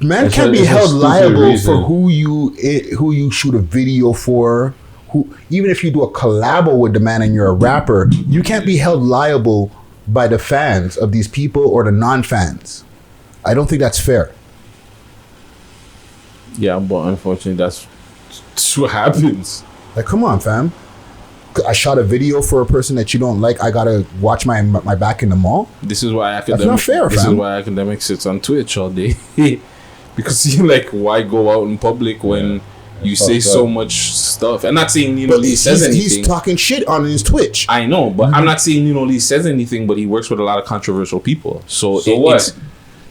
man can't be held liable for who you shoot a video for. Even if you do a collabo with the man and you're a rapper, you can't be held liable by the fans of these people or the non-fans. I don't think that's fair. Yeah, but unfortunately, that's what happens. Like, come on, fam. I shot a video for a person that you don't like. I gotta watch my back in the mall. This is why That's not fair, This fam. is why academic sits on Twitch all day. Because you like, why go out in public when you say so much stuff? I'm not saying Nino Lee says anything. He's talking shit on his Twitch. I know, but I'm not saying Nino Lee says anything, but he works with a lot of controversial people. So what?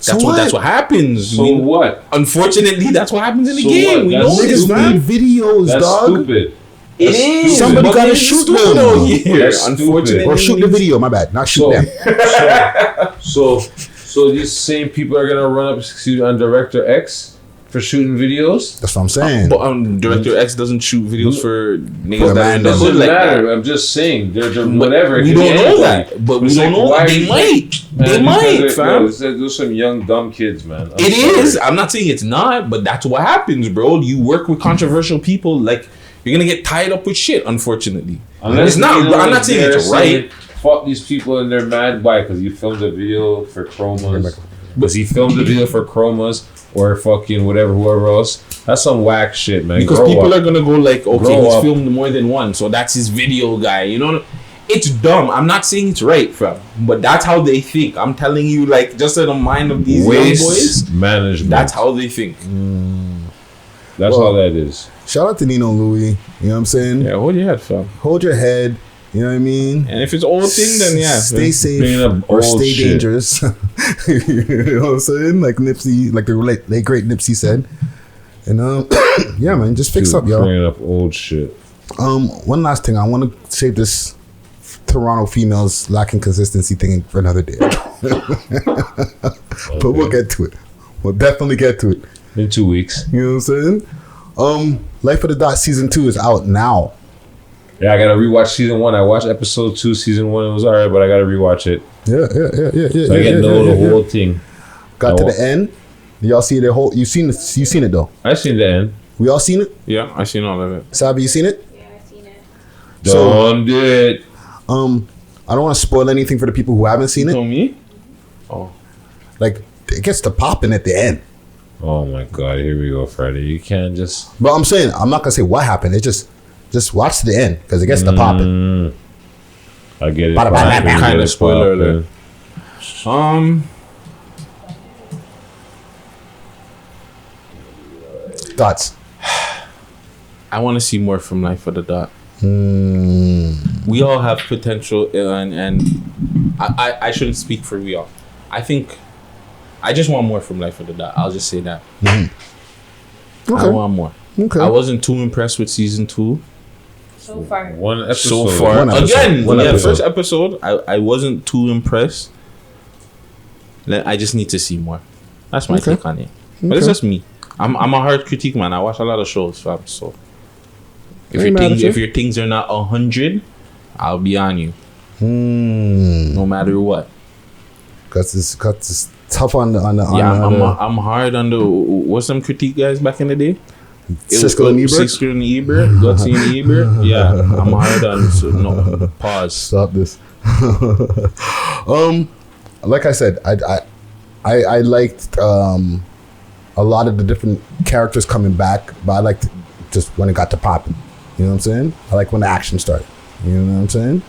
That's what happens. So what? Unfortunately, that's what happens in the So game. what? We That's know this, Niggas man. made videos, That's dog. stupid. It is. Somebody but gotta it's shoot stupid them. out here. That's Unfortunately, Or shoot the video, my bad. Not shoot them. So these same people are gonna run up on Director X for shooting videos. That's what I'm saying. But Director X doesn't shoot videos for niggas that are in the Doesn't hood like matter. that. I'm just saying they're whatever. We don't know that. But we don't know that. They might. They might, fam. There's some young dumb kids, man. It is. I'm not saying it's not, but that's what happens, bro. You work with controversial people, like you're gonna get tied up with shit. Unfortunately, it's not. I'm not saying it's right. Fuck these people and they're mad. Why? Because you filmed a video for Chromazz. Because he filmed a video for Chromazz or fucking whatever, whoever else. That's some whack shit, man. Because people are gonna go like, okay, Grow he's up. filmed more than one, so that's his video guy. You know, it's dumb. I'm not saying it's right, fam, but that's how they think. I'm telling you, like, just in the mind of these young boys, management. that's how they think. That's how that is. Shout out to Nino Luey. You know what I'm saying? Yeah, hold your head, fam. Hold your head. You know what I mean? And if it's old thing, then yeah, stay Bringing safe up or old stay shit. dangerous. You know what I'm saying? Like Nipsey, like the late great Nipsey said. And yeah, man, just fix up, y'all. Bringing up old shit. One last thing, I want to save this Toronto females lacking consistency thing for another day. But we'll get to it. We'll definitely get to it. In 2 weeks. You know what I'm saying? Life of the Dot season 2 is out now. Yeah, I gotta rewatch season 1. I watched episode 2, season 1. It was alright, but I gotta rewatch it. Yeah. So I get to know the whole thing. Got to the end. Y'all see the whole? You seen it though? I seen the end. We all seen it? Yeah, I seen all of it. Savy, you seen it? Yeah, I seen it. Don't do it. I don't want to spoil anything for the people who haven't seen it. To me? Oh. Like, it gets to popping at the end. Oh my God, here we go, Friday. You can't just... But I'm saying, I'm not going to say what happened. It just watch to the end because it gets to popping. I get it. Kind of spoiler alert. Thoughts? I want to see more from Life of the Dot. We all have potential, and I shouldn't speak for we all. I think I just want more from Life of the Dot. I'll just say that. Okay. I want more. Okay. I wasn't too impressed with season 2. So far. One episode. So far. One episode. Again, One episode. first episode, I wasn't too impressed. I just need to see more. That's my take on it. But it's just me. I'm a hard critique man. I watch a lot of shows, fam. So if your things are not 100, I'll be on you. No matter what. Because it's tough on the I'm hard on the what's some critique guys back in the day? Siskel and Ebert. Gutsy and Ebert. Yeah, I'm hard on. So no, pause. Stop this. Like I said, I liked a lot of the different characters coming back, but I liked just when it got to popping. You know what I'm saying? I like when the action started. You know what I'm saying?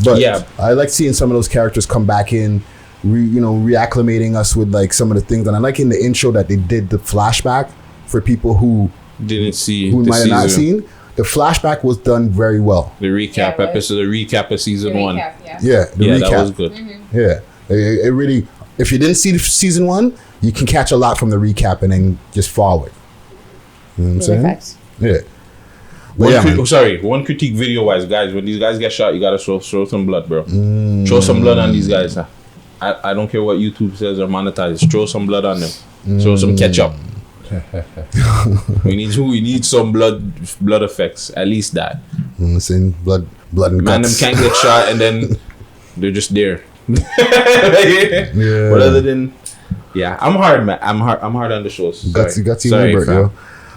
But yeah, I like seeing some of those characters come back in, reacclimating us with like some of the things. And I like in the intro that they did the flashback for people who didn't see, who might have not seen. The flashback was done very well. The recap episode, the recap of season 1. The recap. That was good. Yeah, it really. If you didn't see the season 1, you can catch a lot from the recap and then just forward. You know what I'm saying? Facts. Yeah. One critique video wise, guys. When these guys get shot, you gotta show some blood, bro. Throw some blood on these guys. I don't care what YouTube says or monetize. Throw some blood on them. Throw some ketchup. we need some blood effects. At least that. Saying blood and man, guts. them can't get shot and then they're just there. Yeah. But other than, I'm hard, man. I'm hard on the shows. Gutsy Ebert, yo.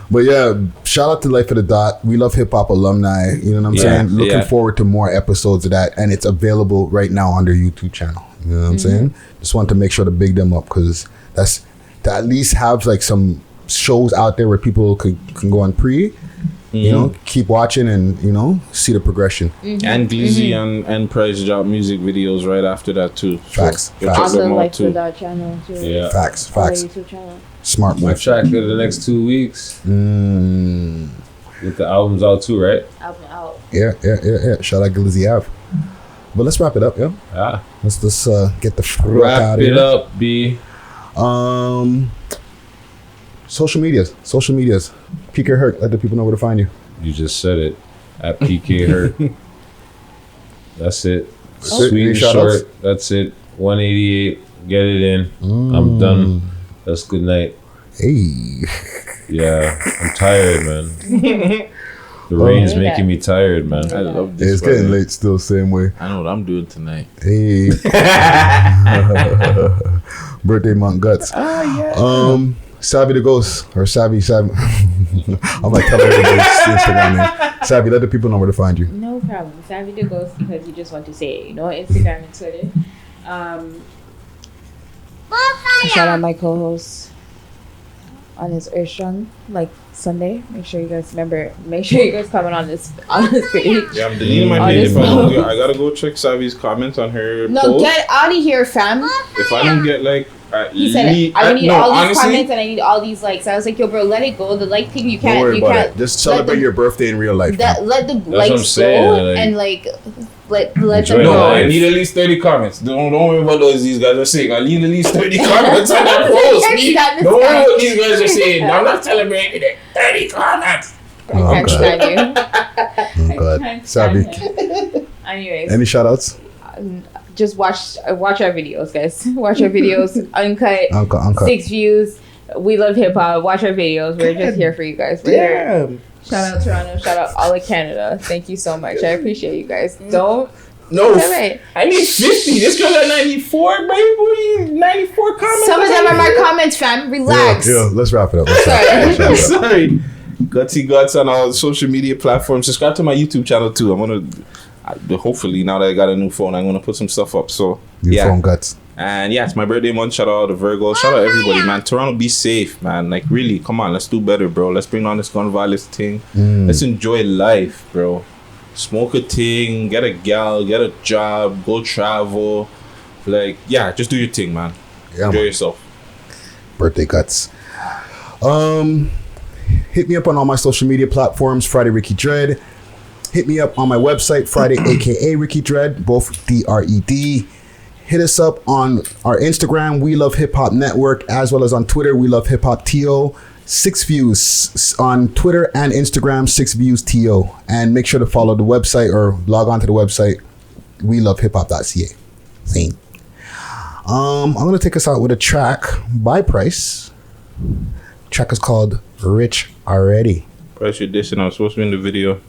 But yeah, shout out to Life of the Dot. We love hip hop alumni. You know what I'm saying? Looking forward to more episodes of that, and it's available right now on their YouTube channel. You know what I'm saying? Just want to make sure to big them up because that's to at least have like some shows out there where people can go on pre. You know, keep watching and see the progression. And Glizzy and Price drop music videos right after that too. Facts. On the Life of the Dot channel too. Yeah. Facts. On the YouTube channel. Smart move. My track for the next 2 weeks. With the albums out too, right? Album out. Yeah. Shout out Glizzy Ave. But let's wrap it up, yo. Let's get the fuck out of here. Wrap it up, B. Social medias. PK Hurt. Let the people know where to find you. You just said it. At PK Hurt. That's it. Oh. Sweet and short. That's it. 188. Get it in. I'm done. That's good night. Hey. Yeah, I'm tired, man. The rain's making me tired, man. I love this. It's getting late still, same way. I know what I'm doing tonight. Hey. Birthday month guts. Savy the Ghost or Savy. I'm like telling everybody's Instagram name. Savy, let the people know where to find you. No problem. Savy the Ghost because you just want to say it. Instagram and Twitter. Shout out my co-host on his Earthstrong Sunday. Make sure you guys comment on this page. Yeah, I'm deleting my page. I gotta go check Savy's comments on her post. Get out of here, fam. If I don't get he said, I need all these comments and I need all these likes. I was like, yo, bro, let it go. The thing you can't. Don't worry you about can't. it. Just celebrate your birthday in real life. Let the likes go and let them No, know. I need at least 30 comments. Don't worry about those these guys are saying. I need at least 30 comments on that post. Don't worry what these guys are saying. I'm not celebrating it. 30 comments. I can't stand you. Oh, God. Savy. Anyways. Any shout outs? just watch our videos, guys. Watch our videos. Uncut. 6 views. We love hip hop. Watch our videos. We're just here for you guys. We're here. Shout out Toronto. Shout out all of Canada. Thank you so much. I appreciate you guys. No, I need 50. This girl got 94, baby. 94 comments. Some of them are my comments, fam. Relax. Yeah, let's wrap it up. Sorry. Gutsy Guts on all social media platforms. Subscribe to my YouTube channel too. I'm gonna hopefully now that I got a new phone, I'm gonna put some stuff up. So new phone Guts. And yeah, it's my birthday month. Shout out to Virgo. Shout out everybody, man. Toronto, be safe, man. Like really, come on, let's do better, bro. Let's bring on this gun violence thing. Let's enjoy life, bro. Smoke a thing, get a gal, get a job, go travel. Like, yeah, just do your thing, man. Yeah, enjoy man. yourself. Birthday Guts. Hit me up on all my social media platforms, Friday Ricky Dred. Hit me up on my website, Friday, aka Ricky Dred, both DRED. Hit us up on our Instagram, We Love Hip Hop Network, as well as on Twitter, We Love Hip Hop TO. 6 views on Twitter and Instagram, 6 views TO. And make sure to follow the website or log on to the website, welovehiphop.ca. Same. I'm gonna take us out with a track by Price. Track is called Rich Already. Price, you're dissing. I was supposed to be in the video.